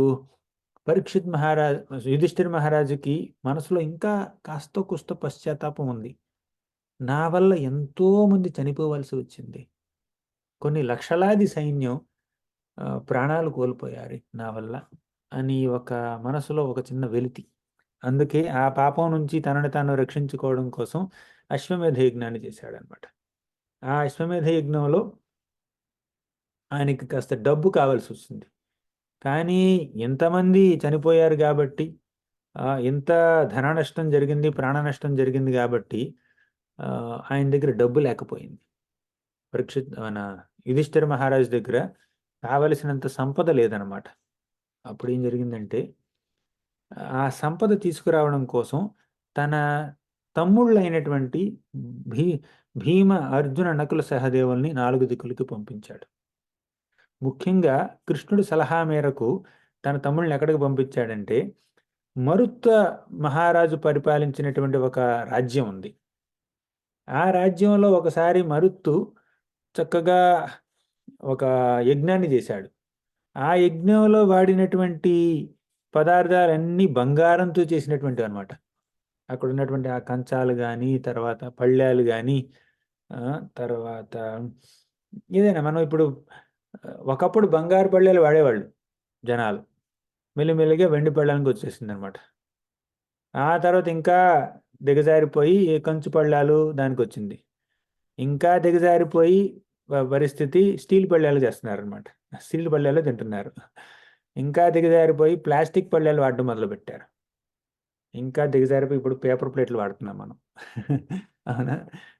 యుధిష్ఠిర మహారాజుకి మనసులో ఇంకా కాస్త కుస్త పశ్చాత్తాపం ఉంది. నా వల్ల ఎంతో మంది చనిపోవలసి వచ్చింది, కొన్ని లక్షలాది సైన్యం ప్రాణాలు కోల్పోయారు నా వల్ల అని ఒక మనసులో ఒక చిన్న వెలితి. అందుకే ఆ పాపం నుంచి తనను తాను రక్షించుకోవడం కోసం అశ్వమేధ యజ్ఞాన్ని చేశాడనమాట. ఆ అశ్వమేధ యజ్ఞంలో ఆయనకి కాస్త డబ్బు కావాల్సి వచ్చింది. కానీ ఎంతమంది చనిపోయారు కాబట్టి, ఎంత ధన నష్టం జరిగింది, ప్రాణ నష్టం జరిగింది కాబట్టి ఆయన దగ్గర డబ్బు లేకపోయింది. మన యుధిష్ఠిర మహారాజు దగ్గర కావలసినంత సంపద లేదనమాట. అప్పుడు ఏం జరిగిందంటే ఆ సంపద తీసుకురావడం కోసం తన తమ్ముళ్ళైనటువంటి భీమ, అర్జున, నకుల సహదేవుల్ని 4 దిక్కులకి పంపించాడు. ముఖ్యంగా కృష్ణుడి సలహా మేరకు తన తమ్ముళ్ళని ఎక్కడికి పంపించాడంటే మరుత్వ మహారాజు పరిపాలించినటువంటి ఒక రాజ్యం ఉంది. ఆ రాజ్యంలో ఒకసారి మరుత్తు చక్కగా ఒక యజ్ఞాన్ని చేశాడు. ఆ యజ్ఞంలో వాడినటువంటి పదార్థాలన్నీ బంగారంతో చేసినటువంటివి అనమాట. అక్కడ ఉన్నటువంటి ఆ కంచాలు కానీ, తర్వాత పళ్ళాలు కానీ, తర్వాత ఏదైనా మనం ఇప్పుడు ఒకప్పుడు బంగారు పళ్ళాలు వాడేవాళ్ళు జనాలు, మెల్లిమెల్లిగా వెండి పళ్ళానికి వచ్చేసింది అనమాట. ఆ తర్వాత ఇంకా దిగజారిపోయి కంచు పళ్ళాలు దానికి వచ్చింది. ఇంకా దిగజారిపోయి పరిస్థితి స్టీల్ పళ్ళాలు చేస్తున్నారనమాట. స్టీల్ పళ్ళాలు తింటున్నారు. ఇంకా దిగజారిపోయి ప్లాస్టిక్ పళ్ళాలు వాడడం మొదలుపెట్టారు. ఇంకా దిగజారిపోయి ఇప్పుడు పేపర్ ప్లేట్లు వాడుతున్నాం మనం. అవునా?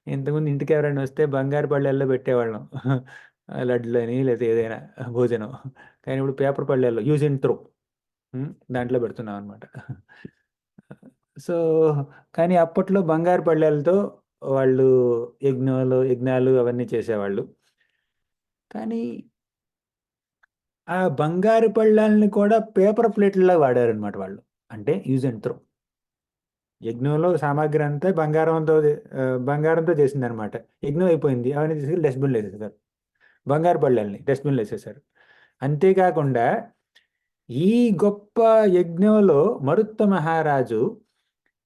ఇంతకుముందు ఇంటికి ఎవరైనా వస్తే బంగారు పళ్ళాల్లో పెట్టేవాళ్ళం. లడ్లని లేదా ఏదైనా భోజనం. కానీ ఇప్పుడు పేపర్ పళ్ళాల్లో యూజ్ అండ్ త్రో దాంట్లో పెడుతున్నాం అనమాట. సో కానీ అప్పట్లో బంగారు పళ్ళాలతో వాళ్ళు యజ్ఞాలు అవన్నీ చేసేవాళ్ళు. కానీ ఆ బంగారు పళ్ళాలని కూడా పేపర్ ప్లేట్‌లా వాడారనమాట వాళ్ళు. అంటే యూజ్ అండ్ త్రో. యజ్ఞంలో సామాగ్రి అంతా బంగారంతో చేసిందనమాట. యజ్ఞం అయిపోయింది. అవన్నీ తీసుకెళ్ళి డస్ట్‌బిన్‌లో ఏసేసారు. బంగారు పళ్ళాల్ని డస్ట్‌బిన్‌లో ఏసేసారు. అంతేకాకుండా ఈ గొప్ప యజ్ఞంలో మరుత్త మహారాజు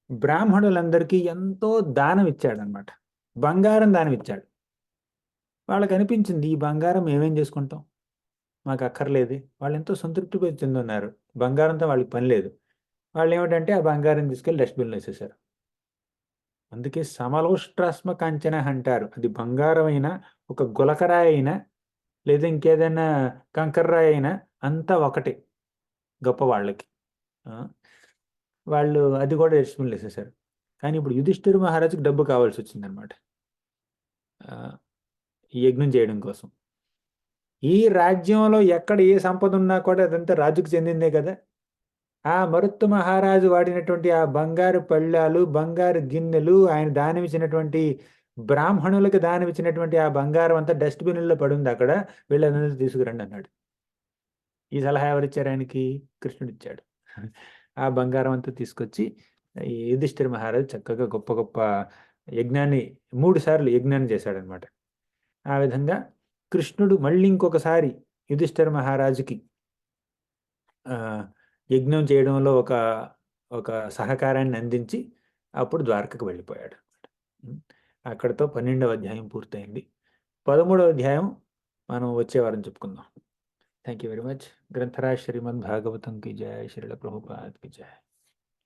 బ్రాహ్మణులందరికీ ఎంతో దానం ఇచ్చాడనమాట. బంగారం దానం ఇచ్చాడు. వాళ్ళకనిపించింది ఈ బంగారం మేమేం చేసుకుంటాం? మాకు అక్కర్లేదు. వాళ్ళెంతో సంతృప్తి చెందున్నారు. బంగారంతో వాళ్ళకి పని లేదు. వాళ్ళేమిటంటే ఆ బంగారం తీసుకెళ్ళి డస్ట్‌బిన్‌లో ఏసేసారు. అందుకే సమలోష్ట్రాస్మ కాంచనః అంటారు. అది బంగారం అయినా, ఒక గులకరాయి అయినా, లేదా ఇంకేదైనా కంకర్రాయి అయినా అంతా ఒకటే గొప్ప వాళ్ళకి. ఆ! వాళ్ళు అది కూడా డస్ట్‌బిన్‌లో ఏసేసారు. కానీ ఇప్పుడు యుధిష్ఠిర మహారాజుకి డబ్బు కావాల్సొచ్చిందనమాట. ఈ యజ్ఞం చేయడం కోసం. ఈ రాజ్యంలో ఎక్కడ ఏ సంపద ఉన్నా కూడా అదంతా రాజుకు చెందిందే కదా! ఆ మరుత్తు మహారాజు వాడినటువంటి ఆ బంగారు పళ్ళాలు, బంగారు గిన్నెలు, ఆయన దానమిచ్చినటువంటి బ్రాహ్మణులకు దానమిచ్చినటువంటి ఆ బంగారం అంతా డస్ట్‌బిన్‌లో పడుంది అక్కడ. వీళ్ళందరిని తీసుకురండి అన్నాడు. ఈ సలహా ఎవరిచ్చారు ఆయనకి? కృష్ణుడిచ్చాడు. ఆ బంగారం అంతా తీసుకొచ్చి ఈ యుధిష్ఠిర మహారాజు చక్కగా గొప్ప గొప్ప యజ్ఞాన్ని 3 సార్లు యజ్ఞాన్ని చేశాడనమాట. ఆ విధంగా కృష్ణుడు మళ్ళీ ఇంకొకసారి యుధిష్ఠిర మహారాజుకి యజ్ఞం చేయడంలో ఒక సహకారాన్ని అందించి అప్పుడు ద్వారకకు వెళ్ళిపోయాడు. అక్కడితో 12వ అధ్యాయం పూర్తయింది. 13వ అధ్యాయం మనం వచ్చే వారం చెప్పుకుందాం. Thank you very much. Granthraj Shrimad Bhagavatam కీ జయ. శ్రీల ప్రభుపాద్ కీ జయ.